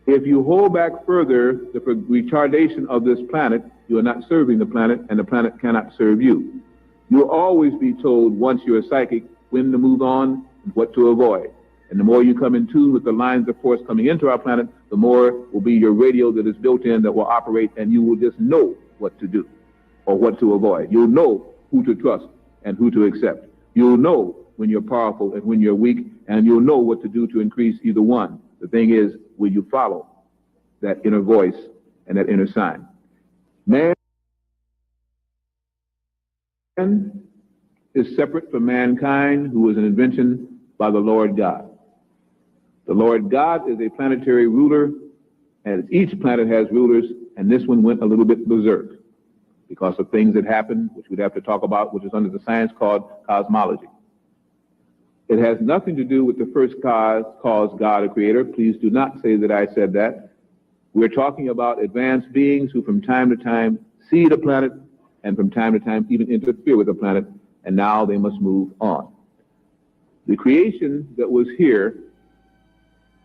If you hold back further the retardation of this planet, you are not serving the planet, and the planet cannot serve you. You'll always be told, once you're a psychic, when to move on and what to avoid. And the more you come in tune with the lines of force coming into our planet, the more will be your radio that is built in that will operate, and you will just know what to do or what to avoid. You'll know who to trust and who to accept. You'll know when you're powerful and when you're weak, and you'll know what to do to increase either one. The thing is, will you follow that inner voice and that inner sign? Man is separate from mankind, who is an invention by the Lord God. The Lord God is a planetary ruler, and each planet has rulers, and this one went a little bit berserk because of things that happened, which we'd have to talk about, which is under the science called cosmology. It has nothing to do with the first cause, God, a creator. Please do not say that I said that. We're talking about advanced beings who from time to time see the planet and from time to time even interfere with the planet, and now they must move on. The creation that was here,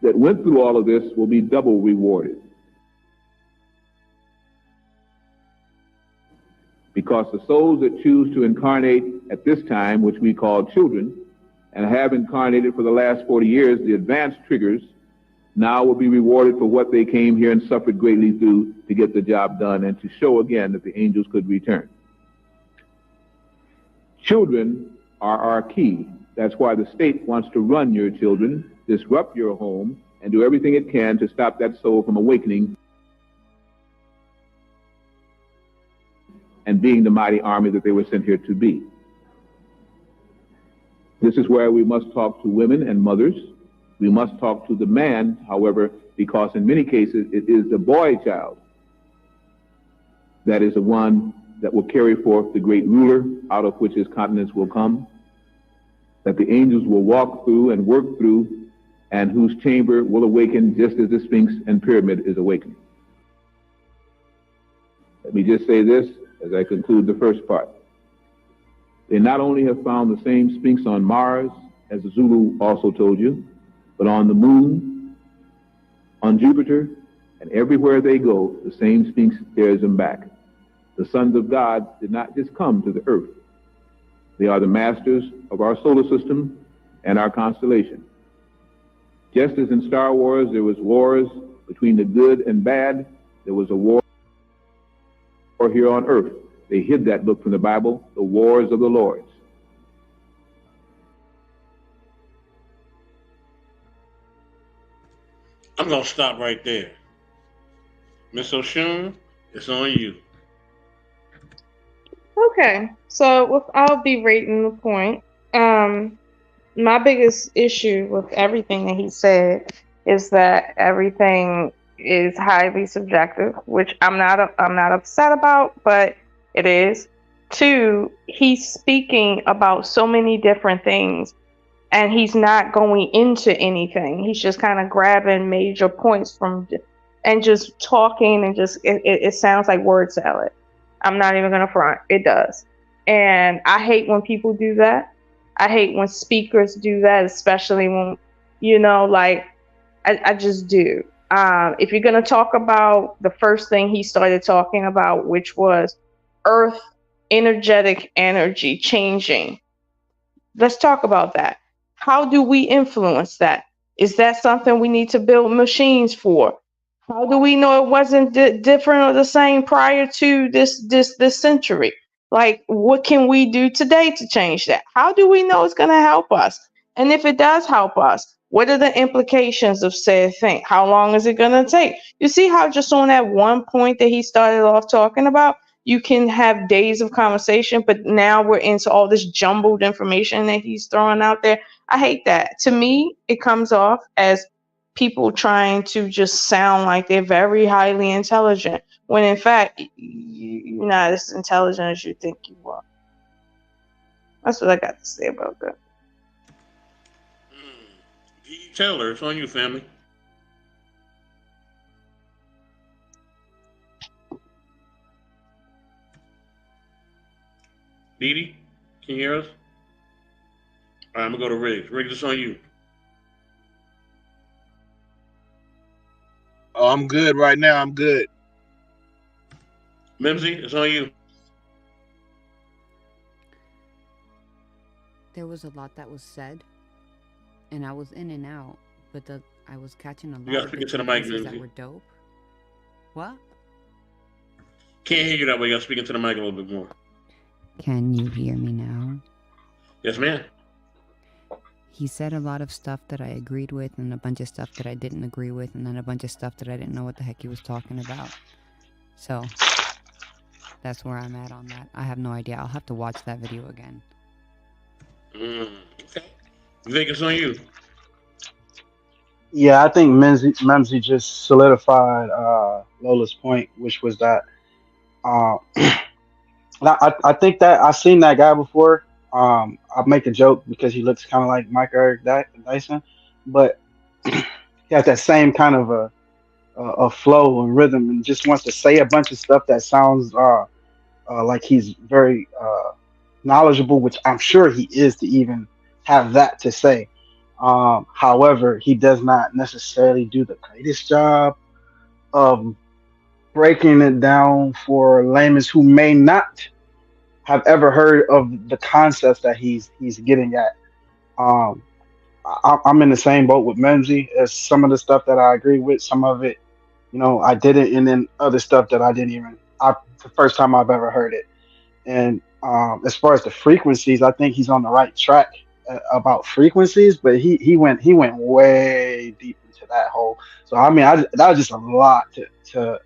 that went through all of this, will be double rewarded. Because the souls that choose to incarnate at this time, which we call children, and have incarnated for the last 40 years, the advanced triggers, now will be rewarded for what they came here and suffered greatly through to get the job done and to show again that the angels could return. Children are our key. That's why the state wants to run your children, disrupt your home, and do everything it can to stop that soul from awakening and being the mighty army that they were sent here to be. This is where we must talk to women and mothers. We must talk to the man, however, because in many cases it is the boy child that is the one that will carry forth the great ruler out of which his continents will come. that the angels will walk through and work through, and whose chamber will awaken just as the Sphinx and pyramid is awakening. Let me just say this as I conclude the first part. They not only have found the same Sphinx on Mars, as the Zulu also told you, but on the moon, on Jupiter, and everywhere they go, the same Sphinx bears them back. The sons of God did not just come to the earth. They are the masters of our solar system and our constellation. Just as in Star Wars there was wars between the good and bad, there was a war here on earth. They hid that book from the Bible, the Wars of the Lords. I'm going to stop right there. Miss Oshun, it's on you. Okay, so I'll be rating the point. My biggest issue with everything that he said is that everything is highly subjective, which I'm not upset about, but it is. Two, he's speaking about so many different things, and he's not going into anything. He's just kind of grabbing major points from and just talking, and just it sounds like word salad. I'm not even gonna front. It does. And I hate when people do that. I hate when speakers do that, especially when, I just do. If you're gonna talk about the first thing he started talking about, which was Earth energetic energy changing, let's talk about that. How do we influence that? Is that something we need to build machines for? How do we know it wasn't different or the same prior to this century? Like, what can we do today to change that? How do we know it's going to help us? And if it does help us, what are the implications of said thing? How long is it going to take? You see how just on that one point that he started off talking about, you can have days of conversation, but now we're into all this jumbled information that he's throwing out there. I hate that. To me, it comes off as people trying to just sound like they're very highly intelligent, when in fact, you're not as intelligent as you think you are. That's what I got to say about that. D. Taylor, it's on you, family. Dee, can you hear us? All right, I'm going to go to Riggs. Riggs, it's on you. Oh, I'm good right now. I'm good. Mimsy, it's on you. There was a lot that was said, and I was in and out, but I was catching a lot You got to of speak the into the mic, pieces that Mimsy. were dope. What? Can't hear you that way. You got to speak into the mic a little bit more. Can you hear me now? Yes, ma'am. He said a lot of stuff that I agreed with, and a bunch of stuff that I didn't agree with, and then a bunch of stuff that I didn't know what the heck he was talking about. So that's where I'm at on that. I have no idea. I'll have to watch that video again. Okay. Vic, it's on you. Yeah, I think Memzi just solidified Lola's point, which was that I think that I've seen that guy before. I make a joke because he looks kind of like Mike Eric Dyson, but he has that same kind of a flow and rhythm, and just wants to say a bunch of stuff that sounds like he's very knowledgeable, which I'm sure he is to even have that to say. However, he does not necessarily do the greatest job of breaking it down for laymen who may not have ever heard of the concepts that he's getting at. I'm in the same boat with Memzi. As some of the stuff that I agree with, some of it, I didn't, and then other stuff that I didn't even. The first time I've ever heard it. And as far as the frequencies, I think he's on the right track about frequencies, but he went way deep into that hole. So I mean, that was just a lot to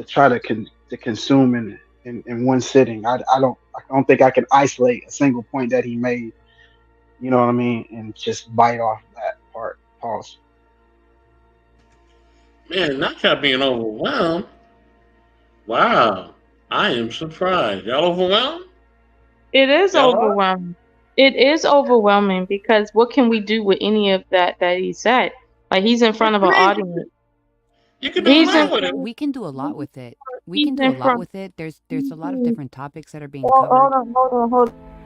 try to consume in one sitting. I don't think I can isolate a single point that he made. You know what I mean? And just bite off that part. Pause. Man, not y'all being overwhelmed. Wow. I am surprised. Y'all overwhelmed? It is Y'all are? overwhelming. it is overwhelming because what can we do with any of that he said? Like he's in front of an audience. You can do He's a in lot with it. front. We can do a lot with it. We He's can do in a lot front. with it. There's a lot of different topics that are being Hold covered. on.